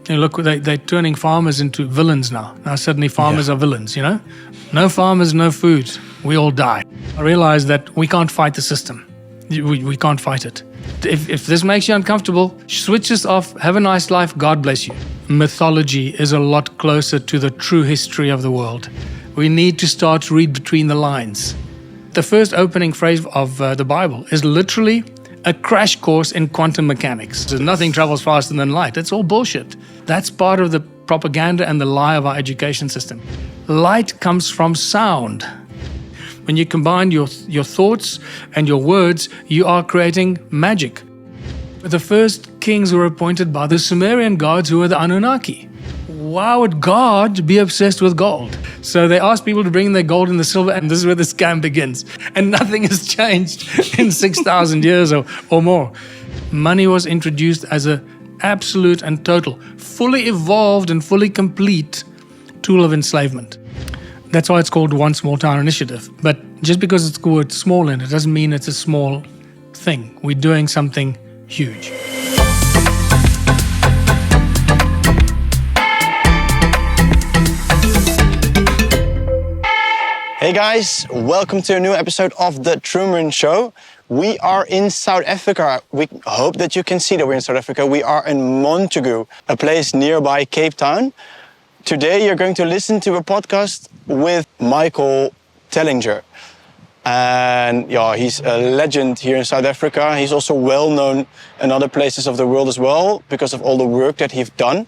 Look, they're turning farmers into villains now. Now suddenly farmers are villains, No farmers, no food. We all die. I realize that we can't fight the system. We can't fight it. If this makes you uncomfortable, switch this off. Have a nice life. God bless you. Mythology is a lot closer to the true history of the world. We need to start to read between the lines. The first opening phrase of the Bible is literally a crash course in quantum mechanics. Nothing travels faster than light. That's all bullshit. That's part of the propaganda and the lie of our education system. Light comes from sound. When you combine your thoughts and your words, you are creating magic. The first kings were appointed by the Sumerian gods, who were the Anunnaki. Why would God be obsessed with gold? So they asked people to bring their gold and the silver, and this is where the scam begins. And nothing has changed in 6,000 years or more. Money was introduced as an absolute and total, fully evolved and fully complete tool of enslavement. That's why it's called One Small Town Initiative. But just because it's the word small in it doesn't mean it's a small thing. We're doing something huge. Hey guys, welcome to a new episode of the Trueman Show. We are in South Africa. We hope that you can see that we're in South Africa. We are in Montagu, a place nearby Cape Town. Today you're going to listen to a podcast with Michael Tellinger. And yeah, he's a legend here in South Africa. He's also well known in other places of the world as well because of all the work that he's done.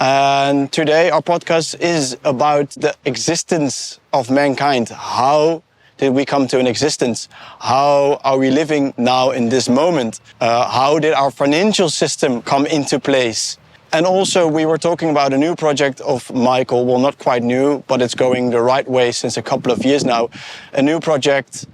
And today our podcast is about the existence of mankind. How did we come to an existence? How are we living now in this moment? How did our financial system come into place? And also we were talking about a new project of Michael. Well, not quite new, but it's going the right way since a couple of years now. A new project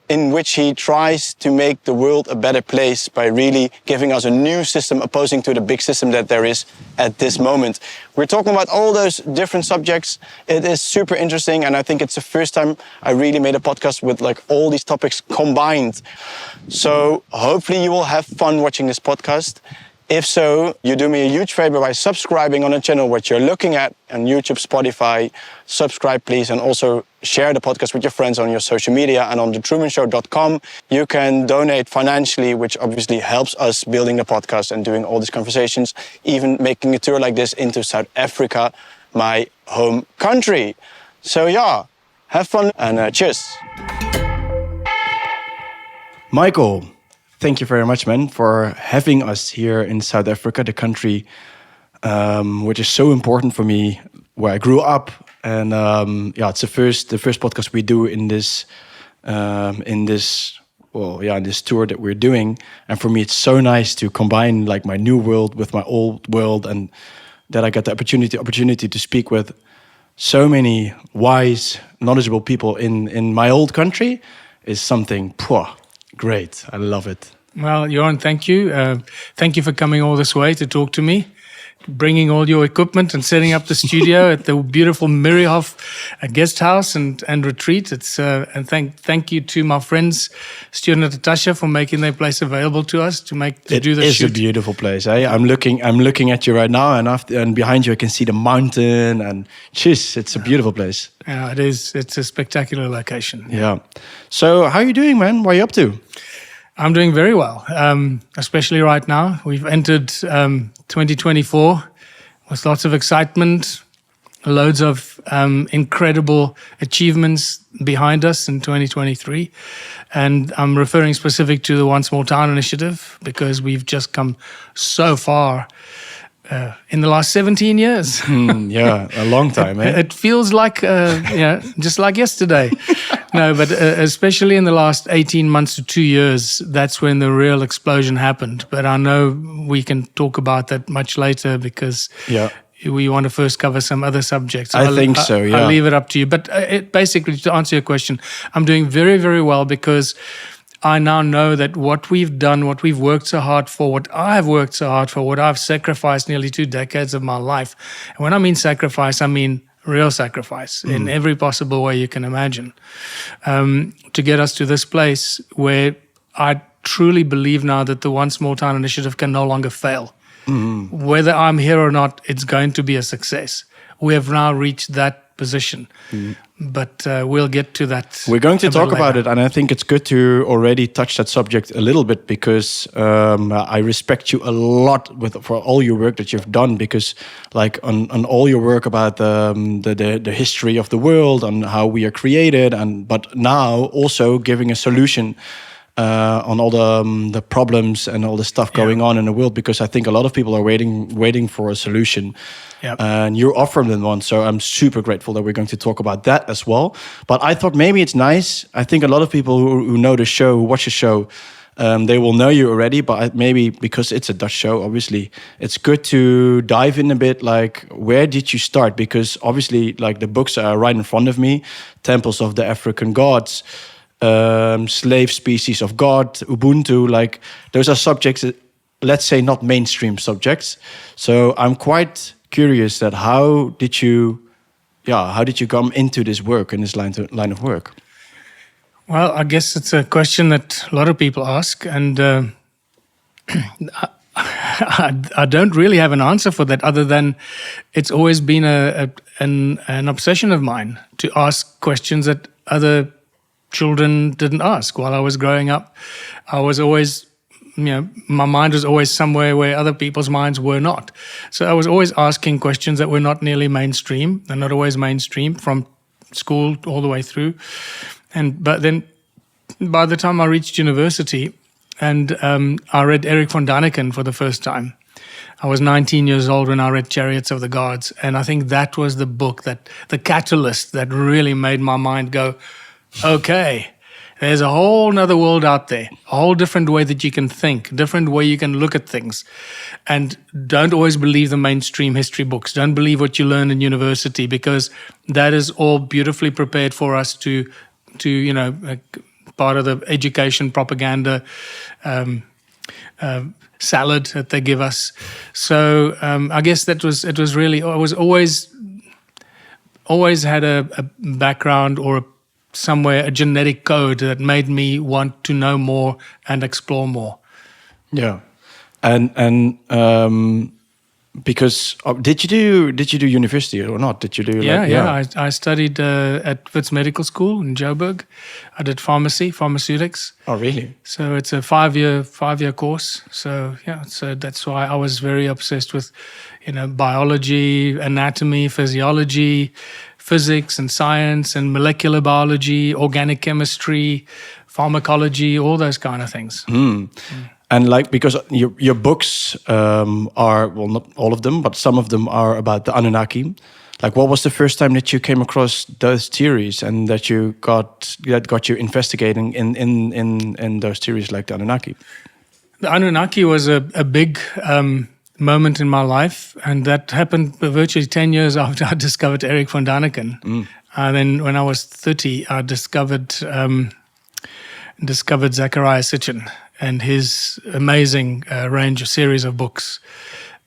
in which he tries to make the world a better place by really giving us a new system opposing to the big system that there is at this moment. We're talking about all those different subjects. It is super interesting, and I think it's the first time I really made a podcast with like all these topics combined. So hopefully you will have fun watching this podcast. If so, you do me a huge favor by subscribing on the channel which you're looking at on YouTube, Spotify. Subscribe, please, and also share the podcast with your friends on your social media and on thetruemanshow.com. You can donate financially, which obviously helps us building the podcast and doing all these conversations, even making a tour like this into South Africa, my home country. So yeah, have fun and cheers. Michael, thank you very much, man, for having us here in South Africa, the country which is so important for me, where I grew up. And it's the first podcast we do in this tour that we're doing. And for me, it's so nice to combine like my new world with my old world, and that I got the opportunity to speak with so many wise, knowledgeable people in my old country is something great. I love it. Well, Johan, thank you. Thank you for coming all this way to talk to me, bringing all your equipment and setting up the studio at the beautiful Mirihof guest house and retreat. And thank you to my friends, Stuart and Natasha, for making their place available to us to do the shoot. It is a beautiful place. Eh? I'm looking at you right now, and behind you I can see the mountain, and it's a beautiful place. Yeah, it is. It's a spectacular location. Yeah. So how are you doing, man? What are you up to? I'm doing very well, especially right now. We've entered 2024 with lots of excitement, loads of incredible achievements behind us in 2023. And I'm referring specific to the One Small Town Initiative because we've just come so far in the last 17 years. Yeah, a long time, eh? It feels like, just like yesterday. No, but especially in the last 18 months to 2 years, that's when the real explosion happened. But I know we can talk about that much later because we want to first cover some other subjects. I think so, yeah. I'll leave it up to you. But basically, to answer your question, I'm doing very, very well because I now know that what we've done, what we've worked so hard for, what I've worked so hard for, what I've sacrificed nearly 2 decades of my life. And when I mean sacrifice, I mean real sacrifice in every possible way you can imagine, to get us to this place where I truly believe now that the One Small Town Initiative can no longer fail. Whether I'm here or not, it's going to be a success. We have now reached that position, but we'll get to that. We're going to talk later about it, and I think it's good to already touch that subject a little bit, because I respect you a lot for all your work that you've done, because like on all your work about the history of the world and how we are created, but now also giving a solution on all the problems and all the stuff going on in the world, because I think a lot of people are waiting for a solution. Yep. And you're offering them one, so I'm super grateful that we're going to talk about that as well. But I thought maybe it's nice. I think a lot of people who know the show, who watch the show, they will know you already. But maybe because it's a Dutch show, obviously, it's good to dive in a bit. Like, where did you start? Because obviously, like the books are right in front of me: Temples of the African Gods, Slave Species of God, Ubuntu. Like, those are subjects that, let's say, not mainstream subjects. So I'm quite curious that how did you come into this work, in this line of work? Well, I guess it's a question that a lot of people ask, and I don't really have an answer for that, other than it's always been an obsession of mine to ask questions that other children didn't ask. While I was growing up, I was always, my mind was always somewhere where other people's minds were not. So I was always asking questions that were not nearly mainstream. They're not always mainstream, from school all the way through. But then by the time I reached university, and I read Erich von Däniken for the first time. I was 19 years old when I read Chariots of the Gods. And I think that was the book, the catalyst that really made my mind go, okay, there's a whole nother world out there, a whole different way that you can think, different way you can look at things. And don't always believe the mainstream history books. Don't believe what you learn in university, because that is all beautifully prepared for us to part of the education propaganda salad that they give us. So I guess it was really, I was always had a background or somewhere a genetic code that made me want to know more and explore more. Yeah, and because did you do university or not? Did you do? I studied at Wits Medical School in Joburg. I did pharmaceutics. Oh, really? So it's a five-year course. So that's why I was very obsessed with, biology, anatomy, physiology, physics and science and molecular biology, organic chemistry, pharmacology, all those kind of things. And because your books are, well, not all of them, but some of them are about the Anunnaki. Like, what was the first time that you came across those theories and that got you investigating in those theories like the Anunnaki? The Anunnaki was a big moment in my life, and that happened virtually 10 years after I discovered Erich von Däniken. And then when I was 30, I discovered Zecharia Sitchin and his amazing series of books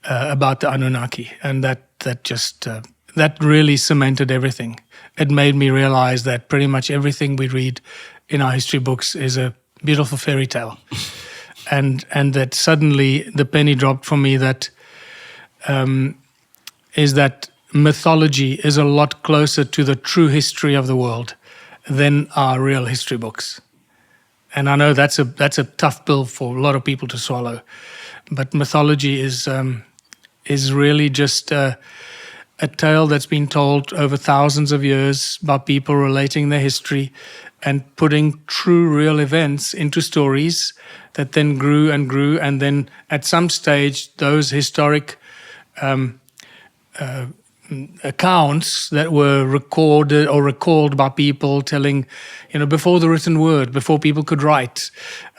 about the Anunnaki. And that really cemented everything. It made me realize that pretty much everything we read in our history books is a beautiful fairy tale. And that suddenly the penny dropped for me that mythology is a lot closer to the true history of the world than our real history books. And I know that's a tough pill for a lot of people to swallow, but mythology is really just a tale that's been told over thousands of years by people relating their history and putting true, real events into stories that then grew and grew. And then at some stage, those historic accounts that were recorded or recalled by people telling, before the written word, before people could write.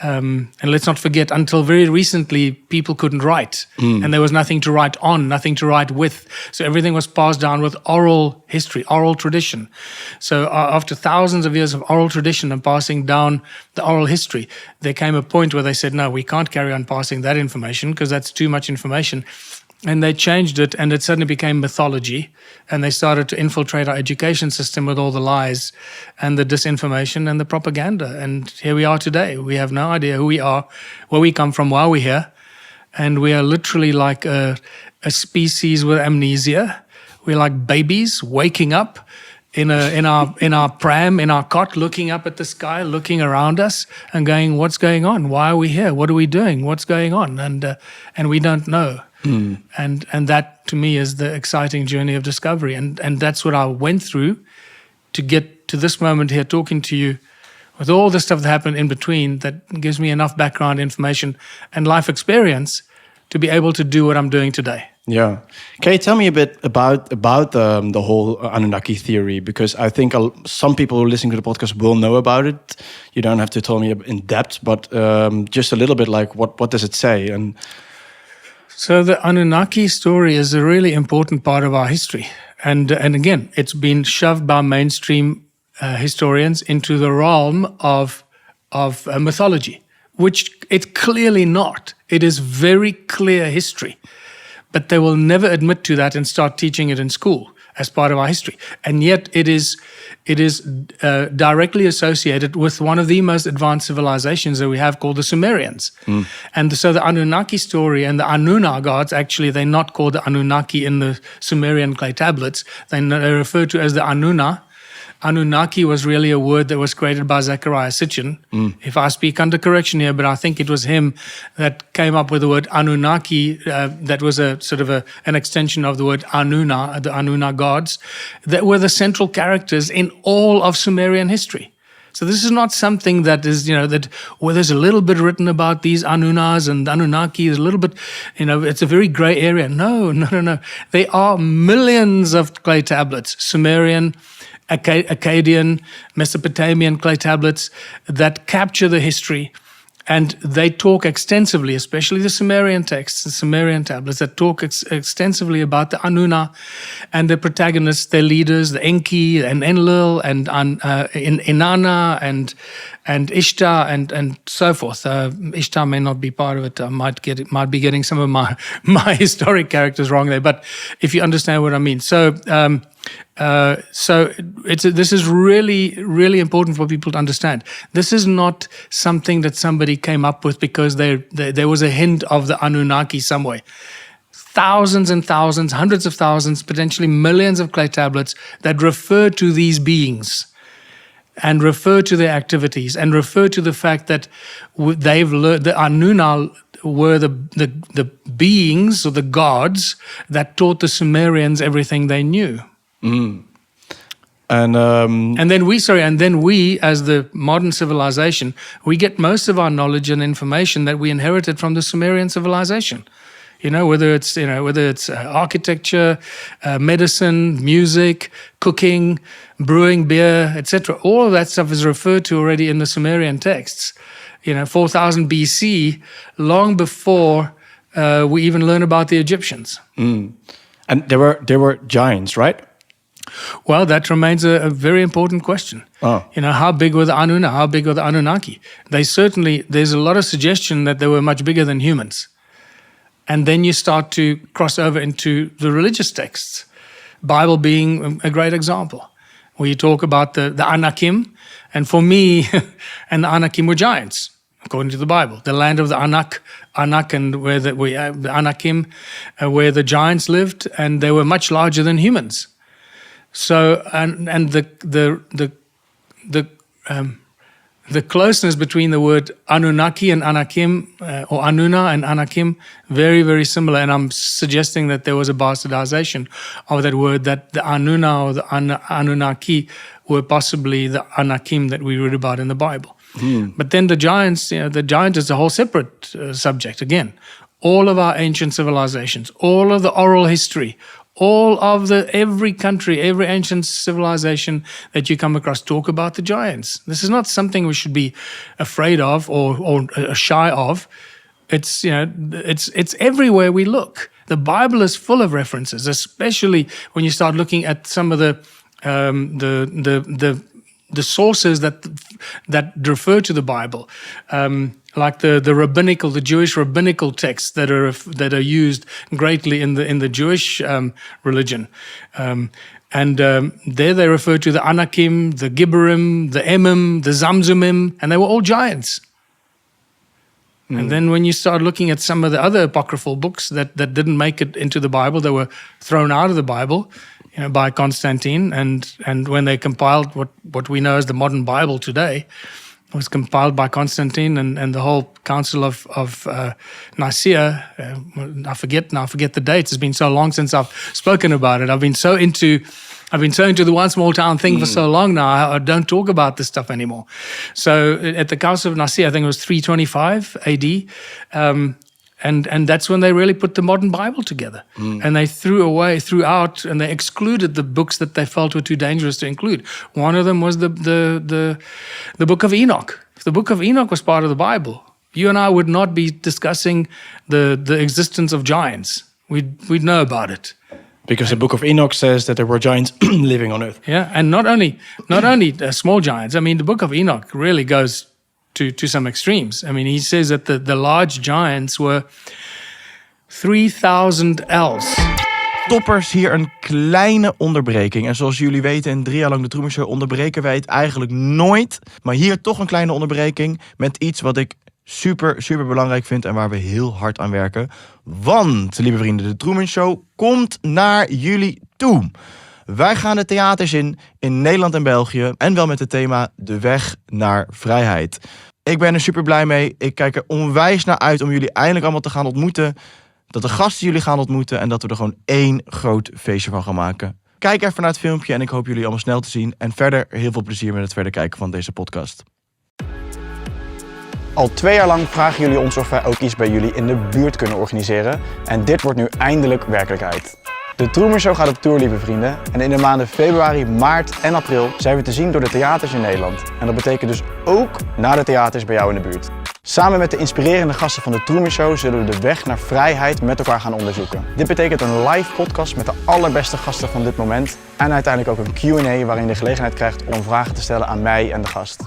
And let's not forget, until very recently, people couldn't write. And there was nothing to write on, nothing to write with. So everything was passed down with oral history, oral tradition. So after thousands of years of oral tradition and passing down the oral history, there came a point where they said, no, we can't carry on passing that information because that's too much information. And they changed it, and it suddenly became mythology. And they started to infiltrate our education system with all the lies and the disinformation and the propaganda. And here we are today. We have no idea who we are, where we come from, why we're here. and we are literally like a species with amnesia. We're like babies waking up in our pram, in our cot, looking up at the sky, looking around us, and going, "What's going on? Why are we here? What are we doing? What's going on?" And we don't know. And that to me is the exciting journey of discovery, and that's what I went through to get to this moment here, talking to you, with all the stuff that happened in between. That gives me enough background information and life experience to be able to do what I'm doing today. Yeah. Can you tell me a bit about the whole Anunnaki theory? Because I think some people who are listening to the podcast will know about it. You don't have to tell me in depth, but just a little bit, like what does it say? And so the Anunnaki story is a really important part of our history. And again, it's been shoved by mainstream historians into the realm of mythology, which it's clearly not. It is very clear history. But they will never admit to that and start teaching it in school as part of our history. And yet it is directly associated with one of the most advanced civilizations that we have, called the Sumerians. And so the Anunnaki story and the Anunna gods, actually, they're not called the Anunnaki in the Sumerian clay tablets. They're referred to as the Anunna. Anunnaki was really a word that was created by Zechariah Sitchin. If I speak under correction here, but I think it was him that came up with the word Anunnaki. That was a sort of an extension of the word Anunna, the Anunna gods, that were the central characters in all of Sumerian history. So this is not something that is, where there's a little bit written about these Anunnas and Anunnaki, there's a little bit, it's a very gray area. No. There are millions of clay tablets, Sumerian, Akkadian, Mesopotamian clay tablets that capture the history, and they talk extensively, especially the Sumerian texts, the Sumerian tablets that talk extensively about the Anunna and the protagonists, their leaders, the Enki and Enlil and Inanna and Ishtar and so forth. Ishtar may not be part of it. I might be getting some of my historic characters wrong there, but if you understand what I mean. So this is really, really important for people to understand. This is not something that somebody came up with because there was a hint of the Anunnaki somewhere. Thousands and thousands, hundreds of thousands, potentially millions of clay tablets that refer to these beings and refer to their activities and refer to the fact that they've learned, the Anunna were the beings or the gods that taught the Sumerians everything they knew. And then we, as the modern civilization, we get most of our knowledge and information that we inherited from the Sumerian civilization. Whether it's architecture, medicine, music, cooking, brewing beer, etc. All of that stuff is referred to already in the Sumerian texts. 4000 BC, long before we even learn about the Egyptians. And there were giants, right? Well, that remains a very important question. Oh. How big were the Anunna? How big were the Anunnaki? There's a lot of suggestion that they were much bigger than humans. And then you start to cross over into the religious texts, Bible being a great example, where you talk about the Anakim. And for me, and the Anakim were giants, according to the Bible. The land of the Anak and where the Anakim, where the giants lived, and they were much larger than humans. So, and the closeness between the word Anunnaki and Anakim, or Anunna and Anakim, very, very similar. And I'm suggesting that there was a bastardization of that word, that the Anunna or the Anunnaki were possibly the Anakim that we read about in the Bible. But then the giants, the giant is a whole separate subject. Again, all of our ancient civilizations, all of the oral history, all of every country, every ancient civilization that you come across talk about the giants. This is not something we should be afraid of or shy of. It's it's everywhere we look. The Bible is full of references, especially when you start looking at some of the sources that refer to the Bible. Like the Jewish rabbinical texts that are used greatly in the Jewish religion, and there they refer to the Anakim, the Gibborim, the Emim, the Zamzumim, and they were all giants. And then when you start looking at some of the other apocryphal books that didn't make it into the Bible, they were thrown out of the Bible, by Constantine. And when they compiled what we know as the modern Bible today, it was compiled by Constantine and the whole Council of Nicaea. I forget the dates. It's been so long since I've spoken about it. I've been so into the one small town thing for so long now, I don't talk about this stuff anymore. So at the Council of Nicaea, I think it was 325 AD, and that's when they really put the modern Bible together. And they threw out, and they excluded the books that they felt were too dangerous to include. One of them was the Book of Enoch. If the Book of Enoch was part of the Bible, you and I would not be discussing the existence of giants. We'd know about it. Because the Book of Enoch says that there were giants living on earth. Yeah, and not only small giants. I mean, the Book of Enoch really goes to some extremes. I mean, he says that the large giants were 3000 ells. Toppers, hier een kleine onderbreking. En zoals jullie weten, in 3 jaar lang de Trueman Show onderbreken wij het eigenlijk nooit. Maar hier toch een kleine onderbreking met iets wat ik super, super belangrijk vind en waar we heel hard aan werken. Want, lieve vrienden, de Trueman Show komt naar jullie toe. Wij gaan de theaters in Nederland en België en wel met het thema De Weg naar Vrijheid. Ik ben er super blij mee. Ik kijk er onwijs naar uit om jullie eindelijk allemaal te gaan ontmoeten. Dat de gasten jullie gaan ontmoeten en dat we er gewoon 1 groot feestje van gaan maken. Kijk even naar het filmpje en ik hoop jullie allemaal snel te zien. En verder heel veel plezier met het verder kijken van deze podcast. Al 2 jaar lang vragen jullie ons of wij ook iets bij jullie in de buurt kunnen organiseren. En dit wordt nu eindelijk werkelijkheid. De Trueman Show gaat op tour, lieve vrienden. En in de maanden februari, maart en april zijn we te zien door de theaters in Nederland. En dat betekent dus ook naar de theaters bij jou in de buurt. Samen met de inspirerende gasten van de Trueman Show zullen we de weg naar vrijheid met elkaar gaan onderzoeken. Dit betekent een live podcast met de allerbeste gasten van dit moment. En uiteindelijk ook een Q&A waarin je de gelegenheid krijgt om vragen te stellen aan mij en de gast.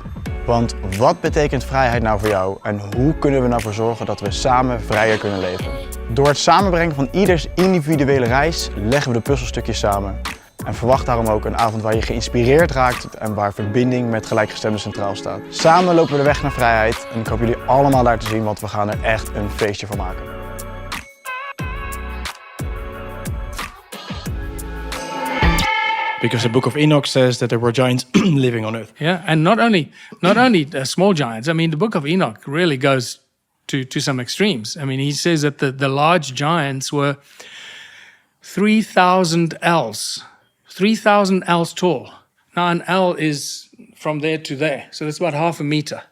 Want wat betekent vrijheid nou voor jou en hoe kunnen we nou voor zorgen dat we samen vrijer kunnen leven? Door het samenbrengen van ieders individuele reis leggen we de puzzelstukjes samen. En verwacht daarom ook een avond waar je geïnspireerd raakt en waar verbinding met gelijkgestemden centraal staat. Samen lopen we de weg naar vrijheid en ik hoop jullie allemaal daar te zien, want we gaan er echt een feestje van maken. Because the Book of Enoch says that there were giants living on earth. Yeah, and not only small giants. I mean, the Book of Enoch really goes to some extremes. I mean, he says that the large giants were 3000 ells. 3,000 ells tall. Now, an ell is from there to there, so that's about half a meter.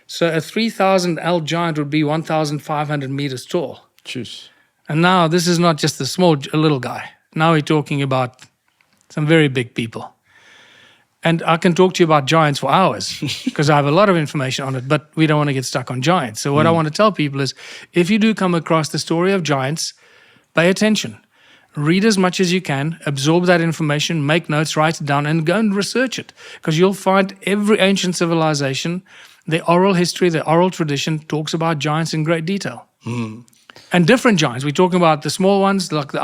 So a 3,000 ell giant would be 1,500 meters tall. Jeez. And now this is not just a little guy. Now we're talking about some very big people. And I can talk to you about giants for hours because I have a lot of information on it, but we don't want to get stuck on giants. So what I want to tell people is, if you do come across the story of giants, pay attention. Read as much as you can, absorb that information, make notes, write it down, and go and research it. Because you'll find every ancient civilization, their oral history, their oral tradition talks about giants in great detail. And different giants. We're talking about the small ones, like the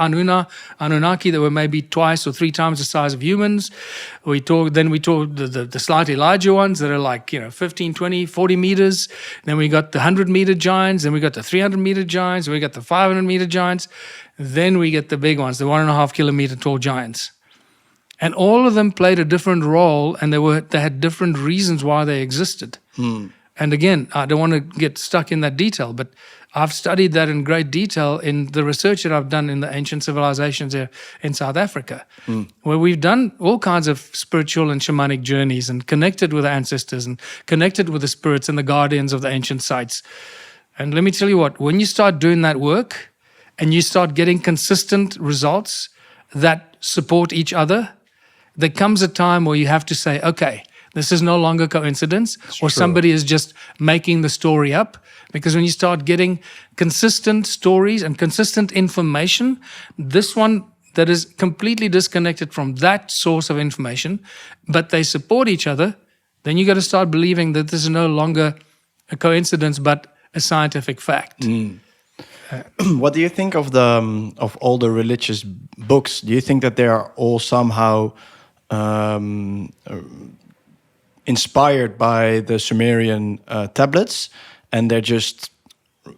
Anunnaki, that were maybe 2 or 3 times the size of humans. We talk the slightly larger ones that are like, 15, 20, 40 meters. Then we got the 100-meter giants. Then we got the 300-meter giants. We got the 500-meter giants. Then we get the big ones, the 1.5 kilometer tall giants. And all of them played a different role, and they had different reasons why they existed. And again, I don't want to get stuck in that detail, but I've studied that in great detail in the research that I've done in the ancient civilizations here in South Africa, where we've done all kinds of spiritual and shamanic journeys and connected with the ancestors and connected with the spirits and the guardians of the ancient sites. And let me tell you what, when you start doing that work and you start getting consistent results that support each other, there comes a time where you have to say, okay, this is no longer coincidence, or somebody is just making the story up. Because when you start getting consistent stories and consistent information, this one that is completely disconnected from that source of information, but they support each other, then you got to start believing that this is no longer a coincidence, but a scientific fact. What do you think of all the religious books? Do you think that they are all somehow inspired by the Sumerian tablets, and they're just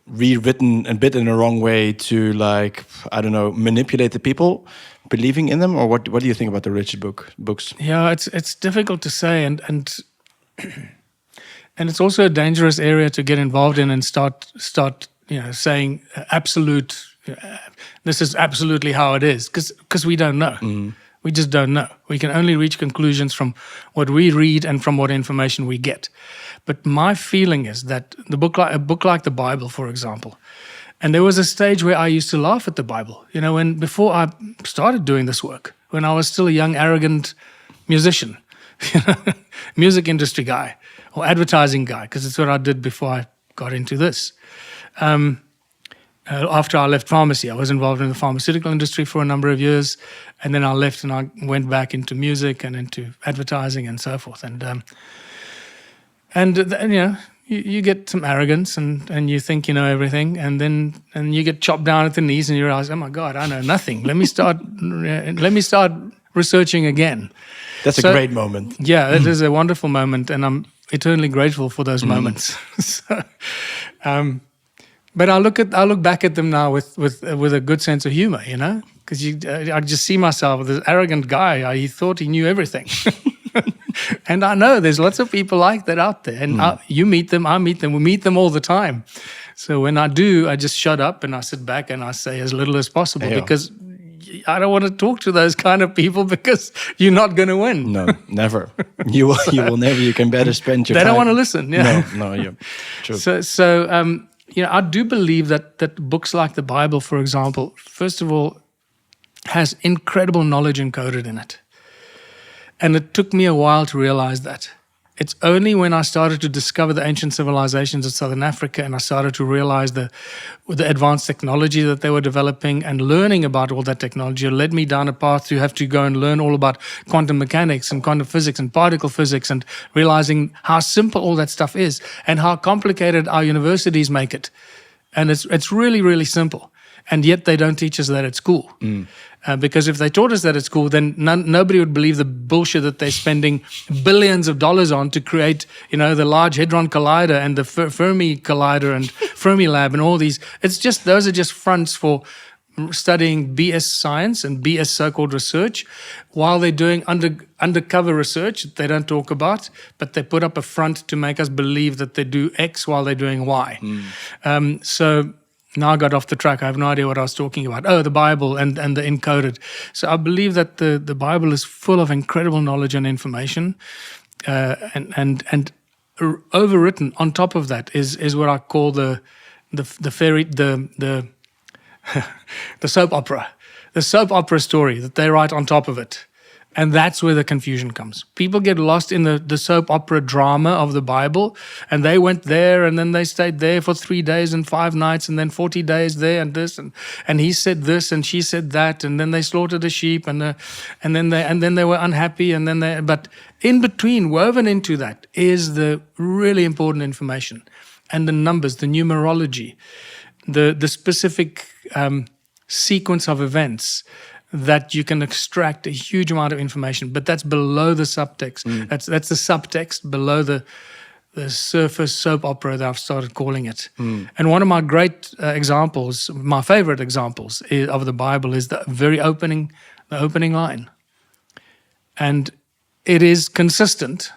rewritten a bit in the wrong way to, like, I don't know, manipulate the people believing in them? Or what do you think about the religious books? Yeah, it's difficult to say, and it's also a dangerous area to get involved in and start saying absolute. This is absolutely how it is, because we don't know. We just don't know. We can only reach conclusions from what we read and from what information we get. But my feeling is that a book like the Bible, for example, and there was a stage where I used to laugh at the Bible. Before I started doing this work, when I was still a young, arrogant musician, music industry guy or advertising guy, because it's what I did before I got into this. After I left pharmacy, I was involved in the pharmaceutical industry for a number of years, and then I left and I went back into music and into advertising and so forth. And you get some arrogance and you think you know everything, and you get chopped down at the knees and you realize, oh my God, I know nothing. Let me start researching again. That's a great moment. Yeah, it is a wonderful moment, and I'm eternally grateful for those moments. But I look back at them now with a good sense of humor, because I just see myself as this arrogant guy. He thought he knew everything. And I know there's lots of people like that out there. And you meet them, I meet them, we meet them all the time. So when I do, I just shut up and I sit back and I say as little as possible, because I don't want to talk to those kind of people, because you're not going to win. No, never. You will never. You can better spend your They time. don't want to listen. Yeah. No, yeah. True. So I do believe that books like the Bible, for example, first of all, has incredible knowledge encoded in it. And it took me a while to realize that. It's only when I started to discover the ancient civilizations of Southern Africa and I started to realize the advanced technology that they were developing and learning about all that technology, it led me down a path to have to go and learn all about quantum mechanics and quantum physics and particle physics, and realizing how simple all that stuff is and how complicated our universities make it. And it's really, really simple. And yet they don't teach us that at school. Because if they taught us that at school, then nobody would believe the bullshit that they're spending billions of dollars on to create, the Large Hadron Collider and the Fermi Collider and Fermi Lab and all these. Those are just fronts for studying BS science and BS so-called research, while they're doing undercover research that they don't talk about, but they put up a front to make us believe that they do X while they're doing Y. So now I got off the track. I have no idea what I was talking about. Oh, the Bible and the encoded. So I believe that the Bible is full of incredible knowledge and information, and overwritten on top of that is what I call the soap opera, the soap opera story that they write on top of it. And that's where the confusion comes. People get lost in the soap opera drama of the Bible, and they went there, and then they stayed there for 3 days and 5 nights, and then 40 days there, and this, and he said this, and she said that, and then they slaughtered a sheep, and then they were unhappy, but in between, woven into that, is the really important information, and the numbers, the numerology, the specific sequence of events that you can extract a huge amount of information, but that's below the subtext. That's the subtext below the surface soap opera that I've started calling it. And one of my great examples, my favorite examples of the Bible, is the opening line. And it is consistent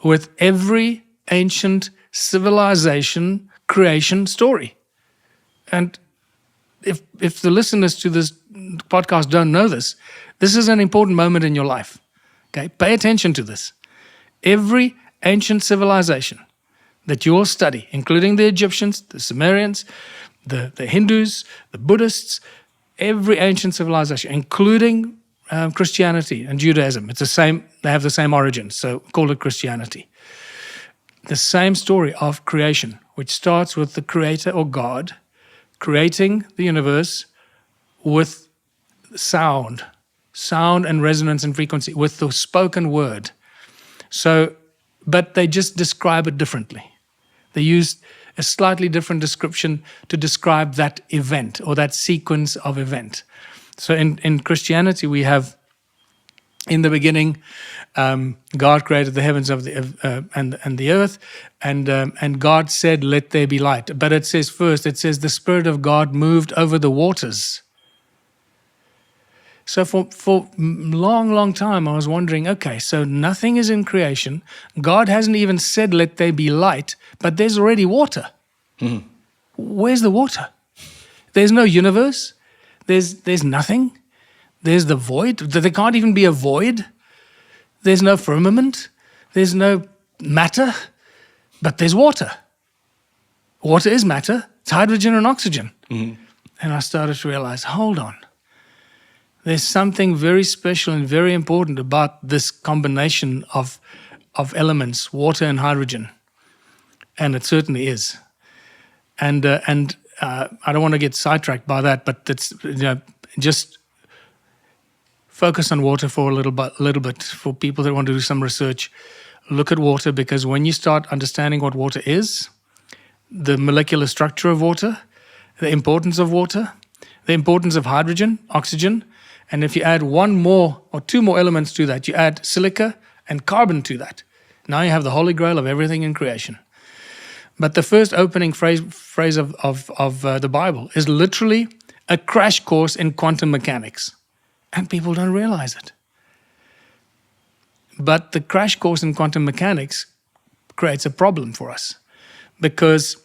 with every ancient civilization creation story. And if the listeners to this podcast don't know this, this is an important moment in your life. Okay, pay attention to this. Every ancient civilization that you will study, including the Egyptians, the Sumerians, the Hindus, the Buddhists, every ancient civilization, including Christianity and Judaism, it's the same. They have the same origin, so call it Christianity. The same story of creation, which starts with the Creator or God creating the universe with sound and resonance and frequency, with the spoken word. So, but they just describe it differently. They use a slightly different description to describe that event or that sequence of event. So in Christianity, we have, in the beginning, God created the heavens and the earth, and God said, "Let there be light." But it says first, it says the Spirit of God moved over the waters. So for long time, I was wondering, okay, so nothing is in creation. God hasn't even said, "Let there be light," but there's already water. Mm. Where's the water? There's no universe. There's nothing. There's the void. There can't even be a void. There's no firmament. There's no matter. But there's water. Water is matter. It's hydrogen and oxygen. Mm. And I started to realize, hold on. There's something very special and very important about this combination of elements, water and hydrogen. And it certainly is. And I don't want to get sidetracked by that, but it's, just focus on water for a little bit for people that want to do some research. Look at water, because when you start understanding what water is, the molecular structure of water, the importance of water, the importance of hydrogen, oxygen, and if you add one more or two more elements to that, you add silica and carbon to that. Now you have the holy grail of everything in creation. But the first opening phrase of the Bible is literally a crash course in quantum mechanics. And people don't realize it. But the crash course in quantum mechanics creates a problem for us, because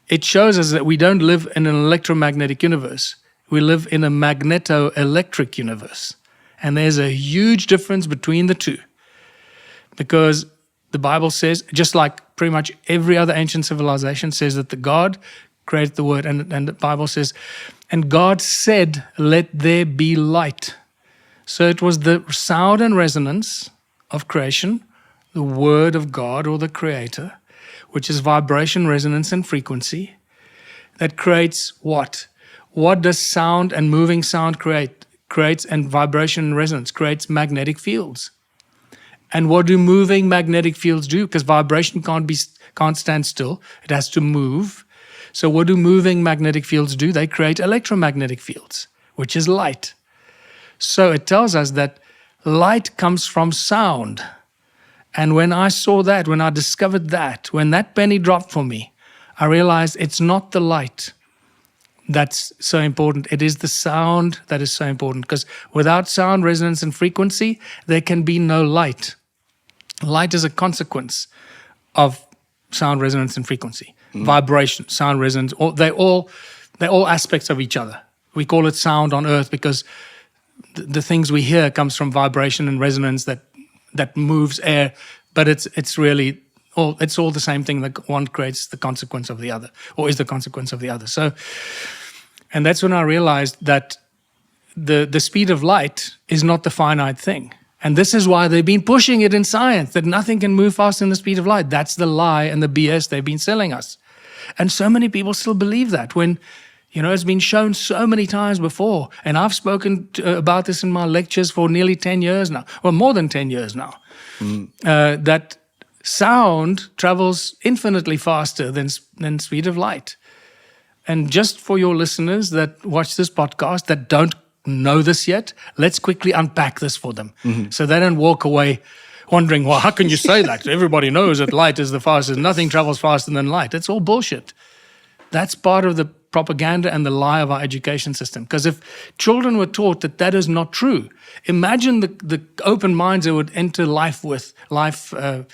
it shows us that we don't live in an electromagnetic universe. We live in a magneto-electric universe. And there's a huge difference between the two. Because the Bible says, just like pretty much every other ancient civilization, says that the God created the word. And the Bible says, and God said, "Let there be light." So it was the sound and resonance of creation, the word of God or the Creator, which is vibration, resonance, and frequency, that creates what? What does sound and moving sound create? Creates, and vibration and resonance creates magnetic fields. And what do moving magnetic fields do? Because vibration can't stand still. It has to move. So what do moving magnetic fields do? They create electromagnetic fields, which is light. So it tells us that light comes from sound. And when I saw that, when I discovered that, when that penny dropped for me, I realized it's not the light that's so important. It is the sound that is so important. Because without sound, resonance, and frequency, there can be no light. Light is a consequence of sound, resonance, and frequency. Vibration, sound, resonance, they're all aspects of each other. We call it sound on earth because the things we hear comes from vibration and resonance that moves air, but it's really all the same thing. That one creates the consequence of the other, or is the consequence of the other. So, and that's when I realized that the speed of light is not the finite thing. And this is why they've been pushing it in science, that nothing can move faster than the speed of light. That's the lie and the BS they've been selling us. And so many people still believe that when, it's been shown so many times before. And I've spoken about this in my lectures for nearly 10 years now, or more than 10 years now, that sound travels infinitely faster than speed of light. And just for your listeners that watch this podcast that don't know this yet, let's quickly unpack this for them, so they don't walk away wondering, well, how can you say that? Everybody knows that light is the fastest. Nothing travels faster than light. It's all bullshit. That's part of the propaganda and the lie of our education system. Because if children were taught that is not true, imagine the open minds they would enter life with, how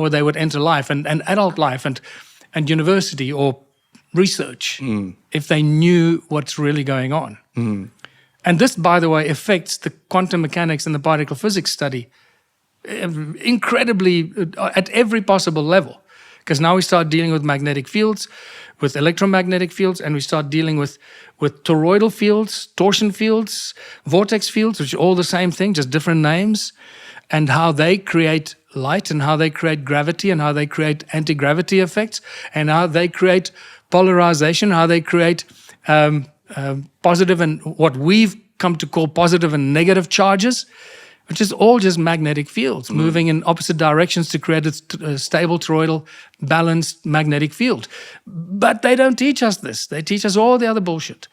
they would enter life and adult life and university or research if they knew what's really going on. And this, by the way, affects the quantum mechanics and the particle physics study incredibly at every possible level. Because now we start dealing with magnetic fields, with electromagnetic fields, and we start dealing with toroidal fields, torsion fields, vortex fields, which are all the same thing, just different names, and how they create light and how they create gravity and how they create anti-gravity effects and how they create polarization, how they create positive and what we've come to call positive and negative charges, which is all just magnetic fields moving in opposite directions to create a stable, toroidal, balanced magnetic field. But they don't teach us this. They teach us all the other bullshit.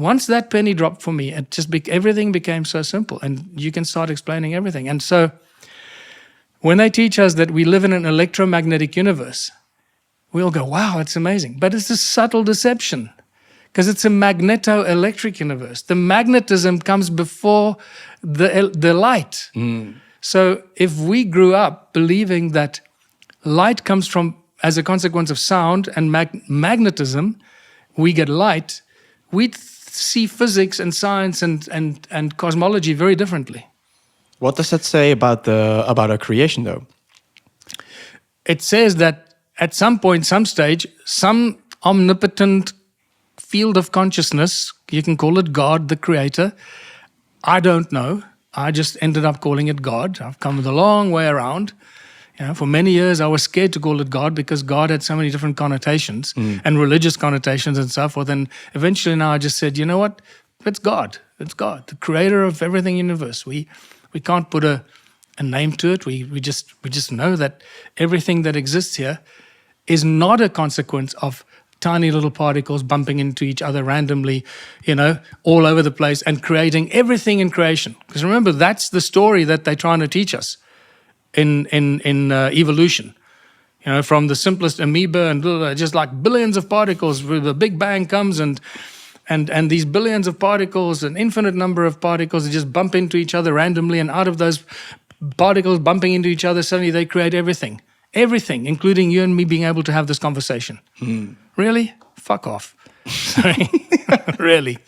once that penny dropped for me, it just everything became so simple, and you can start explaining everything. And so when they teach us that we live in an electromagnetic universe, we all go, wow, it's amazing. But it's a subtle deception, because it's a magneto-electric universe. The magnetism comes before the light. So if we grew up believing that light comes from, as a consequence of sound and magnetism, we get light, we'd see physics and science and cosmology very differently. What does that say about our creation, though? It says that at some point, some stage, some omnipotent field of consciousness, you can call it God, the creator, I don't know. I just ended up calling it God. I've come the long way around. For many years, I was scared to call it God because God had so many different connotations and religious connotations and so forth. And eventually now I just said, you know what? It's God. It's God, the creator of everything in the universe. We can't put a name to it. We just know that everything that exists here is not a consequence of tiny little particles bumping into each other randomly, all over the place and creating everything in creation. Because remember, that's the story that they're trying to teach us in evolution. From the simplest amoeba and just like billions of particles, where the Big Bang comes and these billions of particles, an infinite number of particles that just bump into each other randomly, and out of those particles bumping into each other, suddenly they create everything. Everything, including you and me being able to have this conversation. Really? Fuck off. Sorry. Really?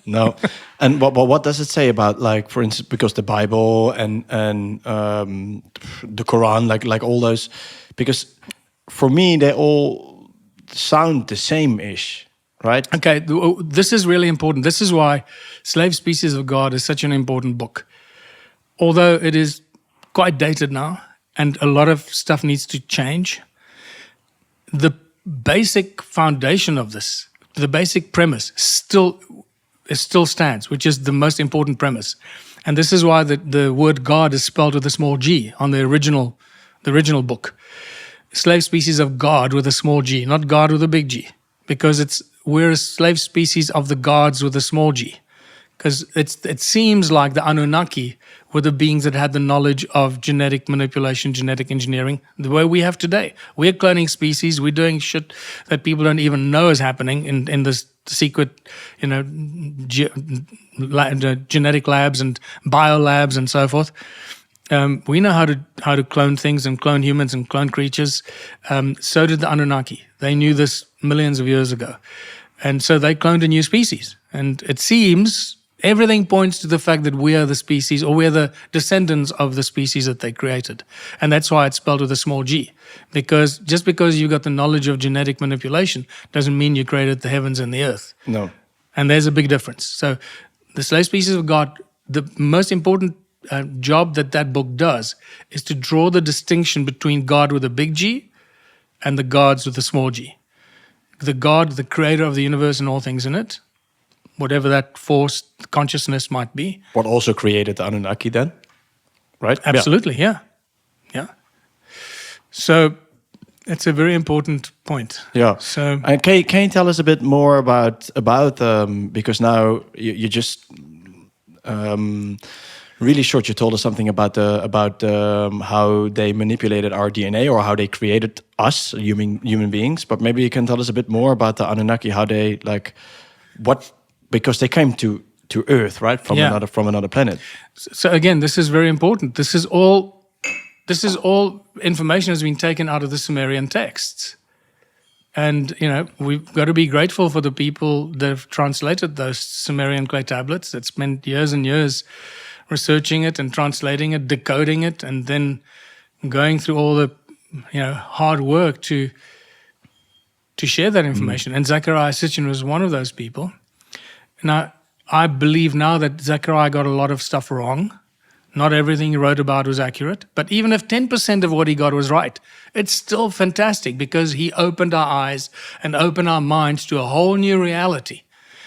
No. And what does it say about, like, for instance, because the Bible and the Quran, like all those, because for me they all sound the same-ish, right? Okay, this is really important. This is why Slave Species of God is such an important book. Although it is quite dated now, and a lot of stuff needs to change, the basic foundation of this, the basic premise still stands, which is the most important premise. And this is why the word God is spelled with a small g on the original book. Slave Species of God with a small g, not God with a big G, because we're a slave species of the gods with a small g. Because it seems like the Anunnaki were the beings that had the knowledge of genetic manipulation, genetic engineering, the way we have today. We're cloning species. We're doing shit that people don't even know is happening in this secret, genetic labs and biolabs and so forth. We know how to clone things and clone humans and clone creatures. So did the Anunnaki. They knew this millions of years ago. And so they cloned a new species. And it seems everything points to the fact that we are the species, or we're the descendants of the species that they created. And that's why it's spelled with a small g. Because just because you got the knowledge of genetic manipulation doesn't mean you created the heavens and the earth. No. And there's a big difference. So the Slave Species of God, the most important job that book does is to draw the distinction between God with a big G and the gods with a small g. The God, the creator of the universe and all things in it, whatever that force, consciousness might be. What also created the Anunnaki then, right? Absolutely, yeah. So it's a very important point. Yeah. So can you tell us a bit more about because now you just really short. You told us something about how they manipulated our DNA, or how they created us, human beings. But maybe you can tell us a bit more about the Anunnaki, how they because they came to Earth, right, from another planet. So again, this is very important. This is all information has been taken out of the Sumerian texts. And, we've got to be grateful for the people that have translated those Sumerian clay tablets, that spent years and years researching it and translating it, decoding it, and then going through all the, hard work to share that information. And Zecharia Sitchin was one of those people. Now, I believe now that Zecharia got a lot of stuff wrong. Not everything he wrote about was accurate. But even if 10% of what he got was right, it's still fantastic, because he opened our eyes and opened our minds to a whole new reality.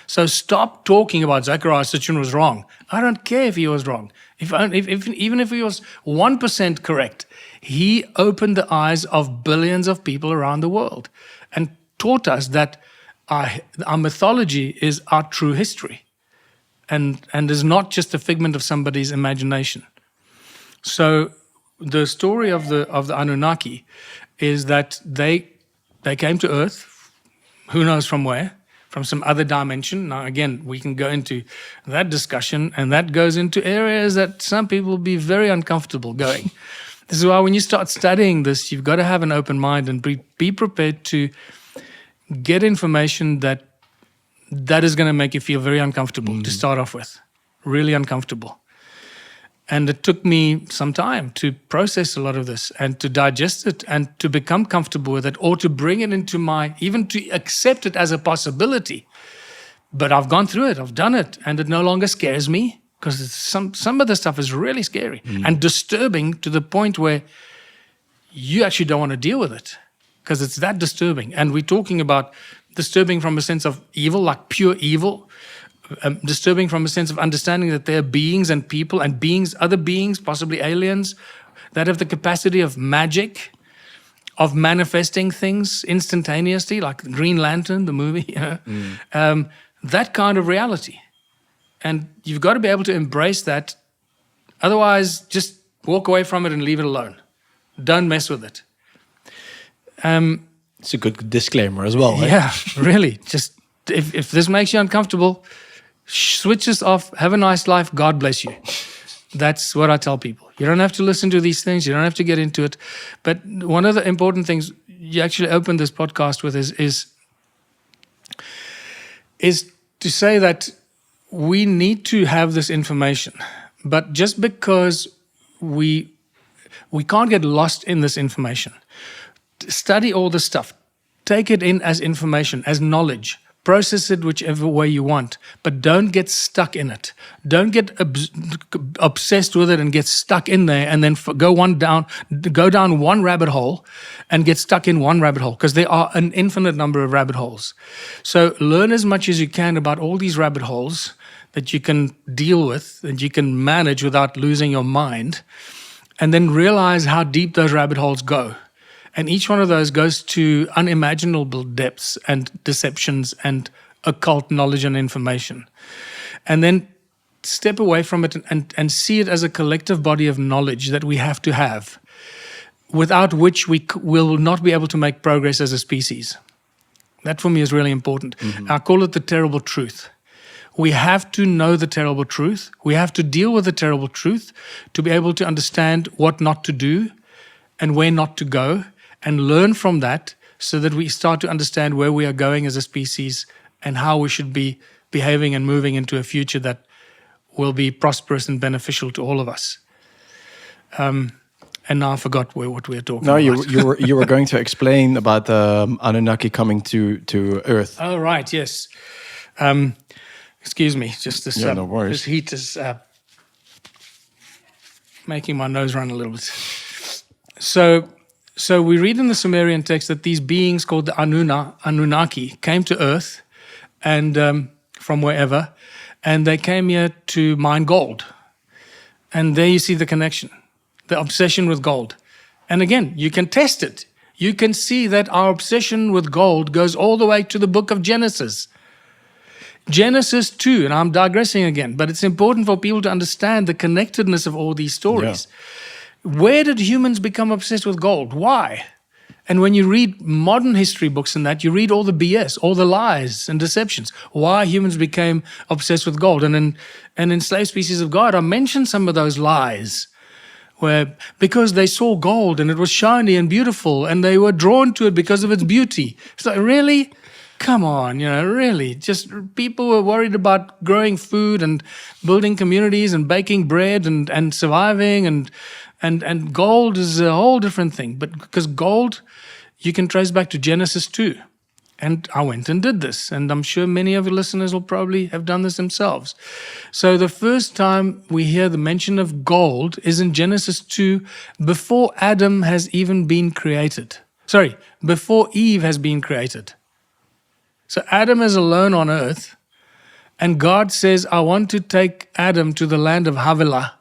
So stop talking about Zecharia Sitchin was wrong. I don't care if he was wrong. Even if he was 1% correct, he opened the eyes of billions of people around the world and taught us that our mythology is our true history, and is not just a figment of somebody's imagination. So the story of the Anunnaki is that they came to Earth, who knows from where, from some other dimension. Now, again, we can go into that discussion, and that goes into areas that some people will be very uncomfortable going. This is why when you start studying this, you've got to have an open mind and be prepared to get information that is going to make you feel very uncomfortable to start off with, really uncomfortable. And it took me some time to process a lot of this and to digest it and to become comfortable with it, or to bring it into even to accept it as a possibility. But I've gone through it, I've done it, and it no longer scares me, because some of the stuff is really scary and disturbing to the point where you actually don't want to deal with it, because it's that disturbing. And we're talking about disturbing from a sense of evil, like pure evil, disturbing from a sense of understanding that there are beings and people and other beings, possibly aliens, that have the capacity of magic, of manifesting things instantaneously, like Green Lantern, the movie, that kind of reality. And you've got to be able to embrace that. Otherwise, just walk away from it and leave it alone. Don't mess with it. It's a good disclaimer as well. Right? Yeah, really. Just if this makes you uncomfortable, switch this off. Have a nice life. God bless you. That's what I tell people. You don't have to listen to these things. You don't have to get into it. But one of the important things you actually opened this podcast with is to say that we need to have this information. But just because we can't get lost in this information, study all this stuff. Take it in as information, as knowledge. Process it whichever way you want, but don't get stuck in it. Don't get obsessed with it and get stuck in there, and then go down one rabbit hole and get stuck in one rabbit hole, because there are an infinite number of rabbit holes. So learn as much as you can about all these rabbit holes that you can deal with and you can manage without losing your mind, and then realize how deep those rabbit holes go. And each one of those goes to unimaginable depths and deceptions and occult knowledge and information. And then step away from it and see it as a collective body of knowledge that we have to have, without which we will not be able to make progress as a species. That for me is really important. I call it the terrible truth. We have to know the terrible truth. We have to deal with the terrible truth to be able to understand what not to do and where not to go, and learn from that so that we start to understand where we are going as a species and how we should be behaving and moving into a future that will be prosperous and beneficial to all of us. And now I forgot what we were talking about. You were going to explain about the Anunnaki coming to Earth. Oh, right, yes. Excuse me, just this, no worries. this heat is making my nose run a little bit. So we read in the Sumerian text that these beings called the Anunnaki came to Earth and from wherever, and they came here to mine gold. And there you see the connection, the obsession with gold. And again, you can test it. You can see that our obsession with gold goes all the way to the book of Genesis. Genesis 2, and I'm digressing again, but it's important for people to understand the connectedness of all these stories. Yeah. Where did humans become obsessed with gold? Why? And when you read modern history books and that, you read all the BS, all the lies and deceptions. Why humans became obsessed with gold. And in Enslaved Species of God, I mentioned some of those lies, because they saw gold and it was shiny and beautiful and they were drawn to it because of its beauty. It's like, really? Come on, really. Just people were worried about growing food and building communities and baking bread and surviving, and gold is a whole different thing. But because gold, you can trace back to Genesis 2. And I went and did this. And I'm sure many of your listeners will probably have done this themselves. So the first time we hear the mention of gold is in Genesis 2, before Adam has even been created. Sorry, before Eve has been created. So Adam is alone on earth. And God says, I want to take Adam to the land of Havilah,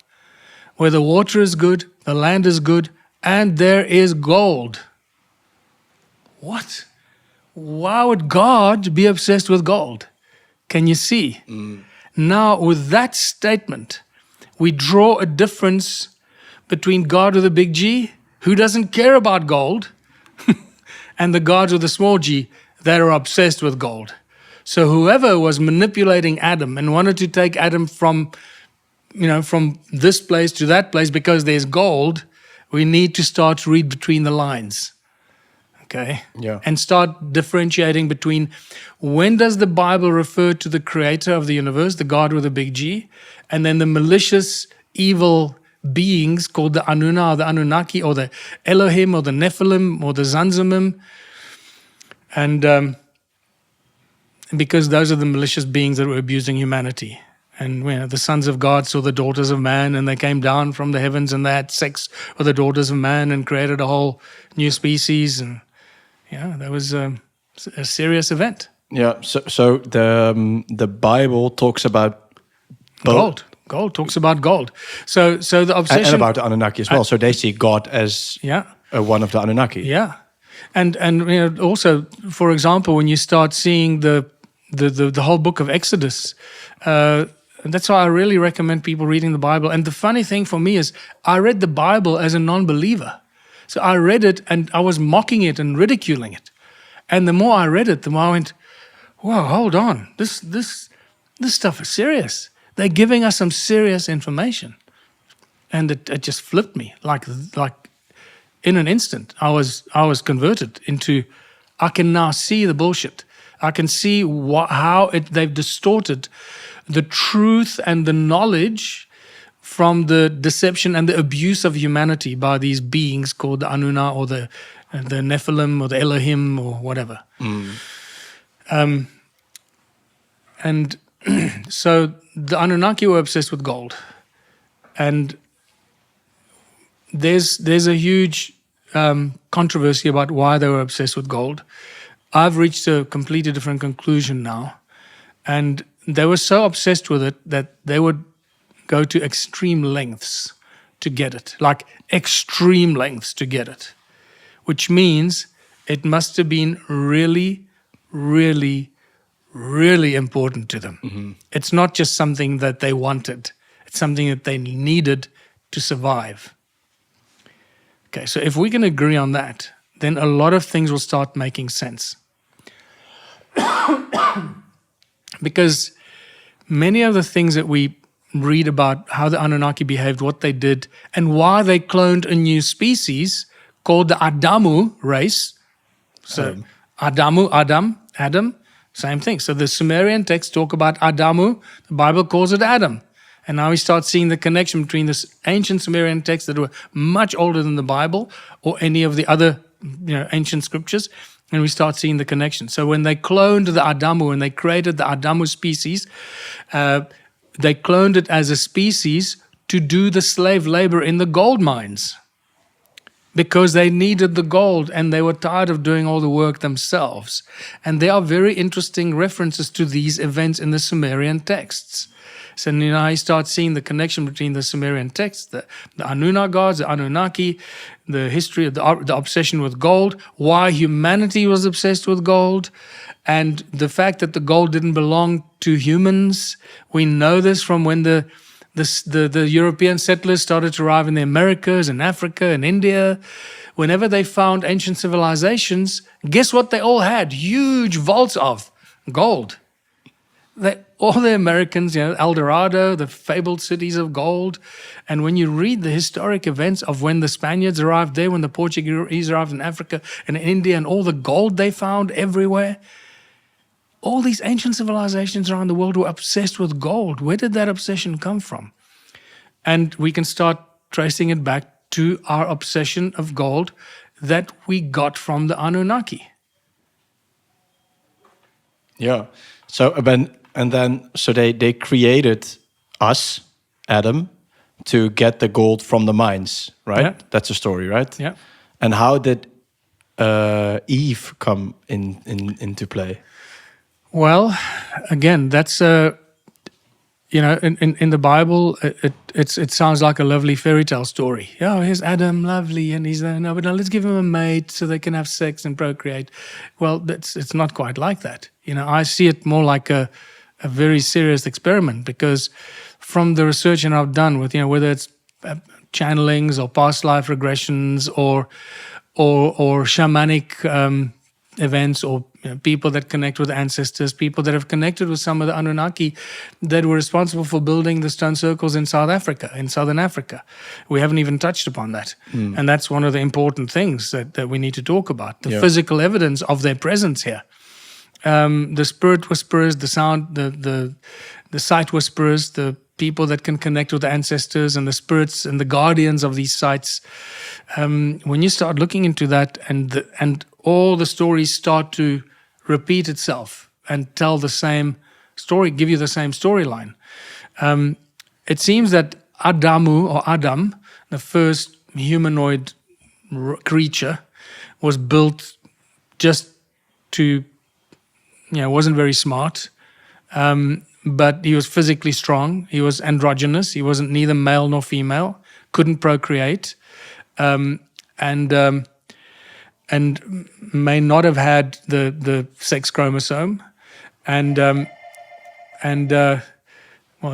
where the water is good, the land is good, and there is gold. What? why would God be obsessed with gold? Can you see? Now, with that statement, we draw a difference between God with a big G, who doesn't care about gold, and the gods with a small g that are obsessed with gold. So whoever was manipulating Adam and wanted to take Adam from this place to that place because there's gold, we need to start to read between the lines. Okay? Yeah. And start differentiating between when does the Bible refer to the creator of the universe, the God with a big G, and then the malicious, evil beings called the Anuna or the Anunnaki or the Elohim or the Nephilim or the Zanzimim. And because those are the malicious beings that were abusing humanity. And the sons of God saw the daughters of man, and they came down from the heavens and they had sex with the daughters of man and created a whole new species. And that was a serious event. Yeah. So the Bible talks about gold. Gold talks about gold. So the obsession and about the Anunnaki as well. So they see God as one of the Anunnaki. Yeah. And also, for example, when you start seeing the whole book of Exodus, that's why I really recommend people reading the Bible. And the funny thing for me is I read the Bible as a non-believer. So I read it and I was mocking it and ridiculing it. And the more I read it, the more I went, whoa, hold on. This stuff is serious. They're giving us some serious information. And it just flipped me like in an instant. I was converted into, I can now see the bullshit. I can see how they've distorted the truth and the knowledge from the deception and the abuse of humanity by these beings called the Anuna or the Nephilim or the Elohim or whatever. And so the Anunnaki were obsessed with gold. And there's a huge controversy about why they were obsessed with gold. I've reached a completely different conclusion now. And they were so obsessed with it that they would go to extreme lengths to get it, like extreme lengths to get it, which means it must have been really, really, really important to them. Mm-hmm. It's not just something that they wanted. It's something that they needed to survive. Okay, so if we can agree on that, then a lot of things will start making sense. Because many of the things that we read about how the Anunnaki behaved, what they did, and why they cloned a new species called the Adamu race. So Adam, same thing. So the Sumerian texts talk about Adamu, the Bible calls it Adam. And now we start seeing the connection between this ancient Sumerian texts that were much older than the Bible or any of the other ancient scriptures, and we start seeing the connection. So when they cloned the Adamu and they created the Adamu species, they cloned it as a species to do the slave labor in the gold mines because they needed the gold and they were tired of doing all the work themselves. And there are very interesting references to these events in the Sumerian texts. So now you start seeing the connection between the Sumerian texts, the Anuna gods, the Anunnaki, the history of the obsession with gold, why humanity was obsessed with gold, and the fact that the gold didn't belong to humans. We know this from when the European settlers started to arrive in the Americas and Africa and India. Whenever they found ancient civilizations, guess what they all had? Huge vaults of gold. All the Americans, El Dorado, the fabled cities of gold. And when you read the historic events of when the Spaniards arrived there, when the Portuguese arrived in Africa and in India, and all the gold they found everywhere, all these ancient civilizations around the world were obsessed with gold. Where did that obsession come from? And we can start tracing it back to our obsession of gold that we got from the Anunnaki. Yeah. So they created us, Adam, to get the gold from the mines, right? Yeah. That's the story, right? Yeah. And how did Eve come into play? Well, again, that's in the Bible, it sounds like a lovely fairy tale story. Oh, here's Adam, lovely, and he's there. No, but now let's give him a mate so they can have sex and procreate. Well, it's not quite like that. I see it more like a very serious experiment, because from the research that I've done with, whether it's channelings or past life regressions or shamanic events, or people that connect with ancestors, people that have connected with some of the Anunnaki that were responsible for building the stone circles in South Africa, in Southern Africa. We haven't even touched upon that. And that's one of the important things that we need to talk about, the physical evidence of their presence here. The spirit whisperers, the sound, the sight whisperers, the people that can connect with the ancestors and the spirits and the guardians of these sites. When you start looking into that, and all the stories start to repeat itself and tell the same story, give you the same storyline. It seems that Adam, the first humanoid creature, was built just to, wasn't very smart, but he was physically strong. He was androgynous. He wasn't neither male nor female, couldn't procreate, and may not have had the sex chromosome, and well,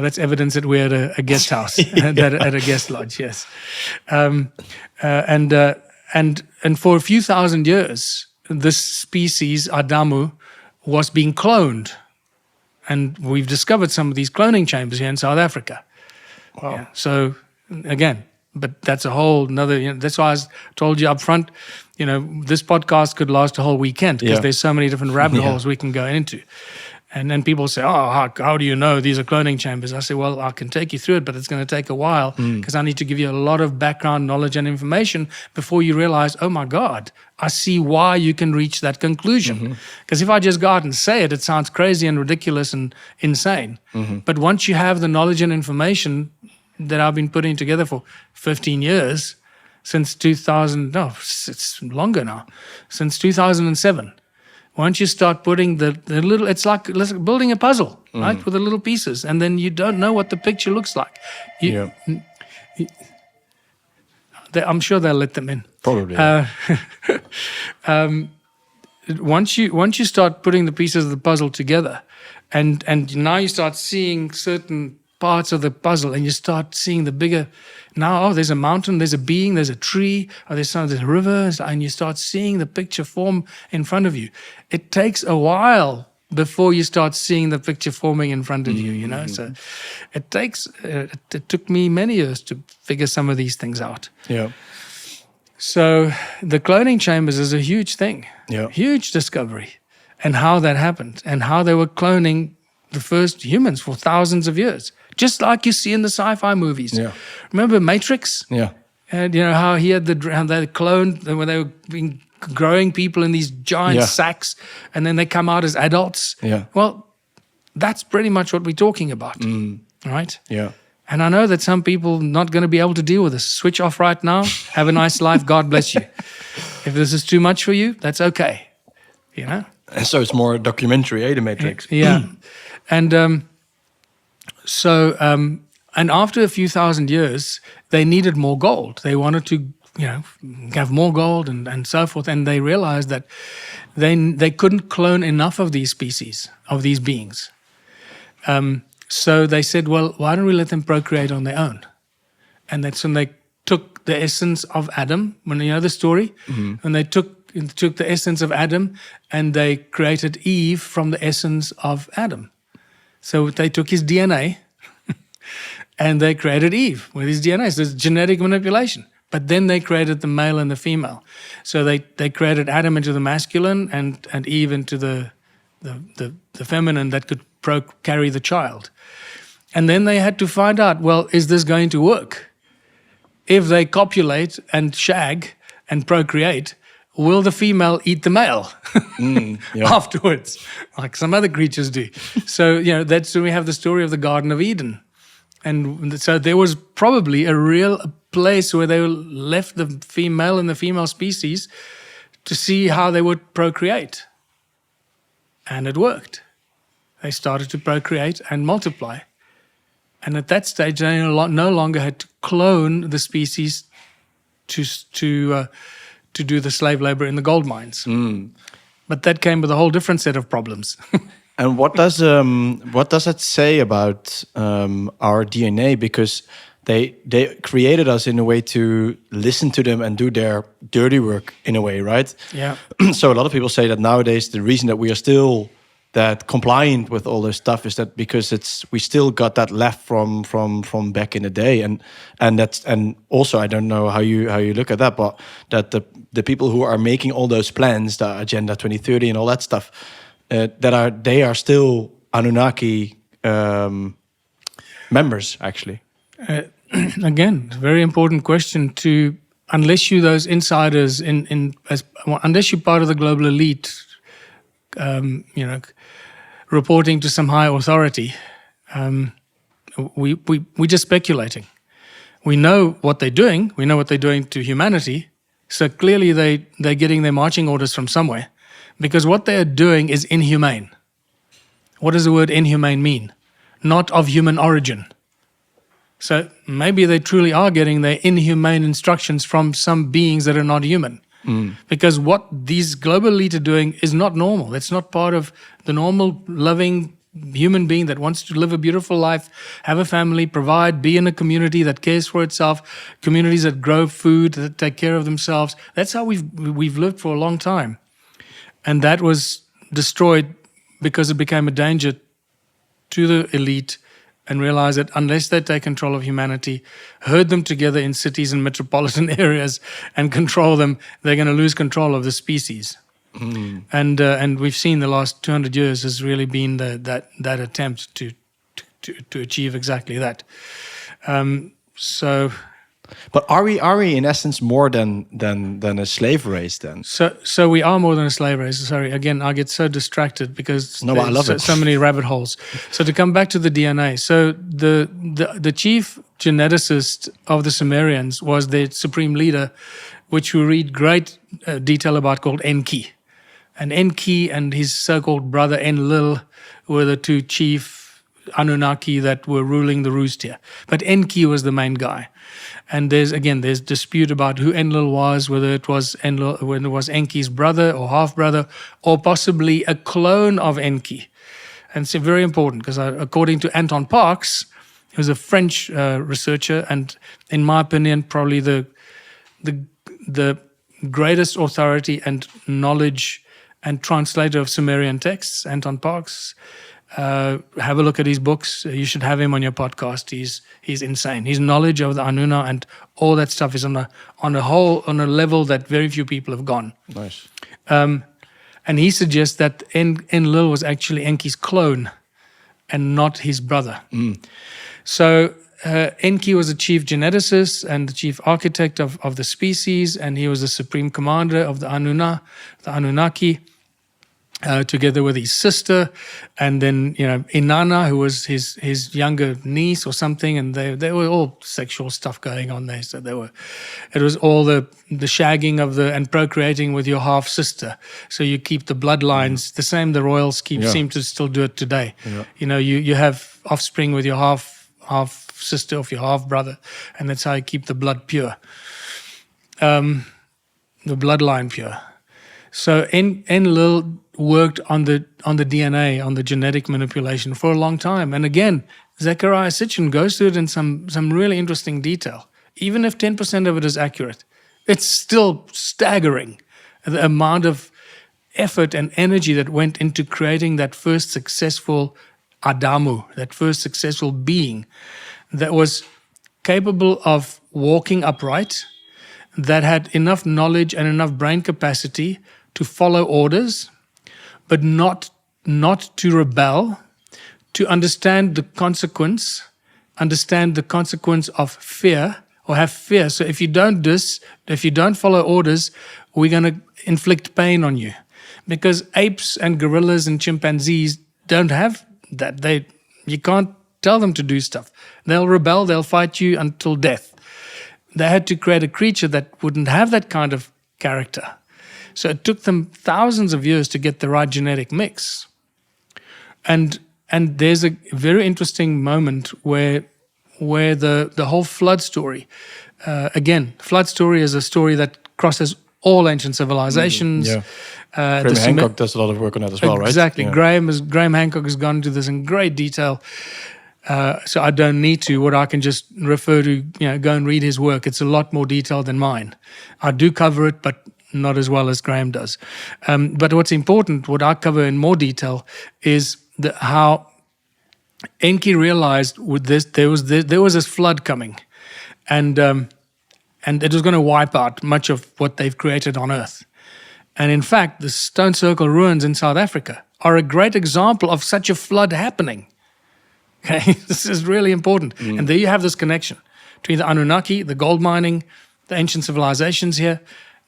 that's evidence that we're at a guest house, at a guest lodge, yes, and for a few thousand years, this species Adamu was being cloned, and we've discovered some of these cloning chambers here in South Africa. Wow! Yeah, so again. But that's a whole another, that's why I told you up front, this podcast could last a whole weekend, because there's so many different rabbit holes we can go into. And then people say, how do you know these are cloning chambers? I say, well, I can take you through it, but it's going to take a while, because I need to give you a lot of background knowledge and information before you realize, oh my God, I see why you can reach that conclusion. Because if I just go out and say it, it sounds crazy and ridiculous and insane. But once you have the knowledge and information that I've been putting together for 15 years, since 2000, no, it's longer now, since 2007. Once you start putting the little, it's like building a puzzle, right, with the little pieces, and then you don't know what the picture looks like. I'm sure they'll let them in. Probably. Once you start putting the pieces of the puzzle together, and now you start seeing certain parts of the puzzle, and you start seeing the bigger. Now, there's a mountain, there's a being, there's a tree, or there's a river, and you start seeing the picture form in front of you. It takes a while before you start seeing the picture forming in front of you. So it took me many years to figure some of these things out. Yeah. So the cloning chambers is a huge thing, huge discovery, and how that happened, and how they were cloning the first humans for thousands of years, just like you see in the sci-fi movies. Yeah. Remember Matrix? Yeah. And how he had how they cloned, when they were growing people in these giant sacks, and then they come out as adults. Yeah. Well, that's pretty much what we're talking about, right? Yeah. And I know that some people not going to be able to deal with this. Switch off right now. Have a nice life. God bless you. If this is too much for you, that's okay. And so it's more a documentary, the Matrix. Yeah. And and after a few thousand years, they needed more gold. They wanted to, have more gold and so forth. And they realized that they couldn't clone enough of these species, of these beings. So they said, well, why don't we let them procreate on their own? And that's when they took the essence of Adam, when you know the story, and they took the essence of Adam and they created Eve from the essence of Adam. So they took his DNA and they created Eve with his DNA. So it's genetic manipulation. But then they created the male and the female. So they created Adam into the masculine and Eve into the feminine that could carry the child. And then they had to find out, well, is this going to work? If they copulate and shag and procreate, will the female eat the male afterwards, like some other creatures do? So, that's when we have the story of the Garden of Eden. And so there was probably a real place where they left the female and the female species to see how they would procreate. And it worked. They started to procreate and multiply. And at that stage, they no longer had to clone the species to do the slave labor in the gold mines. But that came with a whole different set of problems. And what does that say about our DNA? Because they created us in a way to listen to them and do their dirty work in a way, right? Yeah. So a lot of people say that nowadays the reason that we are still that compliant with all this stuff is that because we still got that left from back in the day, and also I don't know how you look at that, but that the people who are making all those plans, the Agenda 2030 and all that stuff, they are still Anunnaki members actually. Again, very important question unless you're those insiders unless you're part of the global elite, reporting to some high authority, we're just speculating. We know what they're doing. We know what they're doing to humanity. So clearly they're getting their marching orders from somewhere, because what they're doing is inhumane. What does the word inhumane mean? Not of human origin. So maybe they truly are getting their inhumane instructions from some beings that are not human. Because what these global elite are doing is not normal. It's not part of the normal, loving human being that wants to live a beautiful life, have a family, provide, be in a community that cares for itself, communities that grow food, that take care of themselves. That's how we've lived for a long time. And that was destroyed because it became a danger to the elite, and realize that unless they take control of humanity, herd them together in cities and metropolitan areas and control them, they're going to lose control of the species. And we've seen the last 200 years has really been that attempt to achieve exactly that. But are we in essence more than a slave race then? So we are more than a slave race. Sorry, again, I get so distracted because I love it. So many rabbit holes. So to come back to the DNA, so the chief geneticist of the Sumerians was their supreme leader, which we read great detail about, called Enki. And Enki and his so-called brother Enlil were the two chief Anunnaki that were ruling the roost here. But Enki was the main guy. And there's dispute about who Enlil was, whether it was Enki's brother or half-brother, or possibly a clone of Enki. And it's very important because according to Anton Parks, he was a French researcher, and in my opinion, probably the greatest authority and knowledge and translator of Sumerian texts, Anton Parks. Have a look at his books. You should have him on your podcast. He's insane. His knowledge of the Anuna and all that stuff is on a level that very few people have gone. Nice. And he suggests that Enlil was actually Enki's clone and not his brother. So Enki was the chief geneticist and the chief architect of the species, and he was the supreme commander of the Anunnaki. Together with his sister, and then Inanna, who was his younger niece or something, and they were all sexual stuff going on there. So it was all the shagging and procreating with your half sister. So you keep the bloodlines the same. The royals seem to still do it today. Yeah. You have offspring with your half sister or your half brother, and that's how you keep the blood pure, the bloodline pure. So Enlil worked on the DNA, on the genetic manipulation for a long time. And again, Zecharia Sitchin goes through it in some really interesting detail. Even if 10% of it is accurate, it's still staggering, the amount of effort and energy that went into creating that first successful Adamu, that first successful being that was capable of walking upright, that had enough knowledge and enough brain capacity to follow orders, but not to rebel, to understand the consequence of fear, or have fear. So if you don't follow orders, we're going to inflict pain on you. Because apes and gorillas and chimpanzees don't have that. You can't tell them to do stuff. They'll rebel, they'll fight you until death. They had to create a creature that wouldn't have that kind of character. So it took them thousands of years to get the right genetic mix. And there's a very interesting moment where where the whole flood story, again, flood story is a story that crosses all ancient civilizations. Yeah. Graham Hancock does a lot of work on that as well, right? Exactly. Yeah. Graham Hancock has gone into this in great detail. So I don't need to. What I can just refer to, go and read his work. It's a lot more detailed than mine. I do cover it, but not as well as Graham does. But what's important, what I cover in more detail, is how Enki realized with this there was this flood coming, and it was going to wipe out much of what they've created on Earth. And in fact, the Stone Circle ruins in South Africa are a great example of such a flood happening. Okay, this is really important. And there you have this connection between the Anunnaki, the gold mining, the ancient civilizations here,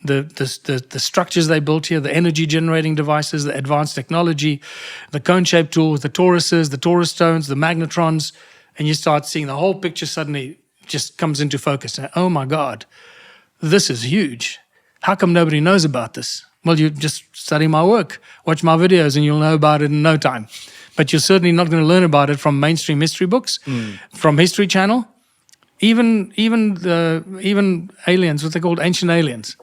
the structures they built here, the energy generating devices, the advanced technology, the cone-shaped tools, the toruses, the torus stones, the magnetrons, and you start seeing the whole picture suddenly just comes into focus. And, oh my God, this is huge. How come nobody knows about this? Well, you just study my work, watch my videos, and you'll know about it in no time. But you're certainly not going to learn about it from mainstream history books, from History Channel, even aliens, what they're called ancient aliens.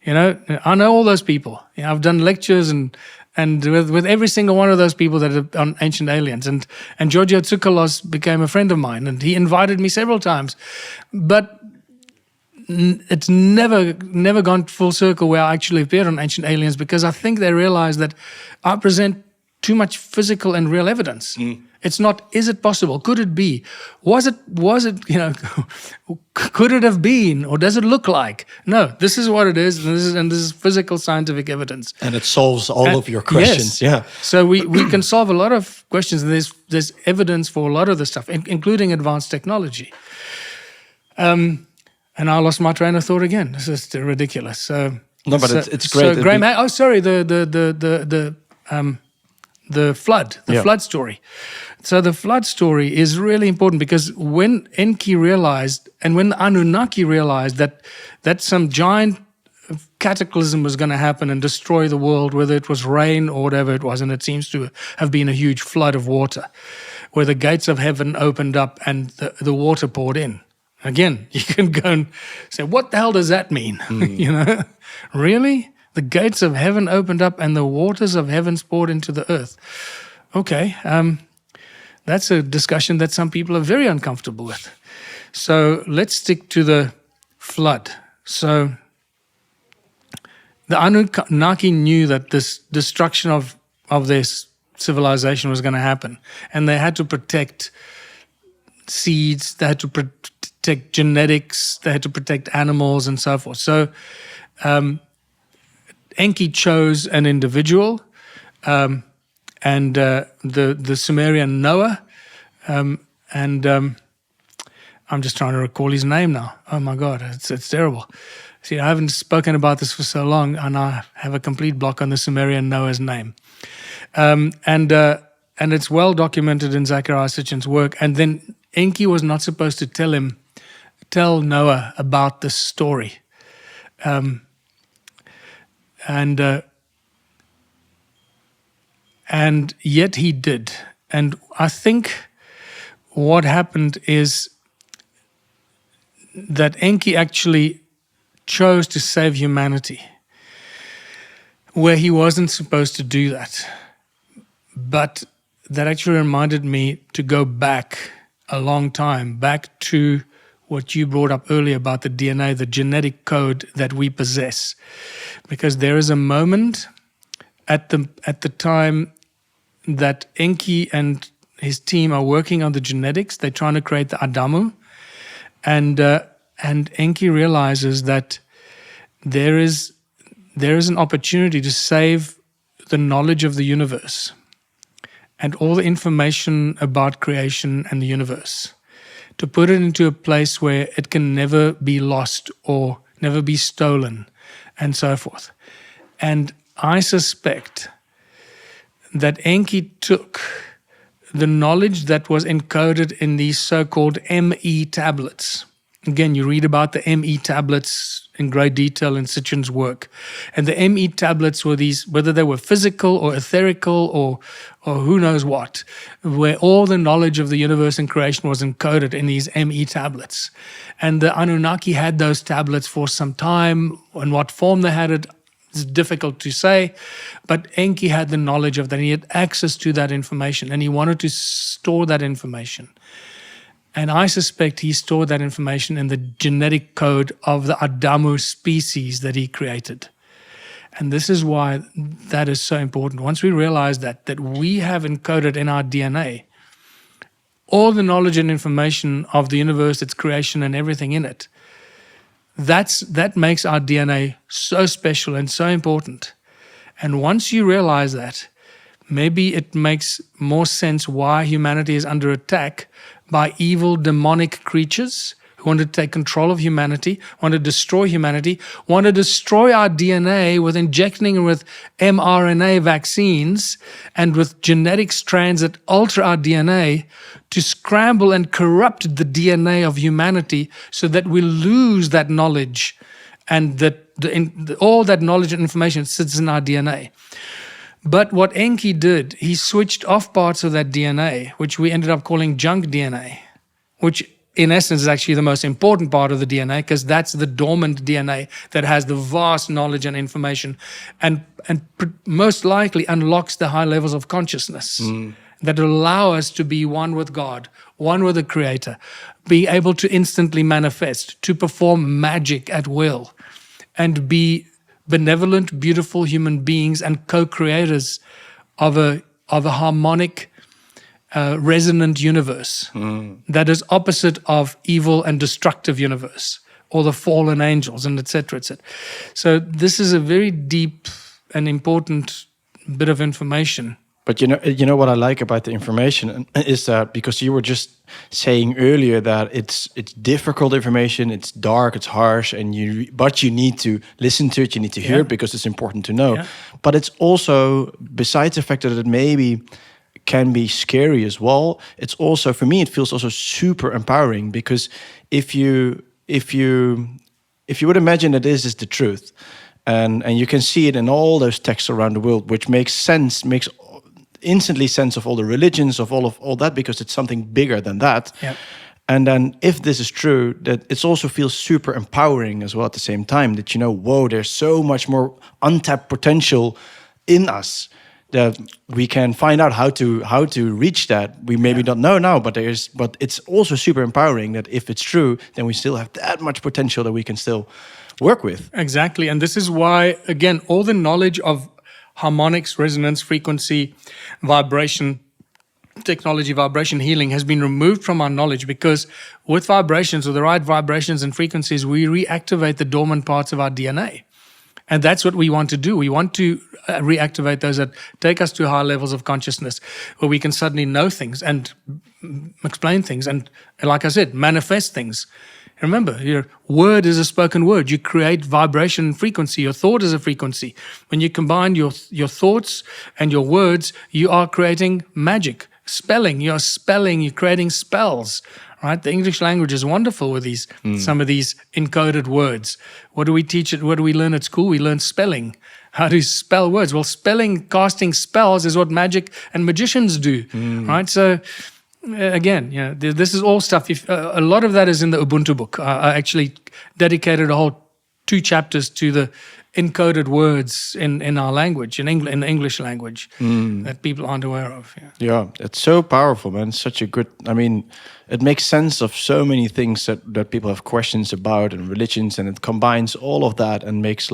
I know all those people. I've done lectures and with every single one of those people that are on ancient aliens. And Giorgio Tsoukalos became a friend of mine, and he invited me several times. But it's never gone full circle where I actually appeared on Ancient Aliens, because I think they realize that I present too much physical and real evidence. It's not, is it possible? Could it be? Was it, could it have been? Or does it look like? No, this is what it is, and this is physical scientific evidence. And it solves all of your questions, yes. yeah. So we can solve a lot of questions, and there's evidence for a lot of the stuff, including advanced technology. And I lost my train of thought again. This is ridiculous. So no, but it's great. So Graham, the flood story. So the flood story is really important, because when Enki realized, and when the Anunnaki realized that some giant cataclysm was going to happen and destroy the world, whether it was rain or whatever it was, and it seems to have been a huge flood of water, where the gates of heaven opened up and the water poured in. Again, you can go and say, what the hell does that mean? Really? The gates of heaven opened up and the waters of heaven poured into the earth. Okay, that's a discussion that some people are very uncomfortable with. So let's stick to the flood. So the Anunnaki knew that this destruction of their civilization was going to happen, and they had to protect seeds, they had to protect genetics, they had to protect animals and so forth. So Enki chose an individual, and the Sumerian Noah, and I'm just trying to recall his name now. Oh my God, it's terrible. See, I haven't spoken about this for so long, and I have a complete block on the Sumerian Noah's name. And it's well documented in Zechariah Sitchin's work. And then Enki was not supposed to tell Noah about this story. And yet he did. And I think what happened is that Enki actually chose to save humanity, where he wasn't supposed to do that. But that actually reminded me to go back a long time, back to what you brought up earlier about the DNA, the genetic code that we possess. Because there is a moment at the time that Enki and his team are working on the genetics. They're trying to create the Adamu. And Enki realizes that there is an opportunity to save the knowledge of the universe and all the information about creation and the universe, to put it into a place where it can never be lost or never be stolen, and so forth. And I suspect that Enki took the knowledge that was encoded in these so-called ME tablets. Again, you read about the ME tablets in great detail in Sitchin's work. And the ME tablets were these, whether they were physical or etherical or who knows what, where all the knowledge of the universe and creation was encoded in these ME tablets. And the Anunnaki had those tablets for some time. In what form they had it, it's difficult to say. But Enki had the knowledge of that. He had access to that information, and he wanted to store that information. And I suspect he stored that information in the genetic code of the Adamu species that he created. And this is why that is so important. Once we realize that we have encoded in our DNA all the knowledge and information of the universe, its creation, and everything in it, that makes our DNA so special and so important. And once you realize that, maybe it makes more sense why humanity is under attack by evil demonic creatures who want to take control of humanity, want to destroy humanity, want to destroy our DNA with injecting with mRNA vaccines and with genetic strands that alter our DNA to scramble and corrupt the DNA of humanity so that we lose that knowledge and that all that knowledge and information sits in our DNA. But what Enki did, he switched off parts of that DNA, which we ended up calling junk DNA, which in essence is actually the most important part of the DNA, because that's the dormant DNA that has the vast knowledge and information and most likely unlocks the high levels of consciousness that allow us to be one with God, one with the Creator, be able to instantly manifest, to perform magic at will, and be benevolent, beautiful human beings and co-creators of a harmonic, resonant universe that is opposite of evil and destructive universe, or the fallen angels, and etc., etc. So this is a very deep and important bit of information. But you know what I like about the information is that, because you were just saying earlier that it's difficult information, it's dark, it's harsh, but you need to listen to it, you need to hear it because it's important to know. Yeah. But it's also, besides the fact that it maybe can be scary as well, it's also, for me, it feels also super empowering, because if you would imagine that this is the truth, and you can see it in all those texts around the world, which makes instantly sense of all the religions, of all that, because it's something bigger than that. Yep. And then if this is true, that it also feels super empowering as well at the same time, that whoa, there's so much more untapped potential in us that we can find out how to reach that. We maybe don't know now, but it's also super empowering that if it's true, then we still have that much potential that we can still work with. Exactly. And this is why, again, all the knowledge of harmonics, resonance, frequency, vibration, technology, vibration healing has been removed from our knowledge, because with vibrations, or the right vibrations and frequencies, we reactivate the dormant parts of our DNA. And that's what we want to do. We want to reactivate those that take us to higher levels of consciousness, where we can suddenly know things and explain things and, like I said, manifest things. Remember, your word is a spoken word. You create vibration and frequency. Your thought is a frequency. When you combine your thoughts and your words, you are creating magic. Spelling, you're creating spells, right? The English language is wonderful with some of these encoded words. What do we teach what do we learn at school? We learn spelling. How to spell words. Well, casting spells is what magic and magicians do, right? So, again, this is all stuff. A lot of that is in the Ubuntu book. I actually dedicated a whole 2 chapters to the encoded words in our language, in the English language, that people aren't aware of. Yeah, it's so powerful, man. It's such a good. I mean, it makes sense of so many things that people have questions about, and religions, and it combines all of that and makes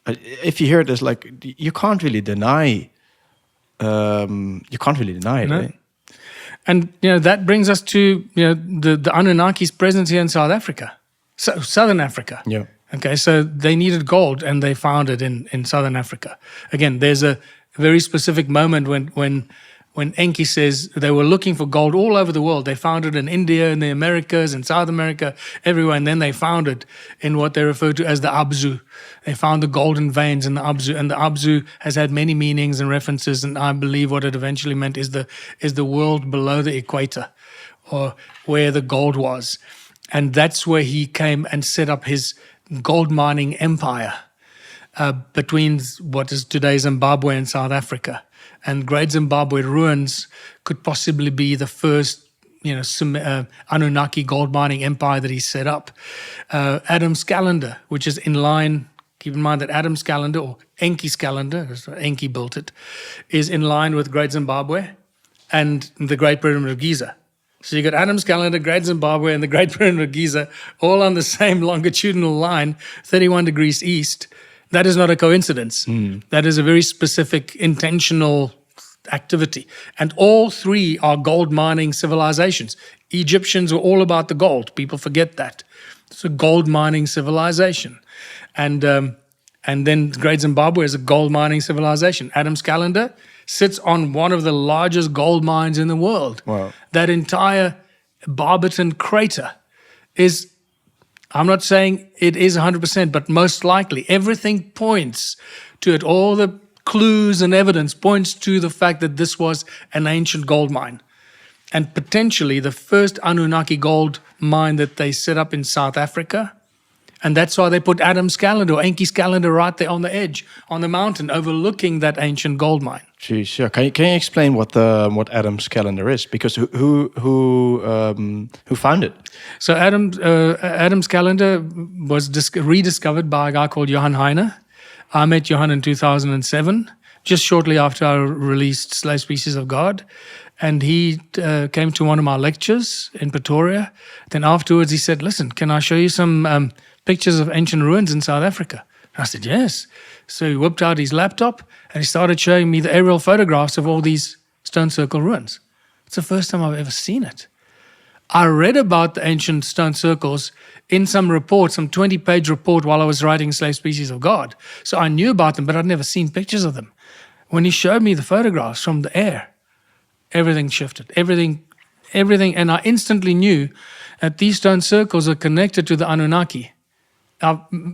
if you hear this, you can't really deny. You can't really deny it. No. Eh? And that brings us to the Anunnaki's presence here in South Africa, Southern Africa. Yeah. Okay, so they needed gold, and they found it in Southern Africa. Again, there's a very specific moment when Enki says they were looking for gold all over the world. They found it in India, in the Americas, in South America, everywhere, and then they found it in what they refer to as the Abzu. They found the golden veins in the Abzu, and the Abzu has had many meanings and references, and I believe what it eventually meant is the world below the equator, or where the gold was. And that's where he came and set up his gold mining empire between what is today Zimbabwe and South Africa. And Great Zimbabwe ruins could possibly be the first, Anunnaki gold mining empire that he set up. Adam's calendar, which is in line. Keep in mind that Adam's calendar, or Enki's calendar, Enki built it, is in line with Great Zimbabwe and the Great Pyramid of Giza. So you got Adam's calendar, Great Zimbabwe, and the Great Pyramid of Giza all on the same longitudinal line, 31 degrees east. That is not a coincidence. That is a very specific, intentional activity. And all three are gold mining civilizations. Egyptians were all about the gold. People forget that. It's a gold mining civilization. And then Great Zimbabwe is a gold mining civilization. Adam's calendar sits on one of the largest gold mines in the world. Wow. That entire Barberton crater is, I'm not saying it is 100%, but most likely everything points to it. All the clues and evidence points to the fact that this was an ancient gold mine. And potentially the first Anunnaki gold mine that they set up in South Africa. And that's why they put Adam's calendar or Enki's calendar right there on the edge, on the mountain, overlooking that ancient gold mine. Geez, sure. Can you explain what Adam's calendar is? Because who found it? So Adam's calendar was rediscovered by a guy called Johann Heine. I met Johann in 2007, just shortly after I released Slave Species of God. And he came to one of my lectures in Pretoria. Then afterwards he said, listen, can I show you some pictures of ancient ruins in South Africa? And I said, yes. So he whipped out his laptop and he started showing me the aerial photographs of all these stone circle ruins. It's the first time I've ever seen it. I read about the ancient stone circles in some report, some 20-page report while I was writing Slave Species of God. So I knew about them, but I'd never seen pictures of them. When he showed me the photographs from the air, everything shifted, everything, and I instantly knew that these stone circles are connected to the Anunnaki.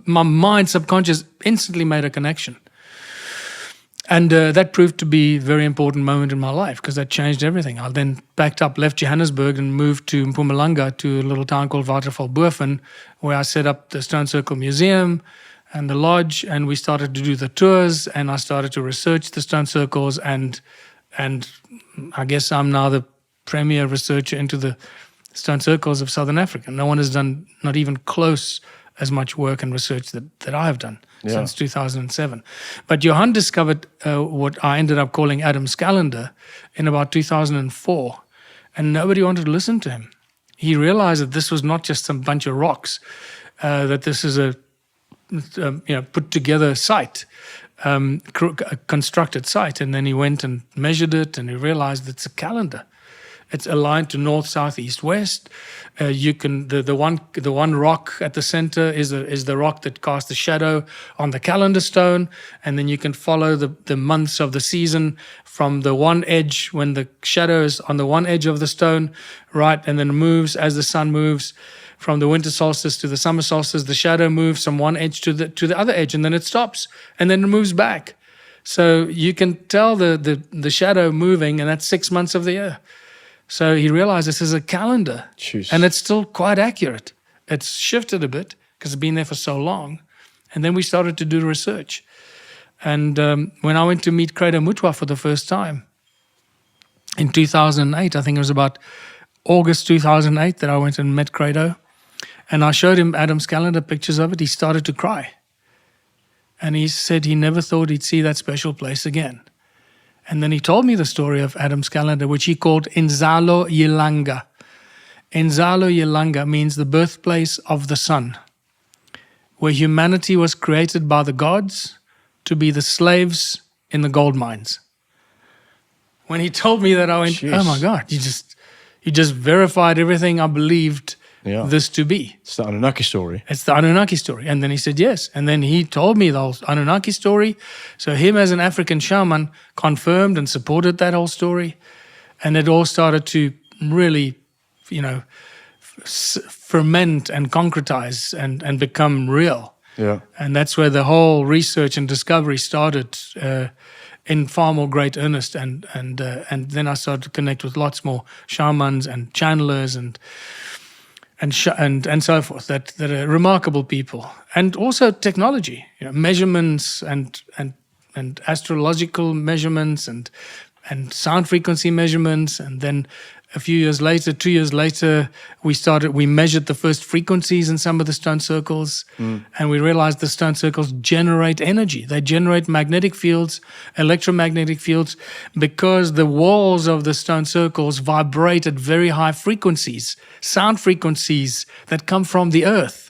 My mind, subconscious, instantly made a connection. And that proved to be a very important moment in my life because that changed everything. I then packed up, left Johannesburg and moved to Mpumalanga, to a little town called Waterval-Boven, where I set up the Stone Circle Museum and the lodge, and we started to do the tours, and I started to research the stone circles, and I guess I'm now the premier researcher into the stone circles of Southern Africa. No one has done not even close as much work and research that I have done since 2007. But Johann discovered what I ended up calling Adam's calendar in about 2004, and nobody wanted to listen to him. He realized that this was not just some bunch of rocks, that this is a put together site, a constructed site. And then he went and measured it, and he realized it's a calendar. It's aligned to north, south, east, west. You can the one rock at the center is the rock that casts the shadow on the calendar stone, and then you can follow the months of the season from the one edge when the shadow is on the one edge of the stone, right, and then moves as the sun moves. From the winter solstice to the summer solstice, the shadow moves from one edge to the other edge, and then it stops, and then it moves back. So you can tell the shadow moving, and that's 6 months of the year. So he realized this is a calendar. Jeez. And it's still quite accurate. It's shifted a bit because it's been there for so long. And then we started to do research. And when I went to meet Credo Mutwa for the first time in 2008, I think it was about August 2008 that I went and met Credo. And I showed him Adam's calendar, pictures of it. He started to cry. And he said he never thought he'd see that special place again. And then he told me the story of Adam's calendar, which he called Inzalo Yelanga. Inzalo Yelanga means the birthplace of the sun, where humanity was created by the gods to be the slaves in the gold mines. When he told me that, I went, Jeez. oh my God, you just verified everything I believed this to be. It's the Anunnaki story. It's the Anunnaki story. And then he said yes. And then he told me the whole Anunnaki story. So him as an African shaman confirmed and supported that whole story. And it all started to really, ferment and concretize and become real. Yeah. And that's where the whole research and discovery started in far more great earnest. And then I started to connect with lots more shamans and channelers and so forth, that are remarkable people. And also technology, measurements and astrological measurements and sound frequency measurements. And then a few years later, 2 years later, we measured the first frequencies in some of the stone circles, and we realized the stone circles generate energy. They generate magnetic fields, electromagnetic fields, because the walls of the stone circles vibrate at very high frequencies, sound frequencies that come from the earth.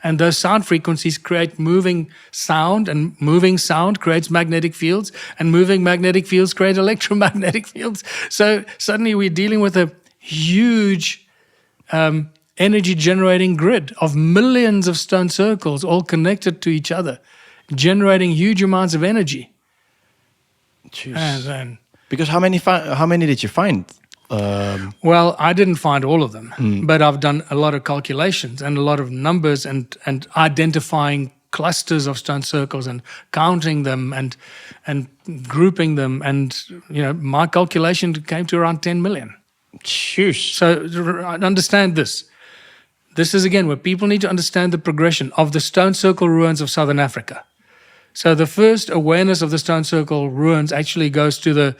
And those sound frequencies create moving sound, and moving sound creates magnetic fields, and moving magnetic fields create electromagnetic fields. So suddenly we're dealing with a huge energy-generating grid of millions of stone circles all connected to each other, generating huge amounts of energy. Jeez. And then, Because how many did you find? well, I didn't find all of them, but I've done a lot of calculations and a lot of numbers and identifying clusters of stone circles and counting them and grouping them. And, my calculation came to around 10 million. Jeez. So understand this. This is, again, where people need to understand the progression of the stone circle ruins of Southern Africa. So the first awareness of the stone circle ruins actually goes to the...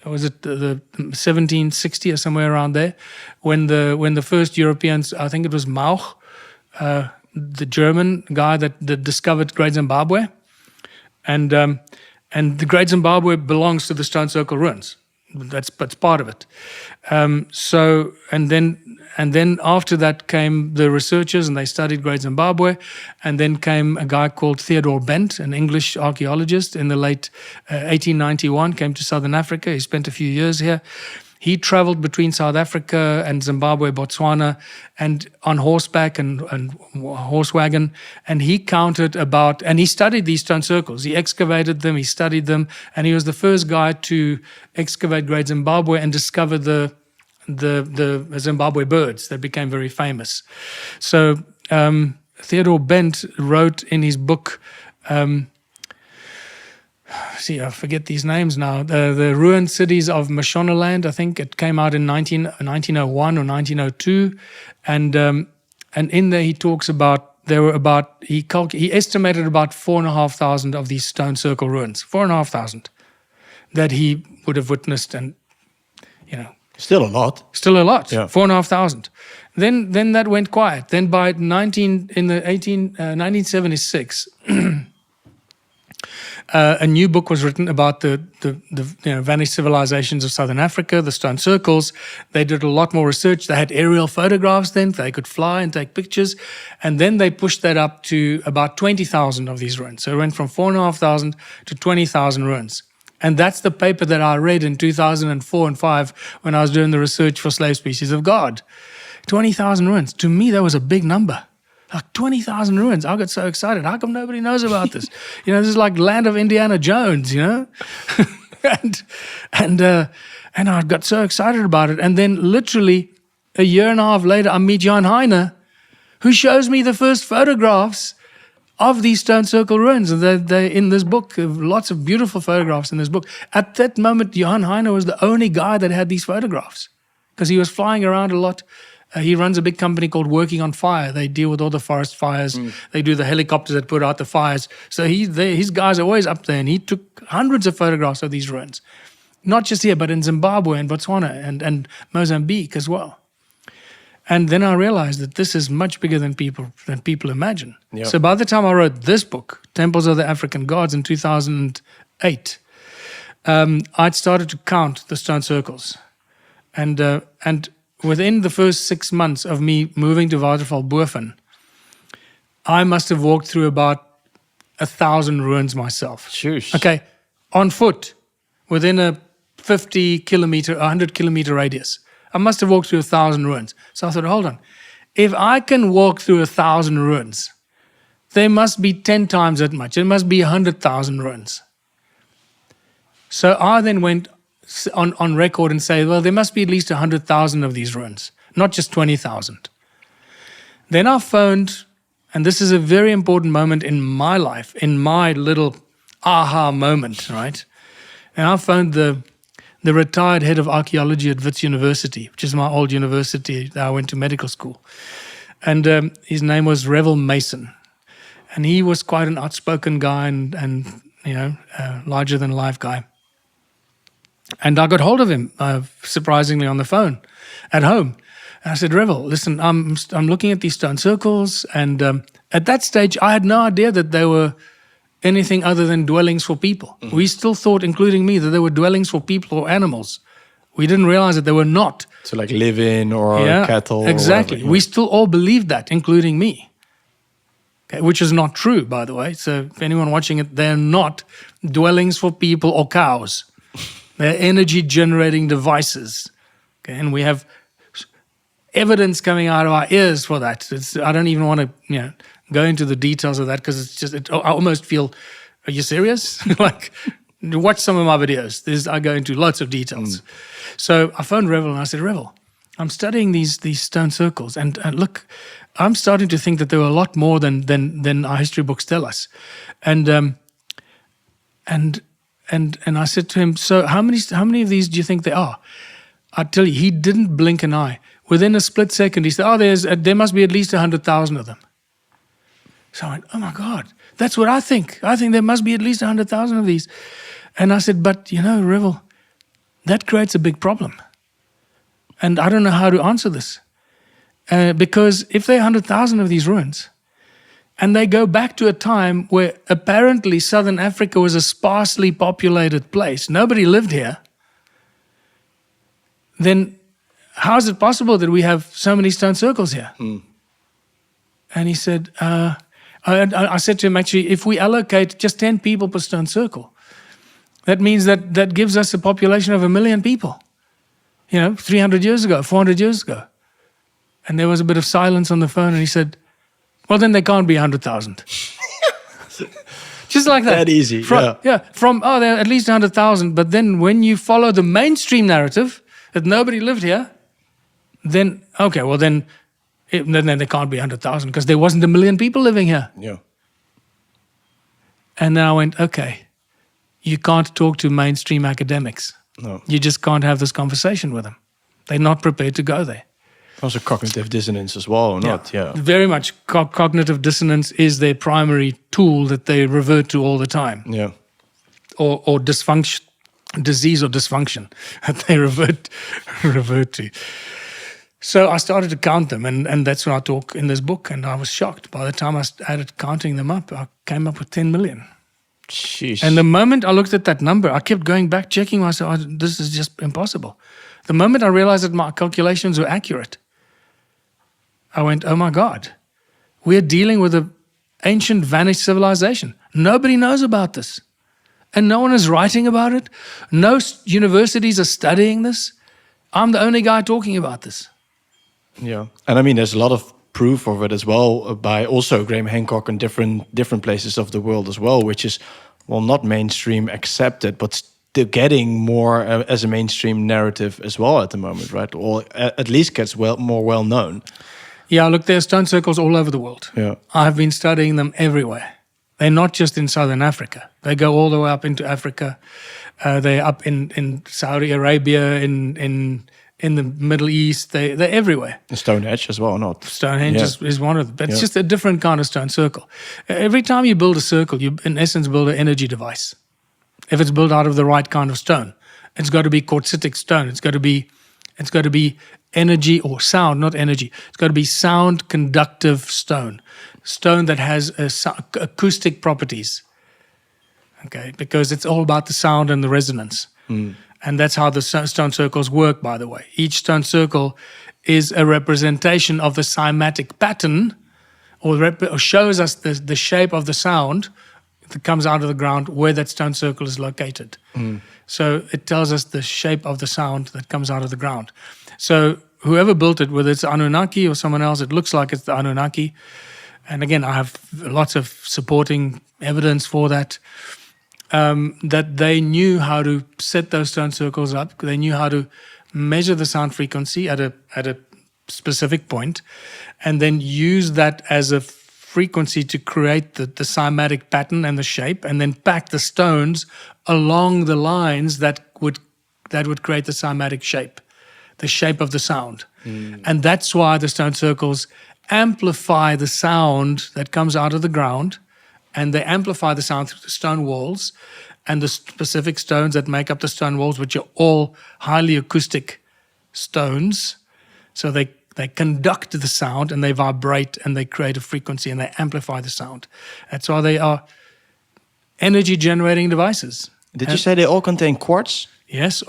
was it the 1760 or somewhere around there, when the first Europeans, I think it was Mauch, the German guy that discovered Great Zimbabwe, and the Great Zimbabwe belongs to the stone circle ruins. That's part of it. So and then after that came the researchers, and they studied Great Zimbabwe, and then came a guy called Theodore Bent, an English archaeologist, in the late 1891, came to Southern Africa. He spent a few years here. He traveled between South Africa and Zimbabwe, Botswana, and on horseback and horse wagon, and he counted and he studied these stone circles. He excavated them, he studied them, and he was the first guy to excavate Great Zimbabwe and discover the Zimbabwe birds that became very famous. So Theodore Bent wrote in his book, I forget these names now, the Ruined Cities of Mashonaland. I think it came out in 1901 or 1902. And in there he talks about, he estimated about 4,500 of these stone circle ruins, 4,500 that he would have witnessed, and, Still a lot. Still a lot. Yeah. 4,500. Then that went quiet. Then by 1976, a new book was written about the vanished civilizations of Southern Africa, the stone circles. They did a lot more research. They had aerial photographs then. They could fly and take pictures. And then they pushed that up to about 20,000 of these ruins. So it went from 4,500 to 20,000 ruins. And that's the paper that I read in 2004 and 5 when I was doing the research for Slave Species of God. 20,000 ruins. To me, that was a big number. Like 20,000 ruins. I got so excited. How come nobody knows about this? This is like land of Indiana Jones, and I got so excited about it. And then literally a year and a half later, I meet Jan Heine, who shows me the first photographs of these stone circle ruins. And they're in this book, lots of beautiful photographs in this book. At that moment, Jan Heine was the only guy that had these photographs because he was flying around a lot. He runs a big company called Working on Fire. They deal with all the forest fires. They do the helicopters that put out the fires. So his guys are always up there, and he took hundreds of photographs of these ruins. Not just here, but in Zimbabwe and Botswana and Mozambique as well. And then I realized that this is much bigger than people imagine. Yep. So by the time I wrote this book, Temples of the African Gods, in 2008, I'd started to count the stone circles. And within the first 6 months of me moving to Waterval-Boven, I must have walked through about 1,000 ruins myself. Jeez. Okay, on foot, within a 100 kilometer radius. I must have walked through 1,000 ruins. So I thought, hold on. If I can walk through 1,000 ruins, there must be 10 times that much. There must be 100,000 ruins. So I then went on record and say, well, there must be at least 100,000 of these ruins, not just 20,000. Then I phoned, and this is a very important moment in my life, in my little aha moment, right? And I phoned the the retired head of archaeology at Wits University, which is my old university that I went to medical school. And his name was Revel Mason. And he was quite an outspoken guy and larger than life guy. And I got hold of him, surprisingly, on the phone at home. And I said, Revel, listen, I'm looking at these stone circles. And at that stage, I had no idea that they were anything other than dwellings for people. Mm-hmm. We still thought, including me, that they were dwellings for people or animals. We didn't realize that they were not. So like live in or cattle. Exactly. Or whatever, we still all believed that, including me. Okay, which is not true, by the way. So if anyone watching it, they're not dwellings for people or cows. They're energy-generating devices. Okay, and we have evidence coming out of our ears for that. I don't even want to go into the details of that because it's just, I almost feel, are you serious? Like, watch some of my videos. I go into lots of details. So I phoned Revel and I said, Revel, I'm studying these stone circles, and look, I'm starting to think that there were a lot more than our history books tell us. And I said to him, so how many of these do you think there are? I tell you, he didn't blink an eye. Within a split second, he said, there must be at least 100,000 of them. So I went, oh my God, that's what I think. I think there must be at least 100,000 of these. And I said, but Revel, that creates a big problem. And I don't know how to answer this. Because if there are 100,000 of these ruins, and they go back to a time where apparently Southern Africa was a sparsely populated place, nobody lived here, then how is it possible that we have so many stone circles here? And he said, I said to him, actually, if we allocate just 10 people per stone circle, that means that gives us a population of 1 million people, 300 years ago, 400 years ago. And there was a bit of silence on the phone, and he said, well, then there can't be 100,000. Just like that. That easy, there are at least 100,000, but then when you follow the mainstream narrative that nobody lived here, then, okay, well then there can't be 100,000 because there wasn't 1 million people living here. Yeah. And then I went, okay, you can't talk to mainstream academics. No. You just can't have this conversation with them. They're not prepared to go there. Also cognitive dissonance as well, or not? Yeah. Very much cognitive dissonance is their primary tool that they revert to all the time. Yeah. Or dysfunction, disease or dysfunction that they revert to. So I started to count them, and that's what I talk in this book, and I was shocked. By the time I started counting them up, I came up with 10 million. Sheesh. And the moment I looked at that number, I kept going back, checking myself, this is just impossible. The moment I realized that my calculations were accurate, I went, oh my God, we're dealing with an ancient vanished civilization. Nobody knows about this. And no one is writing about it. No universities are studying this. I'm the only guy talking about this. Yeah. And I mean, there's a lot of proof of it as well by also Graham Hancock and different places of the world as well, which is, well, not mainstream accepted, but still getting more as a mainstream narrative as well at the moment, right? Or at least gets more well known. Yeah, look, there are stone circles all over the world. Yeah. I've been studying them everywhere. They're not just in Southern Africa. They go all the way up into Africa. They're up in Saudi Arabia, in the Middle East. They're everywhere. The Stonehenge as well, not? Stonehenge is one of them. But it's just a different kind of stone circle. Every time you build a circle, you in essence build an energy device. If it's built out of the right kind of stone, it's got to be quartzitic stone. It's got to be energy or sound, not energy. It's got to be sound conductive stone that has acoustic properties. Okay, because it's all about the sound and the resonance. And that's how the stone circles work, by the way. Each stone circle is a representation of the cymatic pattern, or shows us the shape of the sound that comes out of the ground where that stone circle is located. So it tells us the shape of the sound that comes out of the ground. So whoever built it, whether it's Anunnaki or someone else, it looks like it's the Anunnaki. And again, I have lots of supporting evidence for that. That they knew how to set those stone circles up. They knew how to measure the sound frequency at a specific point, and then use that as a frequency to create the cymatic pattern and the shape, and then pack the stones along the lines that would that would create the cymatic shape, the shape of the sound. And that's why the stone circles amplify the sound that comes out of the ground, and they amplify the sound through the stone walls and the specific stones that make up the stone walls, which are all highly acoustic stones. So they conduct the sound and they vibrate and they create a frequency and they amplify the sound. That's why they are energy generating devices. Did you say they all contain quartz? Yes,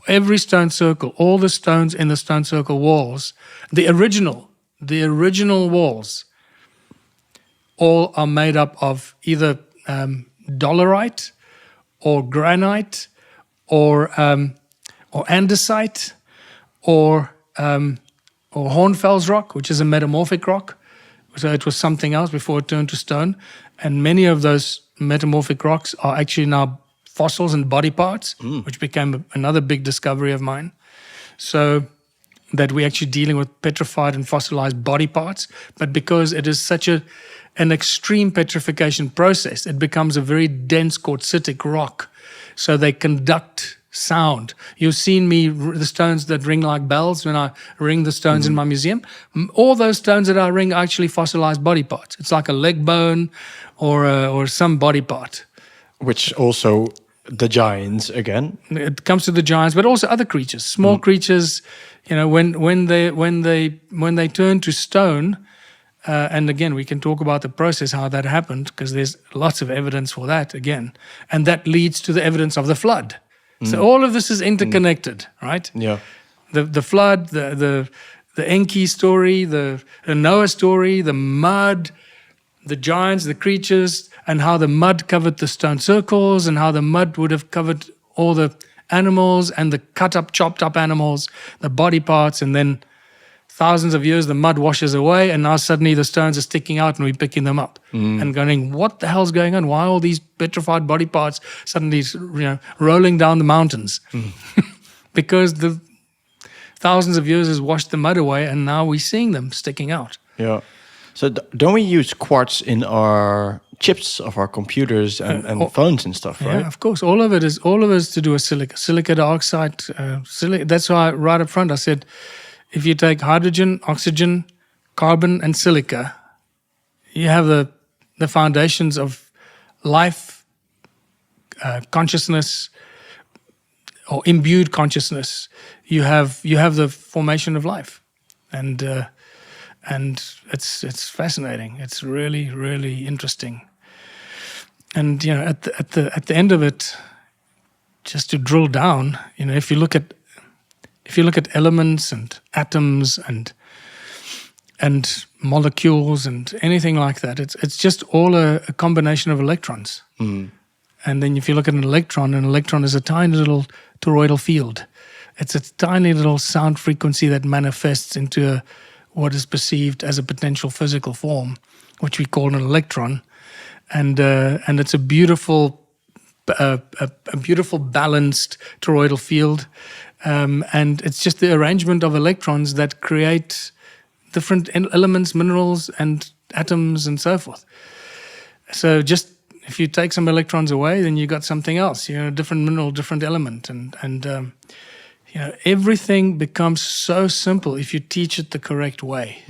every stone circle, all the stones in the stone circle walls, the original walls, all are made up of either dolerite or granite or andesite or hornfels rock, which is a metamorphic rock. So it was something else before it turned to stone. And many of those metamorphic rocks are actually now fossils and body parts, which became another big discovery of mine. So that we're actually dealing with petrified and fossilized body parts. But because it is such an extreme petrification process, it becomes a very dense quartzitic rock. So they conduct sound. You've seen me, the stones that ring like bells when I ring the stones in my museum. All those stones that I ring are actually fossilized body parts. It's like a leg bone or some body part. Which also the giants again. It comes to the giants, but also other creatures, small creatures. When they turn to stone, and again we can talk about the process how that happened, because there's lots of evidence for that again, and that leads to the evidence of the flood. So all of this is interconnected, right? Yeah. The flood, the Enki story, the Noah story, the mud, the giants, the creatures, and how the mud covered the stone circles, and how the mud would have covered all the animals and the cut up, chopped up animals, the body parts, and then thousands of years the mud washes away, and now suddenly the stones are sticking out and we're picking them up and going, what the hell's going on? Why are all these petrified body parts suddenly rolling down the mountains? Because the thousands of years has washed the mud away, and now we're seeing them sticking out. Yeah. So don't we use quartz in our chips of our computers and phones and stuff, right? Yeah, of course. All of it is to do with silica dioxide. That's why right up front I said, if you take hydrogen, oxygen, carbon, and silica, you have the foundations of life, consciousness, or imbued consciousness. You have the formation of life, and it's fascinating. It's really, really interesting. And at the end of it, just to drill down, if you look at elements and atoms and molecules and anything like that, it's just all a combination of electrons. And then if you look at an electron is a tiny little toroidal field. It's a tiny little sound frequency that manifests into what is perceived as a potential physical form, which we call an electron. And it's a beautiful balanced toroidal field. And it's just the arrangement of electrons that create different elements, minerals, and atoms, and so forth. So just if you take some electrons away, then you got something else. A different mineral, different element, and everything becomes so simple if you teach it the correct way.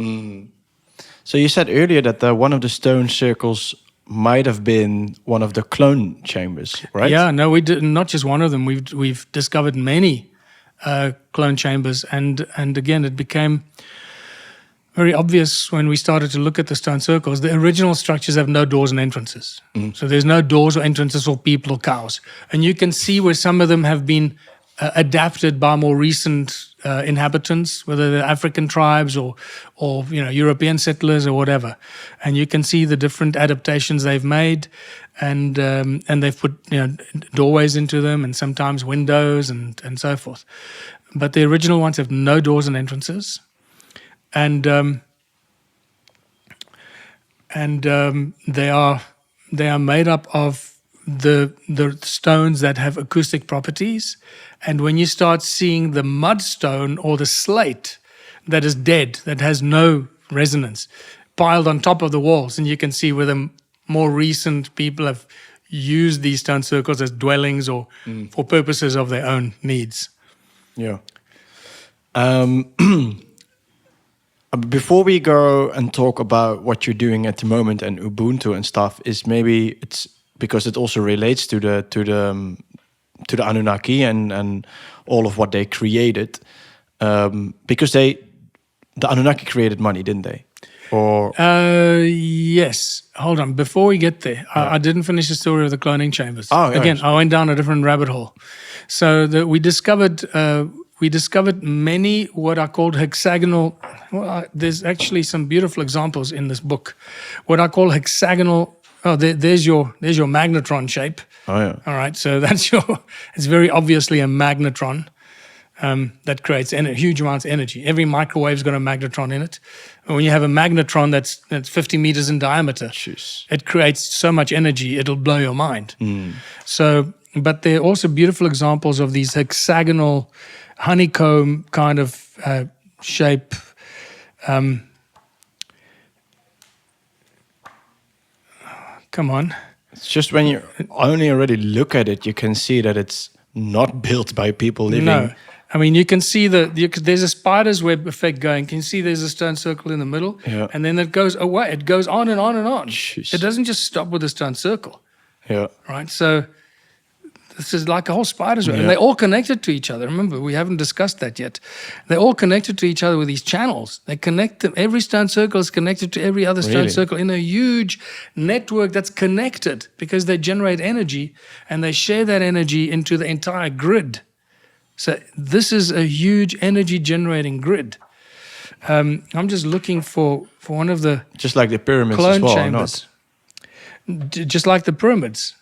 So you said earlier that one of the stone circles might have been one of the clone chambers, right? Yeah, no, we did not just one of them. We've discovered many clone chambers, and again, it became very obvious when we started to look at the stone circles. The original structures have no doors and entrances. So there's no doors or entrances for people or cows. And you can see where some of them have been adapted by more recent inhabitants, whether they're African tribes or European settlers or whatever. And you can see the different adaptations they've made, and they've put doorways into them, and sometimes windows and so forth. But the original ones have no doors and entrances. And they are made up of the stones that have acoustic properties. And when you start seeing the mudstone or the slate that is dead, that has no resonance, piled on top of the walls, and you can see where the more recent people have used these stone circles as dwellings or for purposes of their own needs. Yeah. Before we go and talk about what you're doing at the moment and Ubuntu and stuff, is maybe it's because it also relates to the Anunnaki and all of what they created, because the Anunnaki created money, didn't they? Or yes. Hold on. Before we get there, I didn't finish the story of the cloning chambers. Oh, yeah. Again, I went down a different rabbit hole. So we discovered many what are called hexagonal. Well, there's actually some beautiful examples in this book. What I call hexagonal. Oh, there's your magnetron shape. Oh yeah. All right. So that's it's very obviously a magnetron. That creates huge amounts of energy. Every microwave's got a magnetron in it. And when you have a magnetron that's 50 meters in diameter, it creates so much energy, it'll blow your mind. So, but there are also beautiful examples of these hexagonal honeycomb kind of shape. Come on. It's just when you only already look at it, you can see that it's not built by people living. No. I mean, you can see there's a spider's web effect going. Can you see there's a stone circle in the middle? Yeah. And then it goes away. It goes on and on and on. Jeez. It doesn't just stop with a stone circle. Yeah. Right? So this is like a whole spider's web. Yeah. And they're all connected to each other. Remember, we haven't discussed that yet. They're all connected to each other with these channels. They connect them. Every stone circle is connected to every other stone Really? circle in a huge network that's connected because they generate energy and they share that energy into the entire grid. So this is a huge energy generating grid. I'm just looking for one of the Just like the pyramids clone as well, chambers. Just like the pyramids.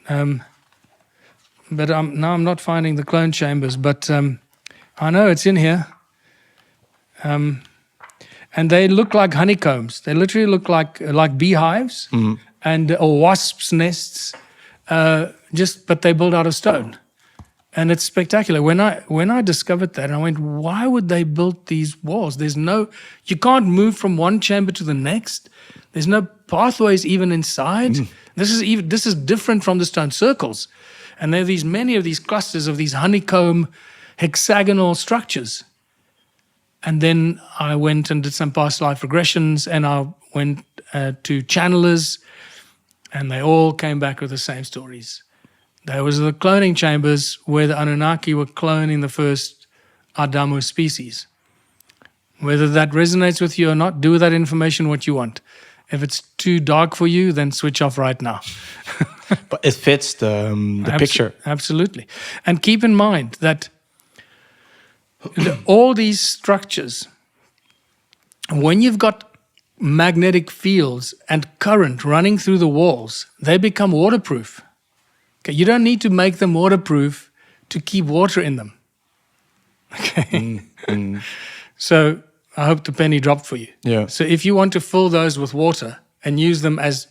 But I'm not finding the clone chambers, but I know it's in here. And they look like honeycombs. They literally look like beehives and or wasps' nests, but they built out of stone. And it's spectacular. When I discovered that, I went, why would they build these walls? You can't move from one chamber to the next. There's no pathways even inside. This is different from the stone circles. And there are many of these clusters of these honeycomb hexagonal structures. And then I went and did some past life regressions, and I went to channelers, and they all came back with the same stories. There was the cloning chambers where the Anunnaki were cloning the first Adamu species. Whether that resonates with you or not, do with that information what you want. If it's too dark for you, then switch off right now. But it fits the picture. Absolutely. And keep in mind that all these structures, when you've got magnetic fields and current running through the walls, they become waterproof. Okay, you don't need to make them waterproof to keep water in them. Okay. So I hope the penny dropped for you. Yeah. So if you want to fill those with water and use them as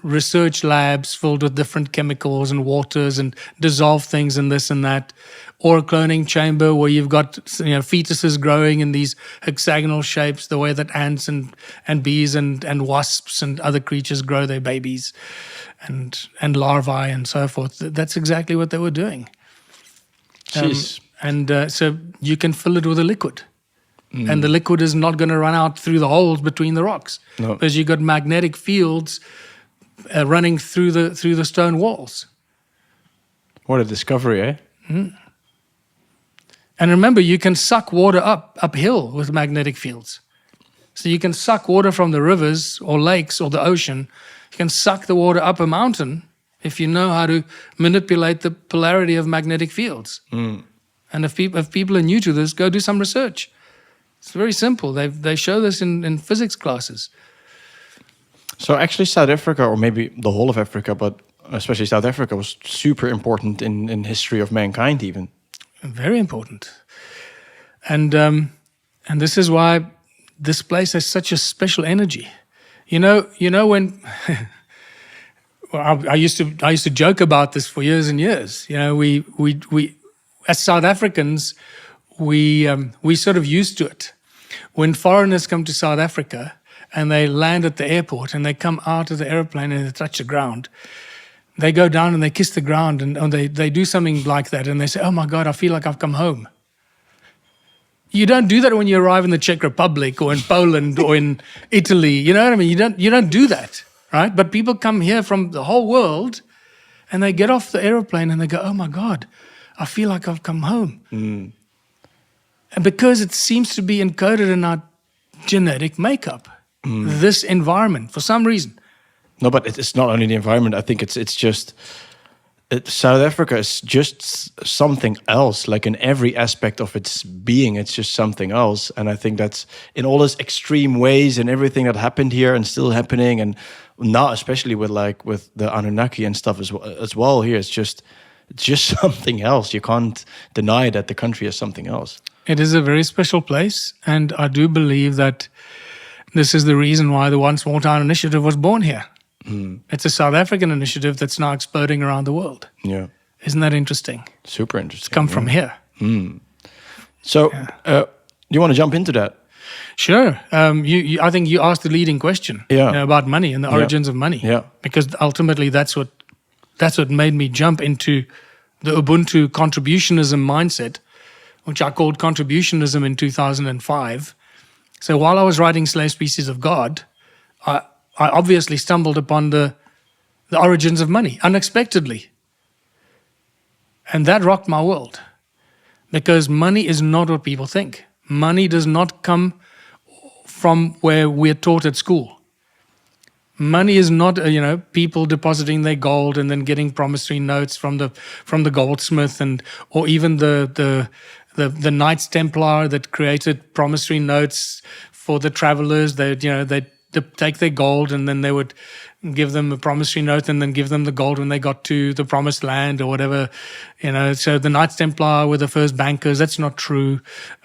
research labs filled with different chemicals and waters and dissolve things and this and that, or a cloning chamber where you've got fetuses growing in these hexagonal shapes, the way that ants and bees and wasps and other creatures grow their babies and larvae and so forth. That's exactly what they were doing. Jeez. So you can fill it with a liquid. And the liquid is not going to run out through the holes between the rocks. No. Because you've got magnetic fields running through the stone walls. What a discovery, eh? And remember, you can suck water uphill with magnetic fields. So you can suck water from the rivers or lakes or the ocean. You can suck the water up a mountain if you know how to manipulate the polarity of magnetic fields. And if people are new to this, go do some research. It's very simple. They show this in physics classes. So actually South Africa, or maybe the whole of Africa, but especially South Africa, was super important in history of mankind even. Very important. And this is why this place has such a special energy. You know when well, I used to joke about this for years and years. We as South Africans, we sort of used to it. When foreigners come to South Africa and they land at the airport and they come out of the airplane and they touch the ground, they go down and they kiss the ground and they do something like that and they say, oh my God, I feel like I've come home. You don't do that when you arrive in the Czech Republic or in Poland or in Italy. You know what I mean? You don't do that, right? But people come here from the whole world and they get off the aeroplane and they go, oh my God, I feel like I've come home. And because it seems to be encoded in our genetic makeup, this environment, for some reason. No, but it's not only the environment. I think it's just South Africa is just something else. Like in every aspect of its being, it's just something else. And I think that's in all those extreme ways and everything that happened here and still happening, and now especially with the Anunnaki and stuff as well. Here, it's just something else. You can't deny that the country is something else. It is a very special place, and I do believe that this is the reason why the One Small Town Initiative was born here. It's a South African initiative that's now exploding around the world. Yeah. Isn't that interesting? Super interesting. It's come from here. So, you want to jump into that? Sure. I think you asked the leading question about money and the origins of money. Yeah. Because ultimately that's what made me jump into the Ubuntu Contributionism mindset, which I called contributionism in 2005. So while I was writing Slave Species of God, I obviously stumbled upon the origins of money unexpectedly. And that rocked my world. Because money is not what people think. Money does not come from where we're taught at school. Money is not, people depositing their gold and then getting promissory notes from the goldsmith, or even the Knights Templar that created promissory notes for the travelers. They take their gold and then they would give them a promissory note and then give them the gold when they got to the promised land or whatever. So the Knights Templar were the first bankers. That's not true.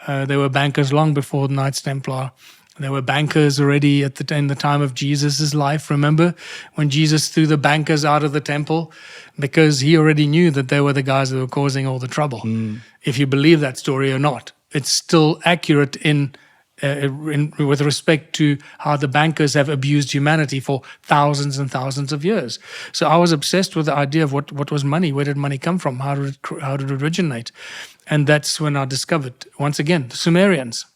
They were bankers long before the Knights Templar. There were bankers already in the time of Jesus' life. Remember when Jesus threw the bankers out of the temple? Because he already knew that they were the guys that were causing all the trouble. If you believe that story or not, it's still accurate with respect to how the bankers have abused humanity for thousands and thousands of years. So I was obsessed with the idea of what was money, where did money come from, how did it originate? And that's when I discovered, once again, the Sumerians.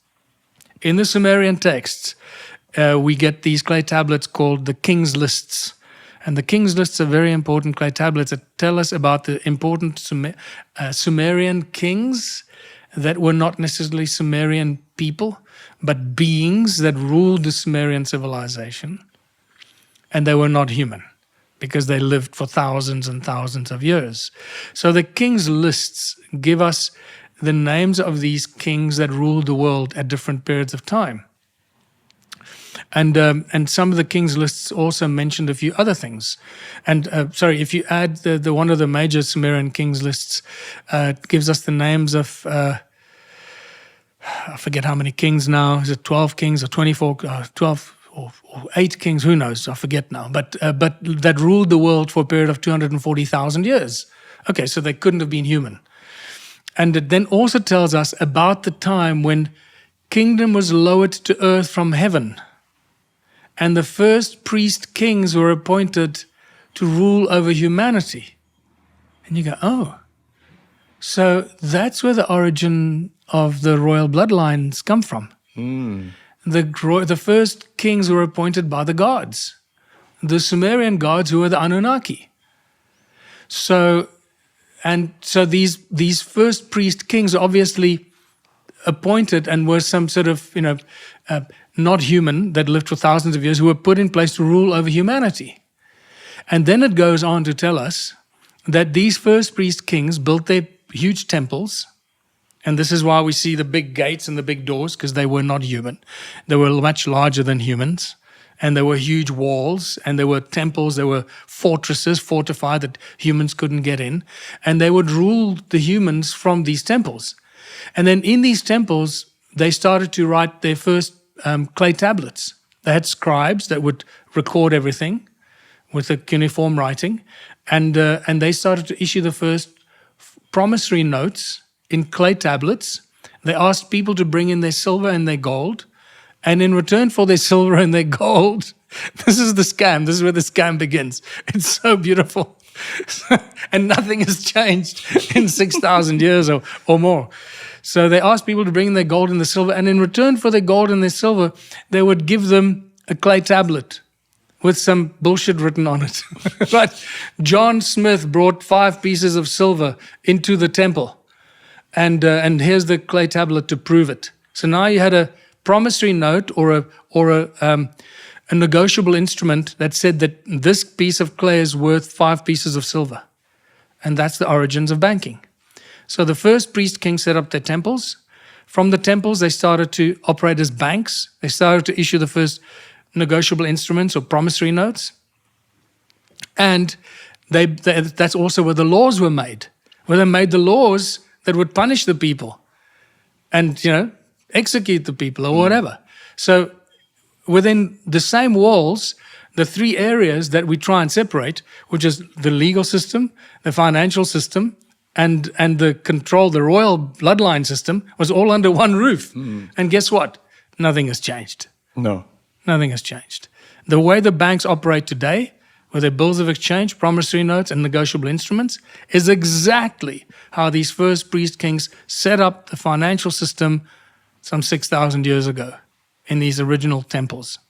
In the Sumerian texts, we get these clay tablets called the King's Lists. And the King's Lists are very important clay tablets that tell us about the important Sumerian kings that were not necessarily Sumerian people, but beings that ruled the Sumerian civilization. And they were not human because they lived for thousands and thousands of years. So the King's Lists give us the names of these kings that ruled the world at different periods of time. And some of the King's Lists also mentioned a few other things. And if you add the one of the major Sumerian King's Lists, it gives us the names of I forget how many kings now. Is it 12 kings or 24, 12 or 8 kings? Who knows? I forget now. But that ruled the world for a period of 240,000 years. Okay, so they couldn't have been human. And it then also tells us about the time when kingdom was lowered to earth from heaven. And the first priest kings were appointed to rule over humanity. And you go, oh, so that's where the origin of the royal bloodlines come from. The first kings were appointed by the gods, the Sumerian gods who were the Anunnaki. So these first priest kings are obviously appointed and were some sort of, not human that lived for thousands of years who were put in place to rule over humanity. And then it goes on to tell us that these first priest kings built their huge temples. And this is why we see the big gates and the big doors, because they were not human. They were much larger than humans. And there were huge walls, and there were temples, there were fortresses fortified that humans couldn't get in. And they would rule the humans from these temples. And then in these temples, they started to write their first clay tablets. They had scribes that would record everything with a cuneiform writing. And they started to issue the first promissory notes in clay tablets. They asked people to bring in their silver and their gold. And in return for their silver and their gold, this is the scam. This is where the scam begins. It's so beautiful. And nothing has changed in 6,000 years or more. So they asked people to bring their gold and their silver, and in return for their gold and their silver, they would give them a clay tablet with some bullshit written on it. Right? John Smith brought 5 pieces of silver into the temple, and here's the clay tablet to prove it. So now you had a promissory note or a negotiable instrument that said that this piece of clay is worth 5 pieces of silver. And that's the origins of banking. So the first priest kings set up their temples. From the temples, they started to operate as banks. They started to issue the first negotiable instruments or promissory notes. And that's also where the laws were made, where they made the laws that would punish the people and, execute the people or whatever. So within the same walls, the 3 areas that we try and separate, which is the legal system, the financial system, and the control, the royal bloodline system, was all under one roof. And guess what? Nothing has changed. No. Nothing has changed. The way the banks operate today, with their bills of exchange, promissory notes, and negotiable instruments, is exactly how these first priest kings set up the financial system some 6,000 years ago in these original temples.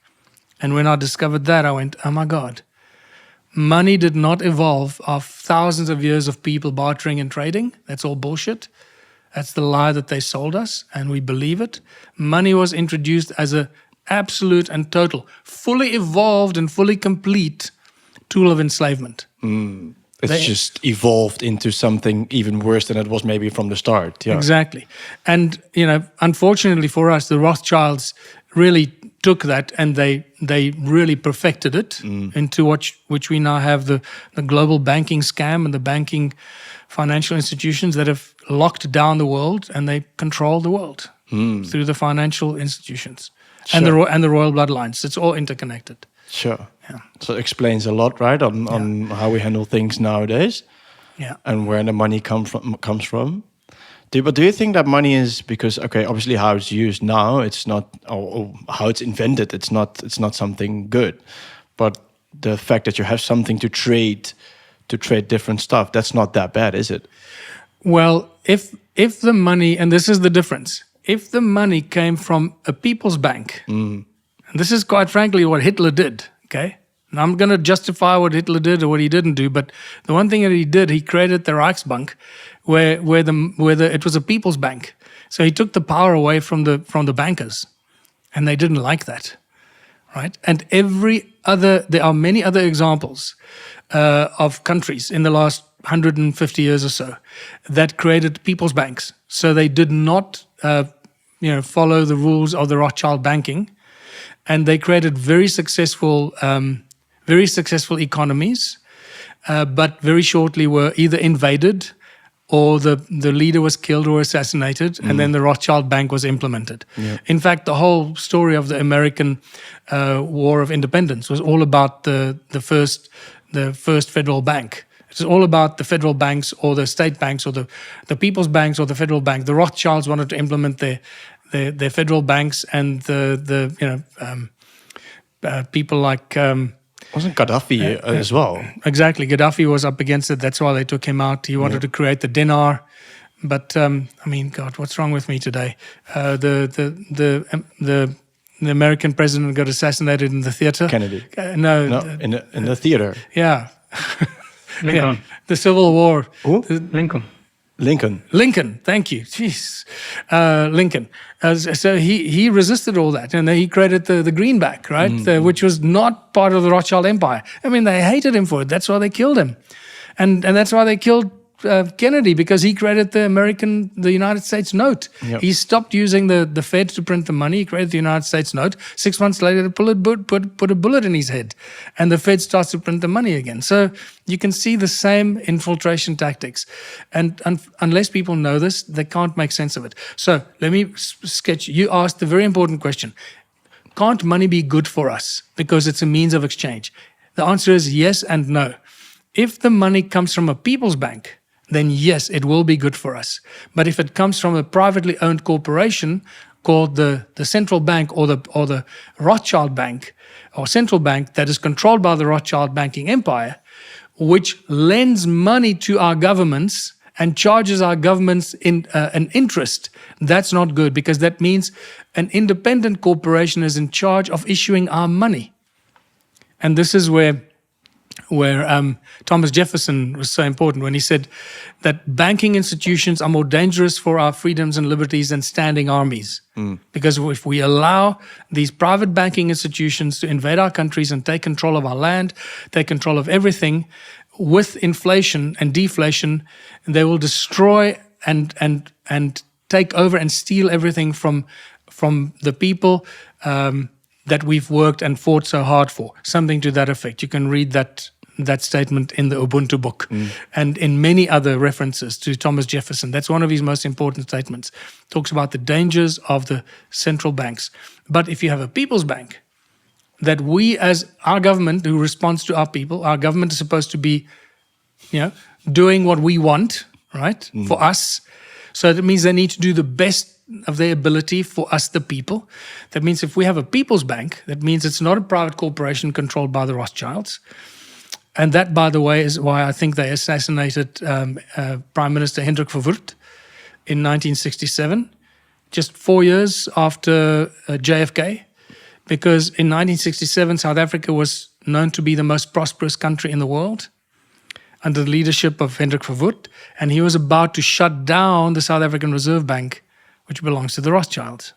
And when I discovered that, I went, oh my God, money did not evolve of thousands of years of people bartering and trading. That's all bullshit. That's the lie that they sold us, and we believe it. Money was introduced as an absolute and total, fully evolved and fully complete tool of enslavement. It's just evolved into something even worse than it was maybe from the start. Yeah. Exactly. And, unfortunately for us, the Rothschilds really took that and they really perfected it into which we now have the global banking scam and the banking financial institutions that have locked down the world, and they control the world through the financial institutions and the royal bloodlines. It's all interconnected. Sure. Yeah. So it explains a lot, right, on how we handle things nowadays. Yeah. And where the money comes from. But do you think that money is because, okay, obviously how it's used now, it's not, or how it's invented, it's not something good. But the fact that you have something to trade different stuff, that's not that bad, is it? Well, if the money, and this is the difference, if the money came from a people's bank, and this is quite frankly what Hitler did, okay? And I'm going to justify what Hitler did or what he didn't do, but the one thing that he did, he created the Reichsbank, where it was a people's bank. So he took the power away from the bankers, and they didn't like that, right? And there are many other examples of countries in the last 150 years or so that created people's banks. So they did not, follow the rules of the Rothschild banking, and they created very successful economies, but very shortly were either invaded or the leader was killed or assassinated, and then the Rothschild Bank was implemented. Yeah. In fact, the whole story of the American War of Independence was all about the first federal bank. It's all about the federal banks or the state banks or the people's banks or the federal bank. The Rothschilds wanted to implement their federal banks, and people like wasn't Gaddafi as well? Exactly, Gaddafi was up against it. That's why they took him out. He wanted to create the dinar, but God, what's wrong with me today? The American president got assassinated in the theater. Kennedy. No, in the theater. Yeah. Lincoln. Yeah. The Civil War. Who? Lincoln, thank you. Jeez. Lincoln. So he resisted all that, and then he created the greenback, right? Which was not part of the Rothschild Empire. I mean, they hated him for it. That's why they killed him. And that's why they killed Kennedy, because he created the United States note. Yep. He stopped using the Fed to print the money. He created the United States note. 6 months later, put a bullet in his head, and the Fed starts to print the money again. So you can see the same infiltration tactics. And unless people know this, they can't make sense of it. So let me sketch. You asked the very important question. Can't money be good for us because it's a means of exchange? The answer is yes and no. If the money comes from a people's bank, then yes, it will be good for us. But if it comes from a privately owned corporation called the central bank or the Rothschild Bank or central bank that is controlled by the Rothschild banking empire, which lends money to our governments and charges our governments in an interest, that's not good, because that means an independent corporation is in charge of issuing our money. And this is where Thomas Jefferson was so important when he said that banking institutions are more dangerous for our freedoms and liberties than standing armies. Because if we allow these private banking institutions to invade our countries and take control of our land, take control of everything, with inflation and deflation, they will destroy and take over and steal everything from the people that we've worked and fought so hard for. Something to that effect. You can read that statement in the Ubuntu book and in many other references to Thomas Jefferson. That's one of his most important statements. Talks about the dangers of the central banks. But if you have a people's bank, that we as our government who responds to our people, our government is supposed to be, doing what we want, right, for us. So that means they need to do the best of their ability for us, the people. That means if we have a people's bank, that means it's not a private corporation controlled by the Rothschilds. And that, by the way, is why I think they assassinated Prime Minister Hendrik Verwoerd in 1967, just 4 years after JFK. Because in 1967, South Africa was known to be the most prosperous country in the world under the leadership of Hendrik Verwoerd. And he was about to shut down the South African Reserve Bank, which belongs to the Rothschilds.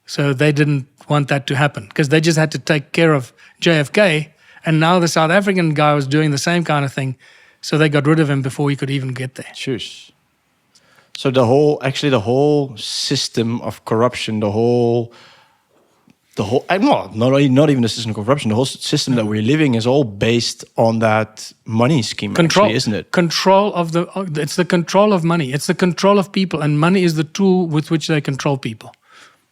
So they didn't want that to happen because they just had to take care of JFK. And now the South African guy was doing the same kind of thing. So they got rid of him before he could even get there. Shush. So the whole system of corruption, not even the system of corruption, the whole system that we're living is all based on that money scheme, actually, isn't it? It's the control of money. It's the control of people, and money is the tool with which they control people.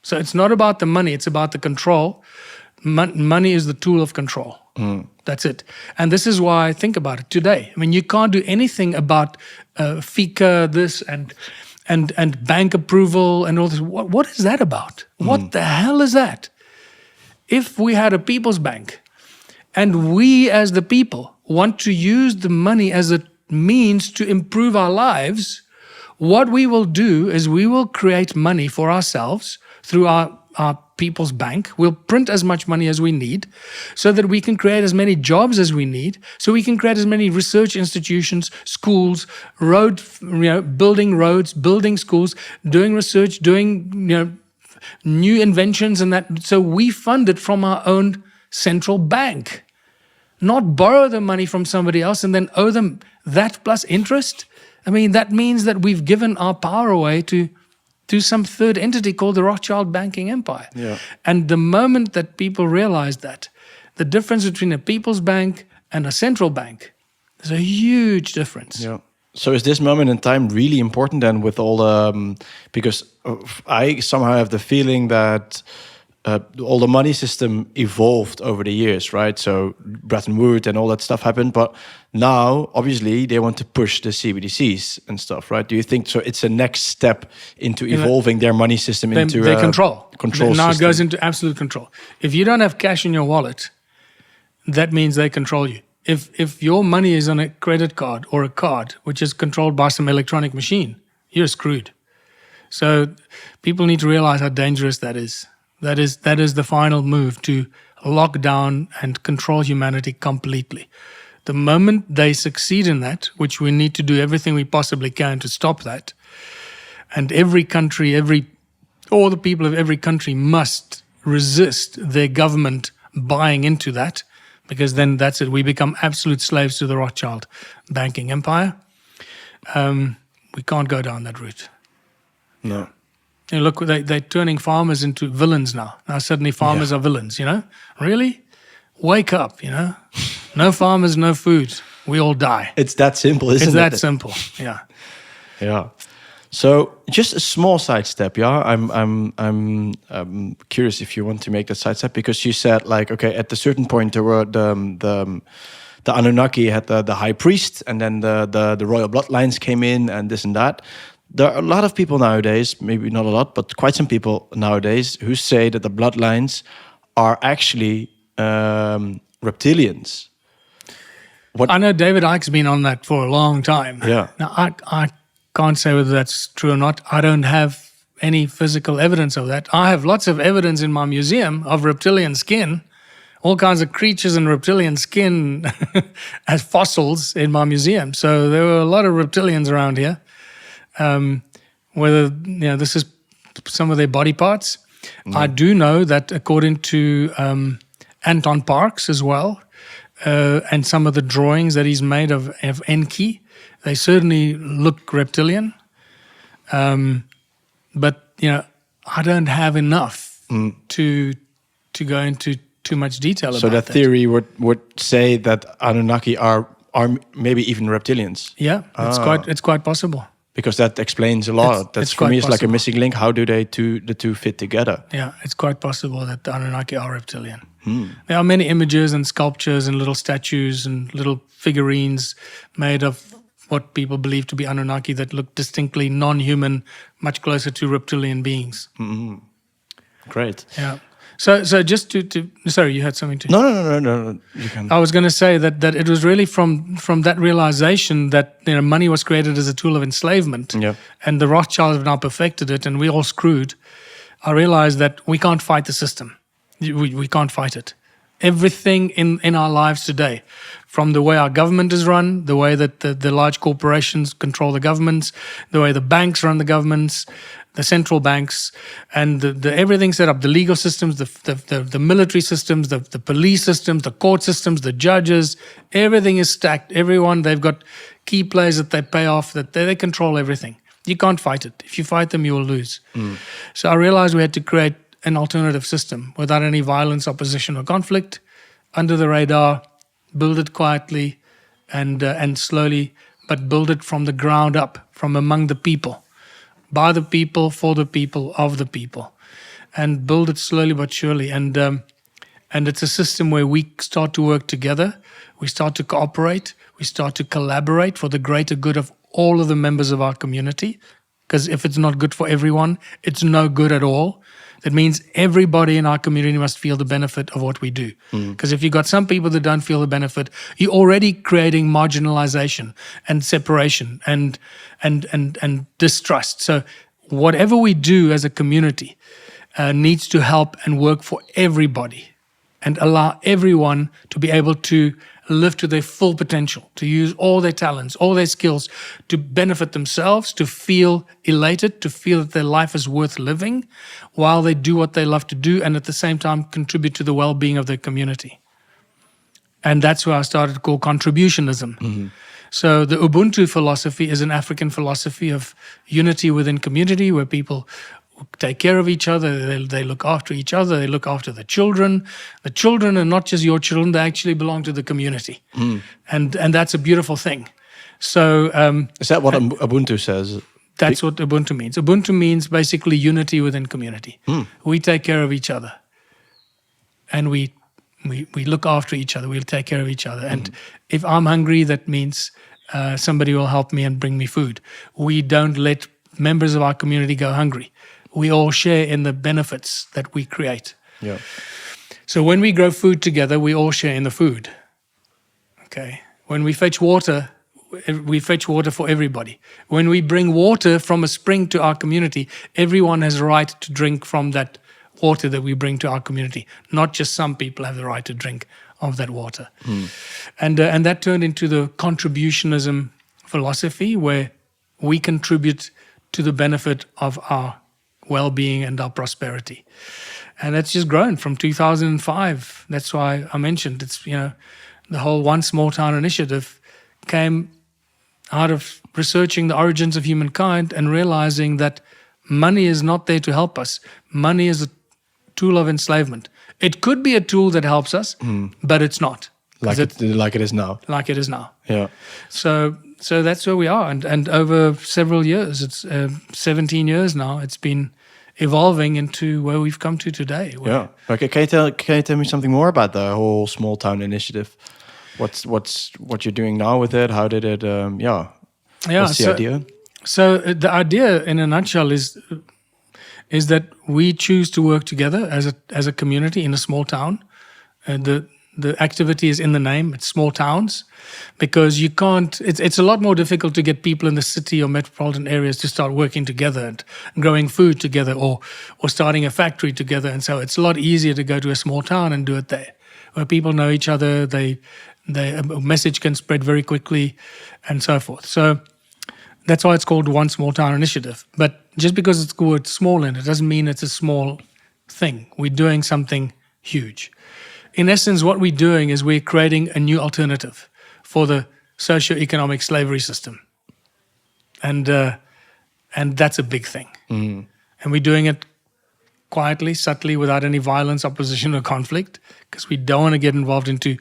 So it's not about the money, it's about the control. Money is the tool of control. That's it. And this is why I think about it today. I mean, you can't do anything about FICA, this, and bank approval and all this. What is that about? What the hell is that? If we had a people's bank and we as the people want to use the money as a means to improve our lives, what we will do is we will create money for ourselves through our people's bank. We'll print as much money as we need so that we can create as many jobs as we need, so we can create as many research institutions, schools, building roads, building schools, doing research, doing new inventions and that. So we fund it from our own central bank, not borrow the money from somebody else and then owe them that plus interest. I mean, that means that we've given our power away to some third entity called the Rothschild banking empire. Yeah. And the moment that people realize that, the difference between a people's bank and a central bank, there's a huge difference. Yeah. So is this moment in time really important then with all the... because I somehow have the feeling that all the money system evolved over the years, right? So Bretton Woods and all that stuff happened, but now obviously they want to push the CBDCs and stuff, right? Do you think so? It's a next step into evolving their money system into their control now system. it goes into absolute control. If you don't have cash in your wallet, that means they control you. If your money is on a credit card or a card which is controlled by some electronic machine, you're screwed. So people need to realize how dangerous that is. That is the final move to lock down and control humanity completely. The moment they succeed in that, which we need to do everything we possibly can to stop that, and every country, all the people of every country must resist their government buying into that, because then that's it. We become absolute slaves to the Rothschild banking empire. We can't go down that route. No. You look, they're turning farmers into villains now. Now suddenly farmers are villains, Really? Wake up, No farmers, no food. We all die. It's that simple, isn't it? It's that simple, yeah. Yeah. So just a small sidestep, yeah. I'm curious if you want to make that sidestep, because you said at a certain point there were the Anunnaki had the high priest, and then the royal bloodlines came in and this and that. There are a lot of people nowadays, maybe not a lot, but quite some people nowadays who say that the bloodlines are actually reptilians. I know David Icke's been on that for a long time. Yeah. Now, I can't say whether that's true or not. I don't have any physical evidence of that. I have lots of evidence in my museum of reptilian skin, all kinds of creatures in reptilian skin as fossils in my museum. So there were a lot of reptilians around here. Whether this is some of their body parts. I do know that according to Anton Parks as well, and some of the drawings that he's made of Enki, they certainly look reptilian. But I don't have enough to go into too much detail about that. So that theory would say that Anunnaki are maybe even reptilians. Yeah, it's quite possible. Because that explains a lot. That's for me, it's like a missing link. How do the two fit together? Yeah, it's quite possible that the Anunnaki are reptilian. There are many images and sculptures and little statues and little figurines made of what people believe to be Anunnaki that look distinctly non-human, much closer to reptilian beings. Great. Yeah. So just to sorry, you had something to... No. You can. I was going to say that it was really from that realization that money was created as a tool of enslavement, and the Rothschilds have now perfected it, and we're all screwed. I realized that we can't fight the system. We can't fight it. Everything in our lives today, from the way our government is run, the way that the large corporations control the governments, the way the banks run the governments, the central banks, and the everything set up, the legal systems, the military systems, the police systems, the court systems, the judges, everything is stacked. Everyone, they've got key players that they pay off, that they control everything. You can't fight it. If you fight them, you will lose. So I realized we had to create an alternative system without any violence, opposition, or conflict, under the radar, build it quietly and slowly, but build it from the ground up, from among the people, by the people, for the people, of the people, and build it slowly but surely. And it's a system where we start to work together, we start to cooperate, we start to collaborate for the greater good of all of the members of our community. Because if it's not good for everyone, it's no good at all. That means everybody in our community must feel the benefit of what we do. Because if you've got some people that don't feel the benefit, you're already creating marginalization and separation and distrust. So whatever we do as a community needs to help and work for everybody and allow everyone to be able to live to their full potential, to use all their talents, all their skills, to benefit themselves, to feel elated, to feel that their life is worth living while they do what they love to do, and at the same time contribute to the well-being of their community. And that's where I started to call contributionism. So the Ubuntu philosophy is an African philosophy of unity within community, where people take care of each other, they look after each other, they look after the children. The children are not just your children, they actually belong to the community. And that's a beautiful thing. So is that what Ubuntu says? That's what Ubuntu means. Ubuntu means basically unity within community. We take care of each other. And we look after each other, we'll take care of each other. And if I'm hungry, that means somebody will help me and bring me food. We don't let members of our community go hungry. We all share in the benefits that we create. Yeah. So when we grow food together, we all share in the food. Okay. When we fetch water for everybody. When we bring water from a spring to our community, everyone has a right to drink from that water that we bring to our community. Not just some people have the right to drink of that water. And that turned into the contributionism philosophy, where we contribute to the benefit of our well-being and our prosperity. And that's just grown from 2005. That's why I mentioned it's, the whole One Small Town initiative came out of researching the origins of humankind and realizing that money is not there to help us. Money is a tool of enslavement. It could be a tool that helps us, but it's not. Like it is now. Like it is now. Yeah. So that's where we are, and over several years, it's 17 years now. It's been evolving into where we've come to today. Yeah. Okay. Can you tell me something more about the whole small town initiative? What you're doing now with it? How did it? What's the idea? So the idea, in a nutshell, is that we choose to work together as a community in a small town. The the activity is in the name. It's small towns, because you can't. It's a lot more difficult to get people in the city or metropolitan areas to start working together and growing food together, or starting a factory together. And so it's a lot easier to go to a small town and do it there, where people know each other. A message can spread very quickly, and so forth. So that's why it's called One Small Town Initiative. But just because it's called small in it doesn't mean it's a small thing. We're doing something huge. In essence, what we're doing is we're creating a new alternative for the socio-economic slavery system. And that's a big thing. And we're doing it quietly, subtly, without any violence, opposition, or conflict, because we don't want to get involved into,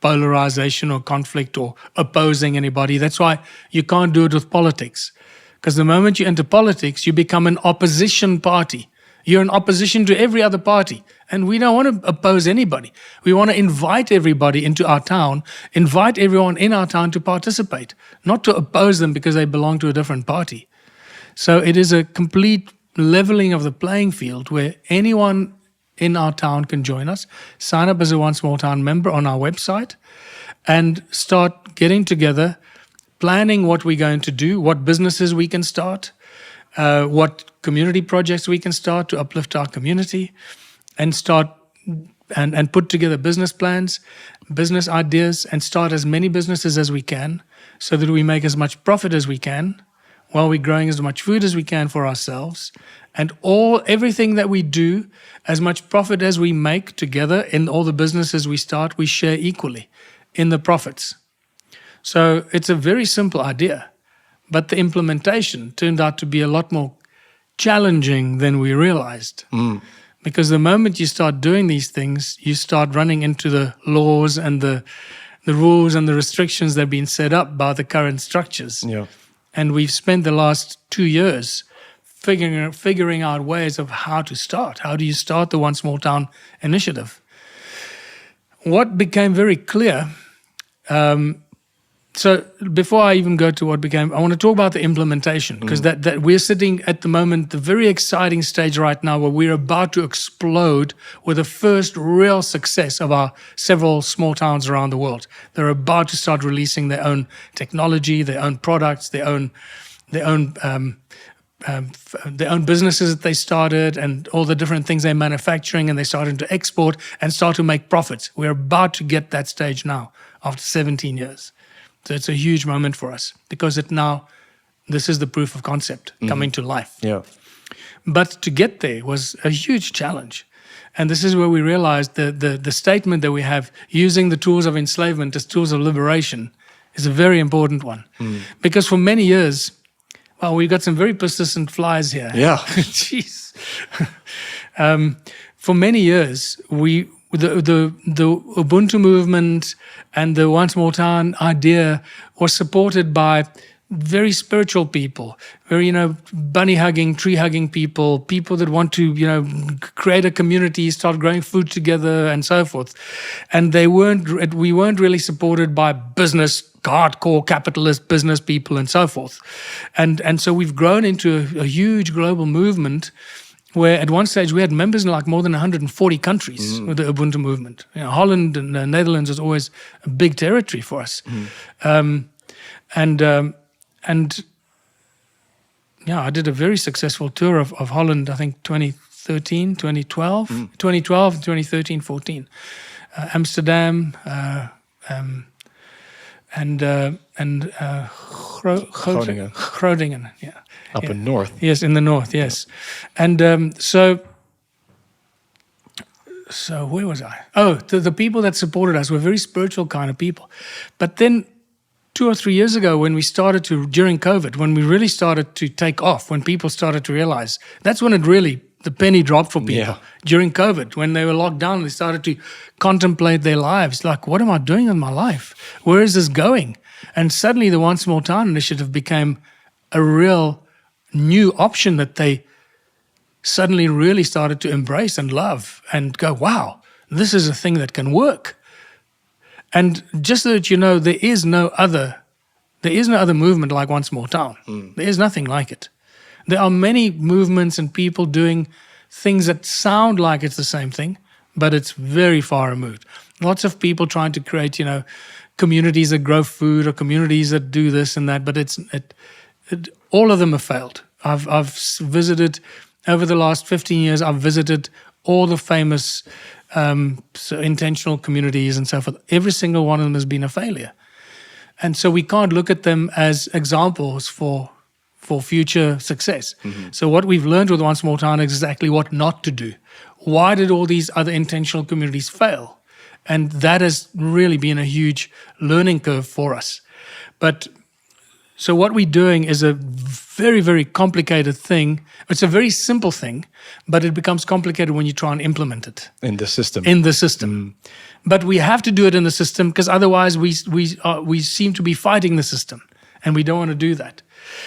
polarization or conflict or opposing anybody. That's why you can't do it with politics, because the moment you enter politics, you become an opposition party. You're in opposition to every other party. And we don't want to oppose anybody. We want to invite everybody into our town, invite everyone in our town to participate, not to oppose them because they belong to a different party. So it is a complete leveling of the playing field where anyone in our town can join us, sign up as a One Small Town member on our website, and start getting together, planning what we're going to do, what businesses we can start, what community projects we can start to uplift our community, and start and put together business plans, business ideas, and start as many businesses as we can, so that we make as much profit as we can while we're growing as much food as we can for ourselves. And everything that we do, as much profit as we make together in all the businesses we start, we share equally in the profits. So it's a very simple idea. But the implementation turned out to be a lot more challenging than we realized. Because the moment you start doing these things, you start running into the laws and the rules and the restrictions that have been set up by the current structures. Yeah. And we've spent the last 2 years figuring out ways of how to start. How do you start the One Small Town initiative? What became very clear, so before I even go to what became, I want to talk about the implementation, because that we're sitting at the moment, the very exciting stage right now, where we're about to explode with the first real success of our several small towns around the world. They're about to start releasing their own technology, their own products, their own businesses that they started, and all the different things they're manufacturing, and they're starting to export and start to make profits. We're about to get that stage now after 17 years. So it's a huge moment for us, because this is the proof of concept coming to life. Yeah. But to get there was a huge challenge. And this is where we realized the statement that we have, using the tools of enslavement as tools of liberation, is a very important one. Because for many years, well, we've got some very persistent flies here. Yeah. Jeez. For many years, the Ubuntu movement and the One Small Town idea was supported by very spiritual people, very, bunny-hugging, tree-hugging people that want to, create a community, start growing food together, and so forth. And we weren't really supported by business, hardcore capitalist business people, and so forth. And so we've grown into a huge global movement, where at one stage we had members in like more than 140 countries with the Ubuntu movement. Holland and the Netherlands was always a big territory for us. I did a very successful tour of Holland, I think 2013, 2012, 2012, 2013, 14. Amsterdam, Groningen, yeah. Up in north. Yes, in the north, yes. And so where was I? Oh, the people that supported us were very spiritual kind of people. But then 2 or 3 years ago, when we started during COVID, when we really started to take off, when people started to realize, that's when the penny dropped for people. Yeah. During COVID, when they were locked down, they started to contemplate their lives. Like, what am I doing in my life? Where is this going? And suddenly the One Small Town initiative became a real new option that they suddenly really started to embrace and love and go, wow, this is a thing that can work. And just so that you know, there is no other movement like One Small Town. There is nothing like it. There are many movements and people doing things that sound like it's the same thing, but it's very far removed. Lots of people trying to create, communities that grow food or communities that do this and that, but all of them have failed. I've visited, over the last 15 years, I've visited all the famous intentional communities and so forth. Every single one of them has been a failure. And so we can't look at them as examples for future success. So what we've learned with One Small Town is exactly what not to do. Why did all these other intentional communities fail? And that has really been a huge learning curve for us. But so what we're doing is a very, very complicated thing. It's a very simple thing, but it becomes complicated when you try and implement it. In the system. But we have to do it in the system, because otherwise we seem to be fighting the system, and we don't want to do that.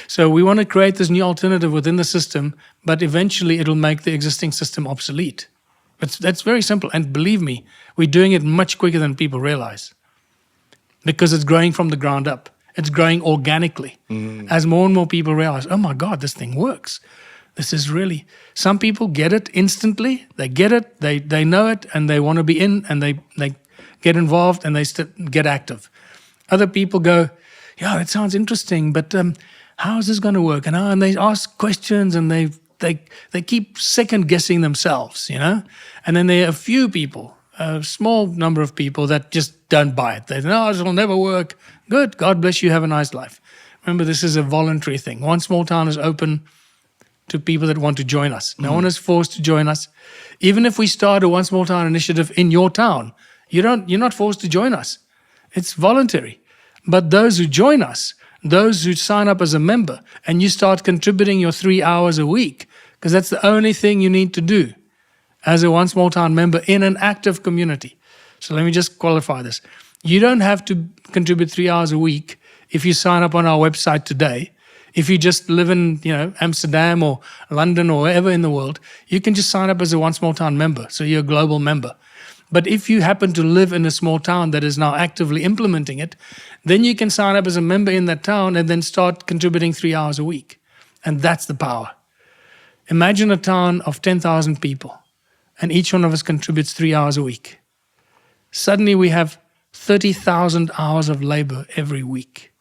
So we want to create this new alternative within the system, but eventually it'll make the existing system obsolete. That's very simple. And believe me, we're doing it much quicker than people realize, because it's growing from the ground up. It's growing organically. As more and more people realize, oh my God, this thing works. This is really, some people get it instantly. They get it, they know it, and they want to be in, and they get involved, and they get active. Other people go, yeah, it sounds interesting, but how is this going to work? And they ask questions, and they keep second guessing themselves, And then there are a few people, a small number of people that just don't buy it. They say, no, this will never work. Good, God bless you, have a nice life. Remember, this is a voluntary thing. One Small Town is open to people that want to join us. No one is forced to join us. Even if we start a One Small Town initiative in your town, you're not forced to join us. It's voluntary. But those who join us, those who sign up as a member, and you start contributing your 3 hours a week, because that's the only thing you need to do as a One Small Town member in an active community. So let me just qualify this. You don't have to contribute 3 hours a week if you sign up on our website today. If you just live in, Amsterdam or London or wherever in the world, you can just sign up as a One Small Town member. So you're a global member. But if you happen to live in a small town that is now actively implementing it, then you can sign up as a member in that town and then start contributing 3 hours a week. And that's the power. Imagine a town of 10,000 people, and each one of us contributes 3 hours a week. Suddenly we have 30,000 hours of labor every week.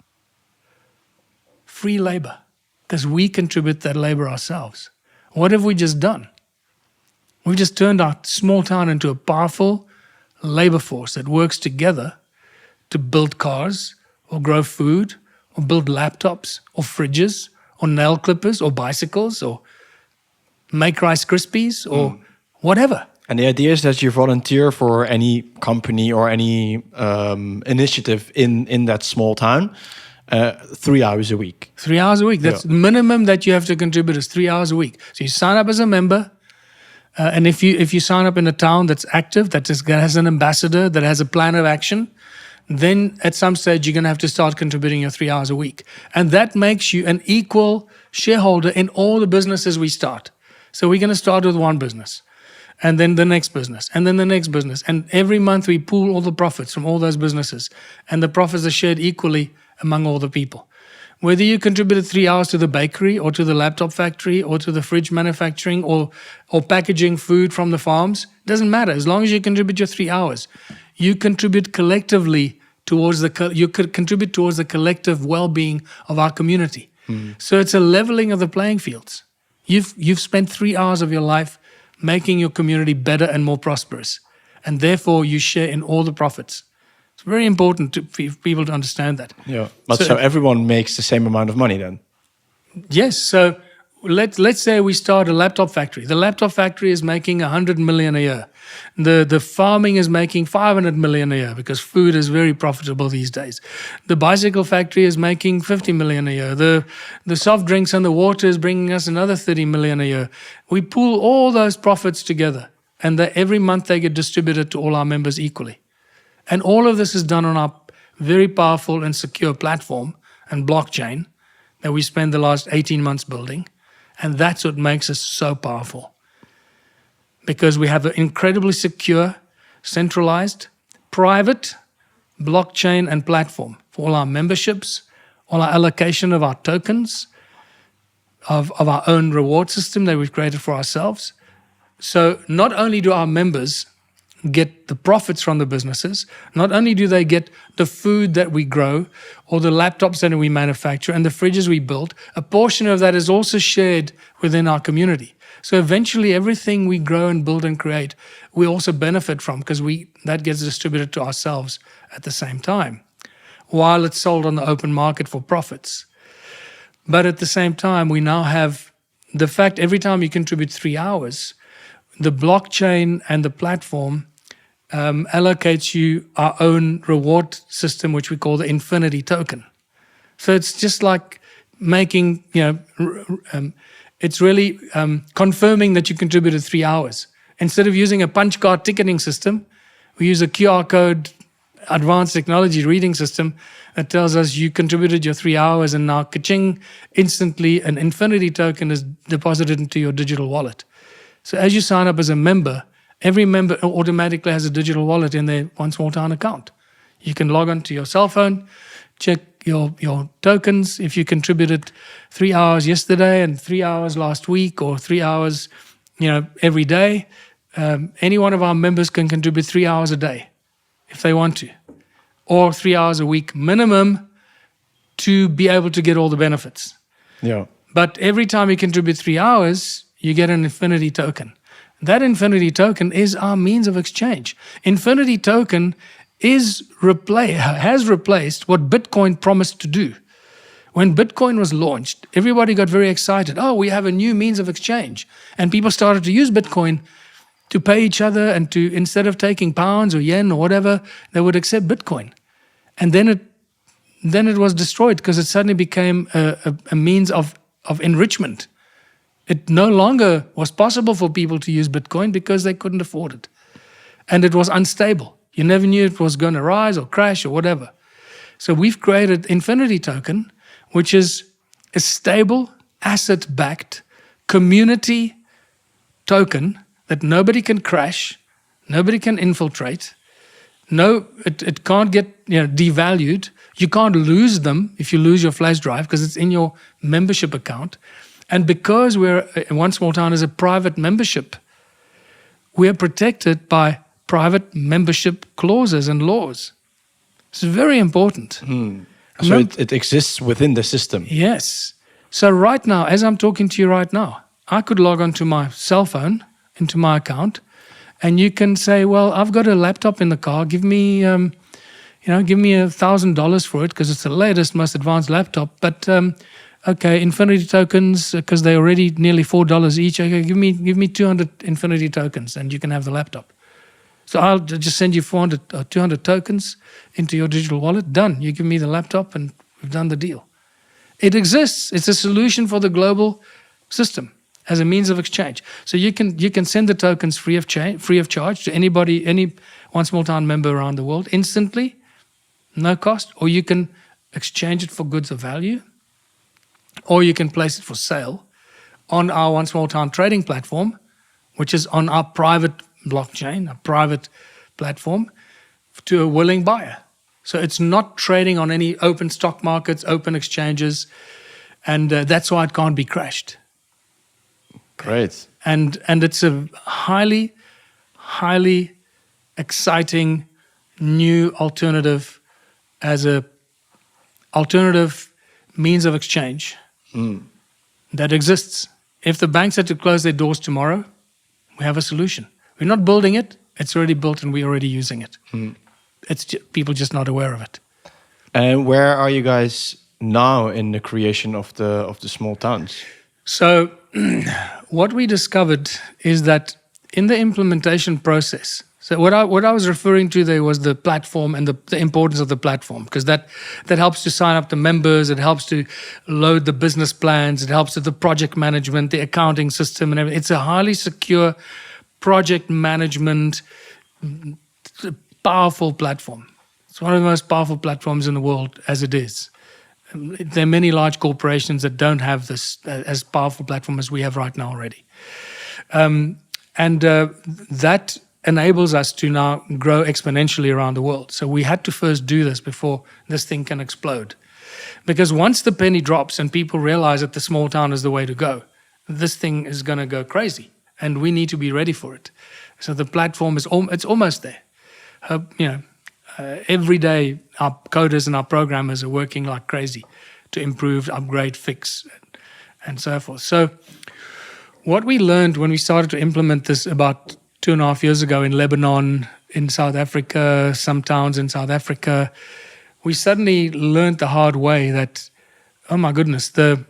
Free labor, because we contribute that labor ourselves. What have we just done? We've just turned our small town into a powerful labor force that works together to build cars, or grow food, or build laptops, or fridges, or nail clippers, or bicycles, or make Rice Krispies, or whatever. And the idea is that you volunteer for any company or any initiative in that small town 3 hours a week. 3 hours a week. That's the minimum that you have to contribute is 3 hours a week. So you sign up as a member. And if you sign up in a town that's active, that has an ambassador, that has a plan of action, then at some stage you're going to have to start contributing your 3 hours a week. And that makes you an equal shareholder in all the businesses we start. So we're going to start with one business, and then the next business, and then the next business. And every month we pool all the profits from all those businesses, and the profits are shared equally among all the people. Whether you contributed 3 hours to the bakery or to the laptop factory or to the fridge manufacturing or packaging food from the farms, doesn't matter. As long as you contribute your 3 hours, you contribute collectively towards the collective well-being of our community. So it's a leveling of the playing fields. You've spent 3 hours of your life making your community better and more prosperous, and therefore you share in all the profits. It's very important for people to understand that. Yeah, but so everyone makes the same amount of money then? Yes. So let's say we start a laptop factory. The laptop factory is making 100 million a year. The farming is making 500 million a year, because food is very profitable these days. The bicycle factory is making 50 million a year. The soft drinks and the water is bringing us another 30 million a year. We pool all those profits together, and every month they get distributed to all our members equally. And all of this is done on our very powerful and secure platform and blockchain that we spent the last 18 months building. And that's what makes us so powerful. Because we have an incredibly secure, centralized, private blockchain and platform for all our memberships, all our allocation of our tokens, of our own reward system that we've created for ourselves. So not only do our members get the profits from the businesses. Not only do they get the food that we grow or the laptops that we manufacture and the fridges we build, a portion of that is also shared within our community. So eventually everything we grow and build and create, we also benefit from because that gets distributed to ourselves at the same time, while it's sold on the open market for profits. But at the same time, we now have the fact every time you contribute 3 hours, the blockchain and the platform allocates you our own reward system, which we call the infinity token. So it's just like making, it's really confirming that you contributed 3 hours. Instead of using a punch card ticketing system, we use a QR code advanced technology reading system that tells us you contributed your 3 hours, and now, ka-ching, instantly an infinity token is deposited into your digital wallet. So as you sign up as a member, every member automatically has a digital wallet in their One Small Town account. You can log on to your cell phone, check your tokens. If you contributed 3 hours yesterday and 3 hours last week, or 3 hours, every day, any one of our members can contribute 3 hours a day if they want to, or 3 hours a week minimum to be able to get all the benefits. Yeah. But every time you contribute 3 hours, you get an infinity token. That infinity token is our means of exchange. Infinity token has replaced what Bitcoin promised to do. When Bitcoin was launched, everybody got very excited. Oh, we have a new means of exchange. And people started to use Bitcoin to pay each other, and to, instead of taking pounds or yen or whatever, they would accept Bitcoin. And then it was destroyed because it suddenly became a means of enrichment. It no longer was possible for people to use Bitcoin because they couldn't afford it. And it was unstable. You never knew it was going to rise or crash or whatever. So we've created Infinity Token, which is a stable, asset-backed community token that nobody can crash, nobody can infiltrate. No, it can't get devalued. You can't lose them if you lose your flash drive because it's in your membership account. And because One Small Town is a private membership, we are protected by private membership clauses and laws. It's very important. So it exists within the system. Yes. So right now, as I'm talking to you right now, I could log onto my cell phone, into my account, and you can say, well, I've got a laptop in the car. Give me, give me $1,000 for it because it's the latest, most advanced laptop. But okay, Infinity tokens, because they're already nearly $4 each. Okay, give me 200 Infinity tokens, and you can have the laptop. So I'll just send you 400 or 200 tokens into your digital wallet. Done. You give me the laptop, and we've done the deal. It exists. It's a solution for the global system as a means of exchange. So you can send the tokens free of charge to anybody, any One Small Town member around the world instantly, no cost, or you can exchange it for goods of value, or you can place it for sale on our One Small Town trading platform, which is on our private blockchain, a private platform, to a willing buyer. So it's not trading on any open stock markets, open exchanges, and that's why it can't be crashed. Great. And it's a highly, highly exciting new alternative as a alternative means of exchange that exists. If the banks had to close their doors tomorrow, we have a solution. We're not building it. It's already built and we're already using it. It's people just not aware of it. And where are you guys now in the creation of the small towns? So what we discovered is that in the implementation process, so what I was referring to there was the platform and the importance of the platform, because that helps to sign up the members, it helps to load the business plans, it helps with the project management, the accounting system and everything. It's a highly secure project management, powerful platform. It's one of the most powerful platforms in the world as it is. There are many large corporations that don't have this as powerful platform as we have right now already. That enables us to now grow exponentially around the world. So we had to first do this before this thing can explode. Because once the penny drops and people realize that the small town is the way to go, this thing is going to go crazy. And we need to be ready for it. So the platform is it's almost there. Every day our coders and our programmers are working like crazy to improve, upgrade, fix, and so forth. So what we learned when we started to implement this about 2.5 years ago in Lebanon, in South Africa, some towns in South Africa, we suddenly learned the hard way that, oh my goodness, the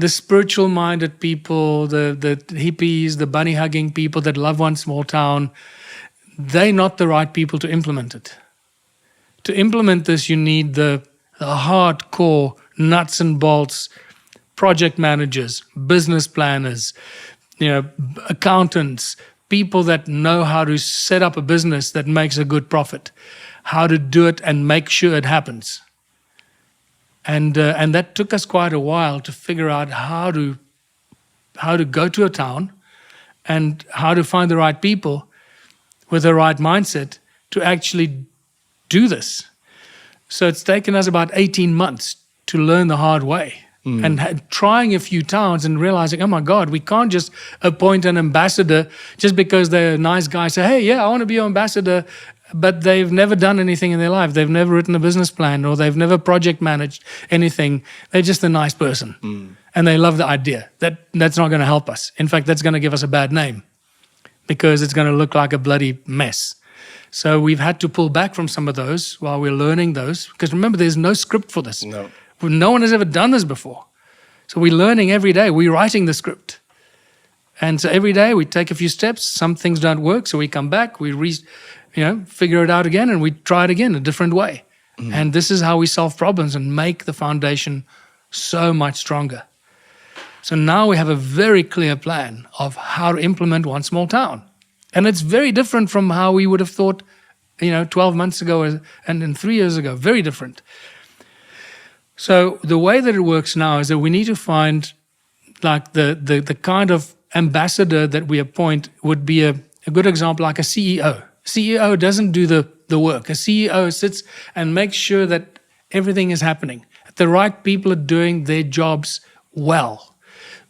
spiritual-minded people, the hippies, the bunny-hugging people that love one small town, they're not the right people to implement it. To implement this, you need the hardcore nuts and bolts project managers, business planners, accountants, people that know how to set up a business that makes a good profit, how to do it and make sure it happens. And that took us quite a while to figure out how to go to a town and how to find the right people with the right mindset to actually do this. So it's taken us about 18 months to learn the hard way. And trying a few towns and realizing, oh my God, we can't just appoint an ambassador just because they're a nice guy. Say, hey, yeah, I want to be your ambassador, but they've never done anything in their life. They've never written a business plan or they've never project managed anything. They're just a nice person. And they love the idea. That's not going to help us. In fact, that's going to give us a bad name because it's going to look like a bloody mess. So we've had to pull back from some of those while we're learning those. Because remember, there's no script for this. No one has ever done this before. So we're learning every day. We're writing the script. And so every day we take a few steps. Some things don't work, so we come back. We figure it out again, and we try it again a different way. And this is how we solve problems and make the foundation so much stronger. So now we have a very clear plan of how to implement one small town. And it's very different from how we would have thought, 12 months ago and 3 years ago. Very different. So the way that it works now is that we need to find like the kind of ambassador that we appoint would be a good example, like a CEO. CEO doesn't do the work. A CEO sits and makes sure that everything is happening. The right people are doing their jobs well.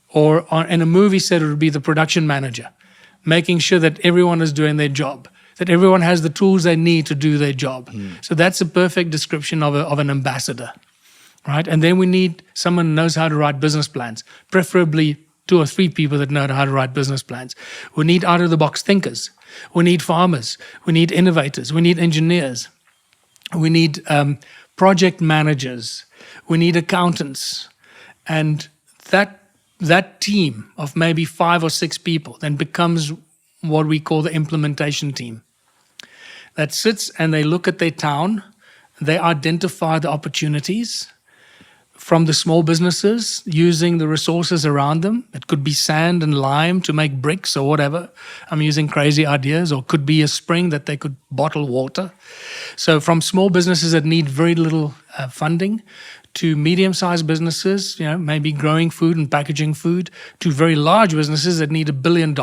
Or in a movie set, it would be the production manager, making sure that everyone is doing their job, that everyone has the tools they need to do their job. So that's a perfect description of an ambassador. Right? And then we need someone who knows how to write business plans, preferably 2 or 3 people that know how to write business plans. We need out-of-the-box thinkers. We need farmers. We need innovators. We need engineers. We need project managers. We need accountants. And that team of maybe 5 or 6 people then becomes what we call the implementation team. That sits and they look at their town. They identify the opportunities from the small businesses using the resources around them. It could be sand and lime to make bricks or whatever. I'm using crazy ideas. Or could be a spring that they could bottle water. So from small businesses that need very little funding to medium-sized businesses, maybe growing food and packaging food, to very large businesses that need $1 billion.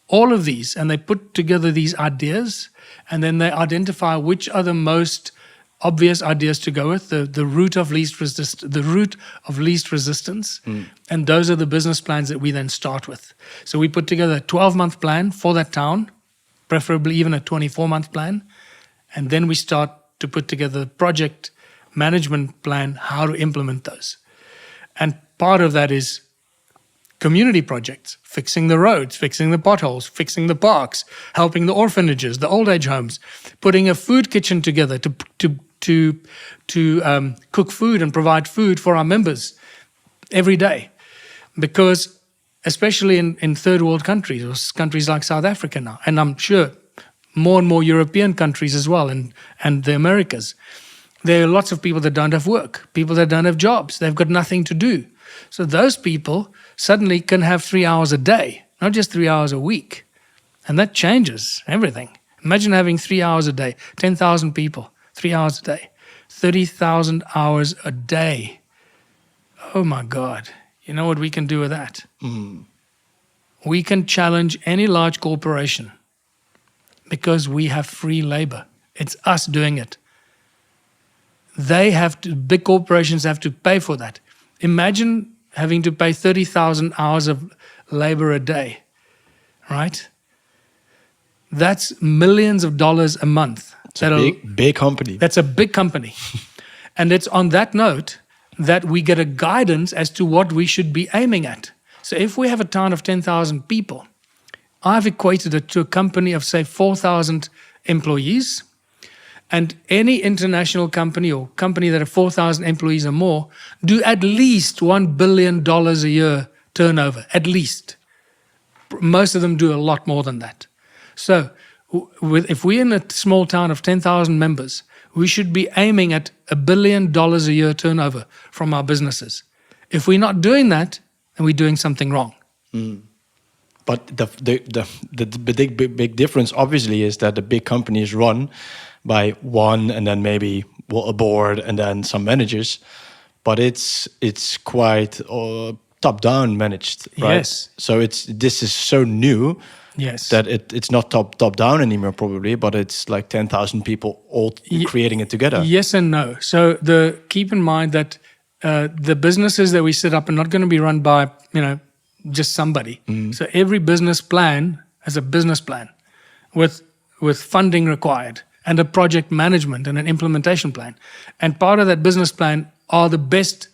All of these, and they put together these ideas, and then they identify which are the most obvious ideas to go with, the route of least resistance, and those are the business plans that we then start with. So we put together a 12-month plan for that town, preferably even a 24-month plan, and then we start to put together the project management plan, how to implement those. And part of that is community projects, fixing the roads, fixing the potholes, fixing the parks, helping the orphanages, the old age homes, putting a food kitchen together to cook food and provide food for our members every day. Because especially in third world countries, or countries like South Africa now, and I'm sure more and more European countries as well, and the Americas, there are lots of people that don't have work, people that don't have jobs, they've got nothing to do. So those people suddenly can have 3 hours a day, not just 3 hours a week. And that changes everything. Imagine having 3 hours a day, 10,000 people, 3 hours a day, 30,000 hours a day. Oh my God. You know what we can do with that? We can challenge any large corporation because we have free labor. It's us doing it. Big corporations have to pay for that. Imagine having to pay 30,000 hours of labor a day, right? That's millions of dollars a month. It's a big company. That's a big company. And it's on that note that we get a guidance as to what we should be aiming at. So if we have a town of 10,000 people, I've equated it to a company of, say, 4,000 employees. And any international company or company that have 4,000 employees or more do at least $1 billion a year turnover, at least. Most of them do a lot more than that. So if we're in a small town of 10,000 members, we should be aiming at $1 billion a year turnover from our businesses. If we're not doing that, then we're doing something wrong. But the big difference, obviously, is that the big company is run by one and then maybe a board and then some managers. But it's quite top-down managed, right? Yes. So this is so new. Yes. That it's not top-down anymore, probably, but it's like 10,000 people all creating it together. Yes and no. So keep in mind that the businesses that we set up are not going to be run by, just somebody. So every business plan has a business plan with funding required and a project management and an implementation plan. And part of that business plan are the best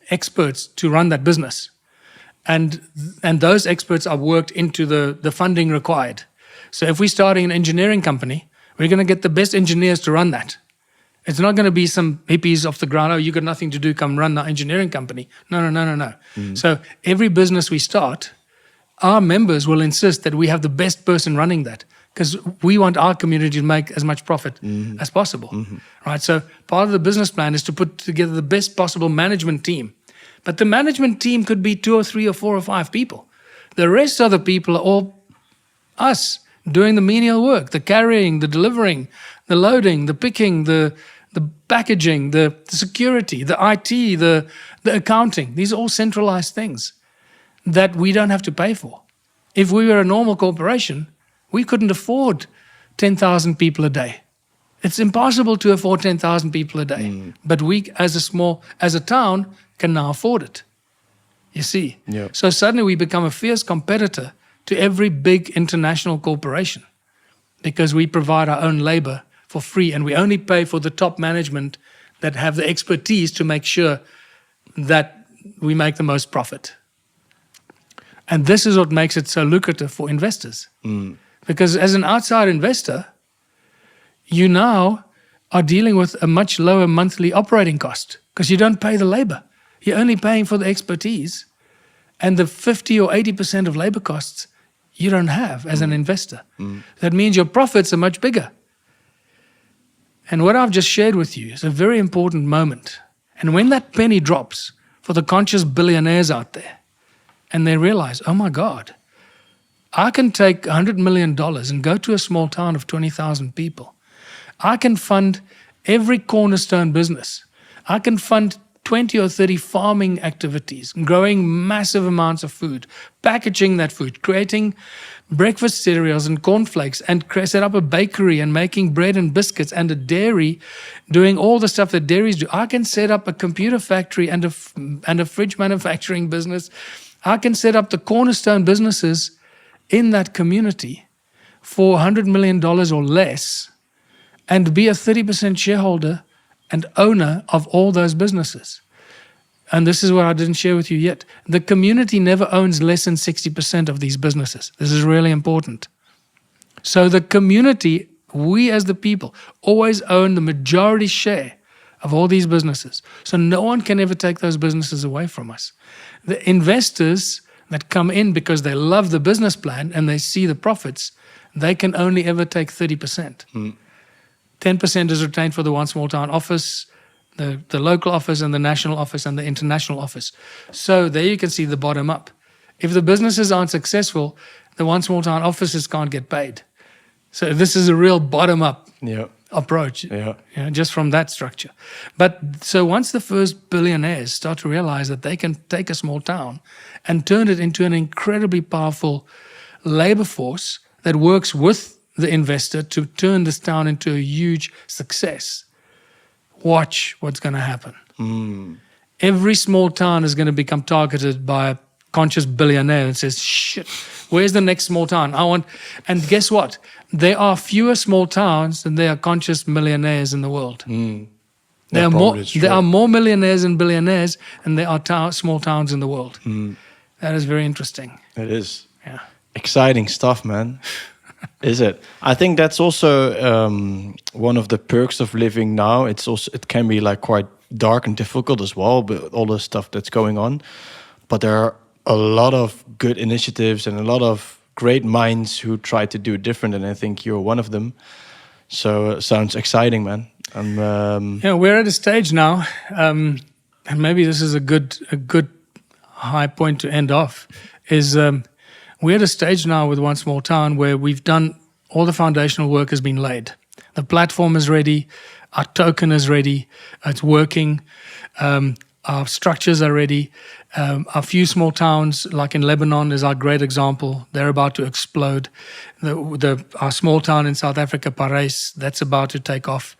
experts to run that business. And those experts are worked into the funding required. So if we're starting an engineering company, we're going to get the best engineers to run that. It's not going to be some hippies off the ground, oh, you got nothing to do, come run our engineering company. No. So every business we start, our members will insist that we have the best person running that because we want our community to make as much profit as possible. Right? So part of the business plan is to put together the best possible management team. But the management team could be 2 or 3 or 4 or 5 people. The rest of the people are all us doing the menial work, the carrying, the delivering, the loading, the picking, the packaging, the security, the IT, the accounting. These are all centralized things that we don't have to pay for. If we were a normal corporation, we couldn't afford 10,000 people a day. It's impossible to afford 10,000 people a day. But we, as a town, can now afford it. You see? Yeah. So suddenly we become a fierce competitor to every big international corporation because we provide our own labor for free and we only pay for the top management that have the expertise to make sure that we make the most profit. And this is what makes it so lucrative for investors. Because as an outside investor, you now are dealing with a much lower monthly operating cost because you don't pay the labor. You're only paying for the expertise, and the 50 or 80% of labor costs you don't have as an investor. That means your profits are much bigger. And what I've just shared with you is a very important moment. And when that penny drops for the conscious billionaires out there, and they realize, oh my God, I can take $100 million and go to a small town of 20,000 people. I can fund every cornerstone business. I can fund 20 or 30 farming activities, growing massive amounts of food, packaging that food, creating breakfast cereals and cornflakes, and set up a bakery and making bread and biscuits and a dairy, doing all the stuff that dairies do. I can set up a computer factory and a fridge manufacturing business. I can set up the cornerstone businesses in that community for $100 million or less and be a 30% shareholder and owner of all those businesses. And this is what I didn't share with you yet. The community never owns less than 60% of these businesses. This is really important. So the community, we as the people, always own the majority share of all these businesses. So no one can ever take those businesses away from us. The investors that come in because they love the business plan and they see the profits, they can only ever take 30%. 10% is retained for the one small town office, the local office and the national office and the international office. So there you can see the bottom up. If the businesses aren't successful, the one small town offices can't get paid. So this is a real bottom up approach, just from that structure. But so once the first billionaires start to realize that they can take a small town and turn it into an incredibly powerful labor force that works with the investor to turn this town into a huge success, watch what's going to happen. Every small town is going to become targeted by conscious billionaire and says, shit, where's the next small town? And guess what? There are fewer small towns than there are conscious millionaires in the world. There are more millionaires and billionaires than there are small towns in the world. That is very interesting. It is. Yeah. Exciting stuff, man. Is it? I think that's also one of the perks of living now. It can be like quite dark and difficult as well, but all the stuff that's going on. But there are a lot of good initiatives and a lot of great minds who try to do different, and I think you're one of them. So it sounds exciting, man. We're at a stage now, and maybe this is a good high point to end off. We're at a stage now with One Small Town where we've done all the foundational work has been laid. The platform is ready, our token is ready, it's working, our structures are ready. A few small towns, like in Lebanon, is our great example. They're about to explode. Our small town in South Africa, Paris, that's about to take off,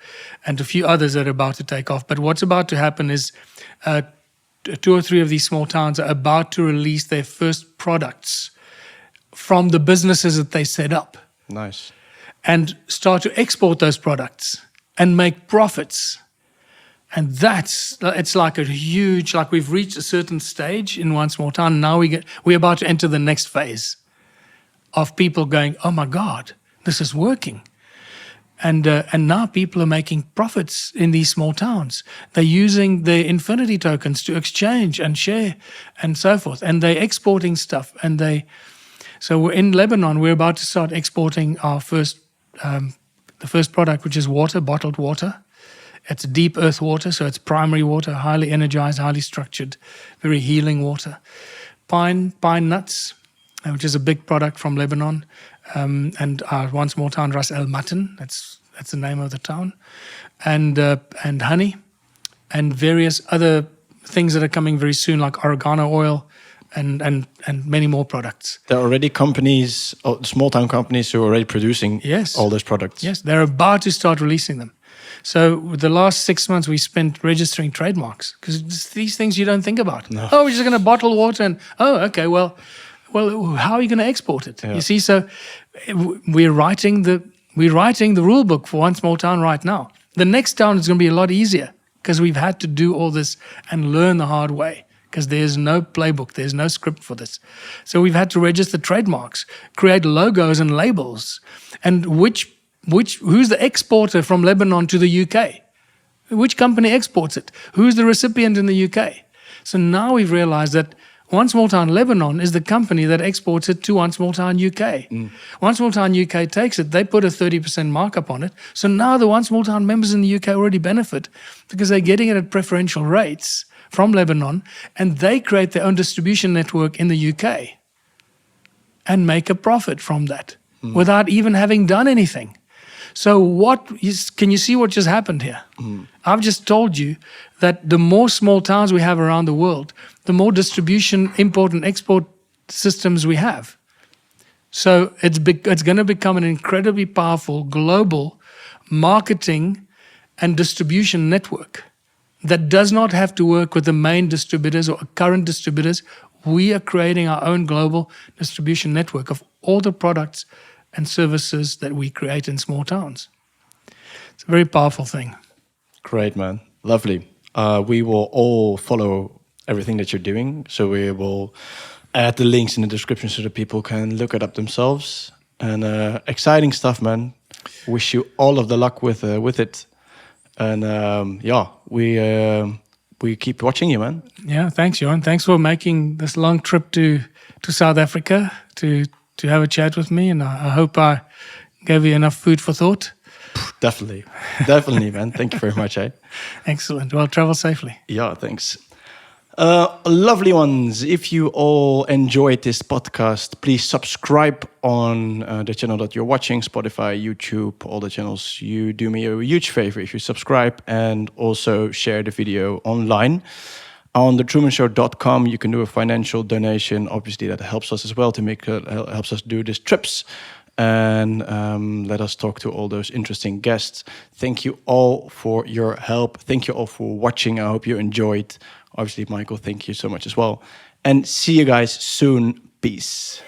and a few others that are about to take off. But what's about to happen is 2 or 3 of these small towns are about to release their first products from the businesses that they set up. Nice. And start to export those products and make profits. And it's like a huge, like we've reached a certain stage in One Small Town. Now we're about to enter the next phase of people going, oh my God, this is working. And now people are making profits in these small towns. They're using their infinity tokens to exchange and share and so forth. And they're exporting stuff. So we're in Lebanon, we're about to start exporting our the first product, which is water, bottled water. It's deep earth water, so it's primary water, highly energized, highly structured, very healing water. Pine nuts, which is a big product from Lebanon, and our One Small Town, Ras El Matin, that's the name of the town, and honey, and various other things that are coming very soon, like oregano oil, and many more products. There are already companies, small town companies, who are already producing all those products. Yes, they're about to start releasing them. So the last 6 months we spent registering trademarks, because these things you don't think about. No. Oh, we're just going to bottle water and, okay, well, how are you going to export it? Yeah. You see, so we're writing the rule book for One Small Town right now. The next town is going to be a lot easier because we've had to do all this and learn the hard way, because there's no playbook, there's no script for this. So we've had to register trademarks, create logos and labels, and who's the exporter from Lebanon to the UK? Which company exports it? Who's the recipient in the UK? So now we've realized that One Small Town Lebanon is the company that exports it to One Small Town UK. One Small Town UK takes it, they put a 30% markup on it. So now the One Small Town members in the UK already benefit because they're getting it at preferential rates from Lebanon, and they create their own distribution network in the UK and make a profit from that without even having done anything. So can you see what just happened here? I've just told you that the more small towns we have around the world, the more distribution, import and export systems we have. So it's going to become an incredibly powerful global marketing and distribution network that does not have to work with the main distributors or current distributors. We are creating our own global distribution network of all the products and services that we create in small towns. It's a very powerful thing. Great, man. Lovely. We will all follow everything that you're doing. So we will add the links in the description so that people can look it up themselves. And exciting stuff, man. Wish you all of the luck with it. And we keep watching you, man. Yeah, thanks, Johan. Thanks for making this long trip to South Africa to have a chat with me. And I hope I gave you enough food for thought. Definitely, man. Thank you very much, eh? Excellent. Well, travel safely. Yeah, thanks. Lovely ones. If you all enjoyed this podcast, please subscribe on the channel that you're watching, Spotify, YouTube, all the channels. You do me a huge favor if you subscribe, and also share the video online. On the TruemanShow.com, you can do a financial donation. Obviously, that helps us as well to helps us do these trips. And let us talk to all those interesting guests. Thank you all for your help. Thank you all for watching. I hope you enjoyed. Obviously, Michael, thank you so much as well. And see you guys soon. Peace.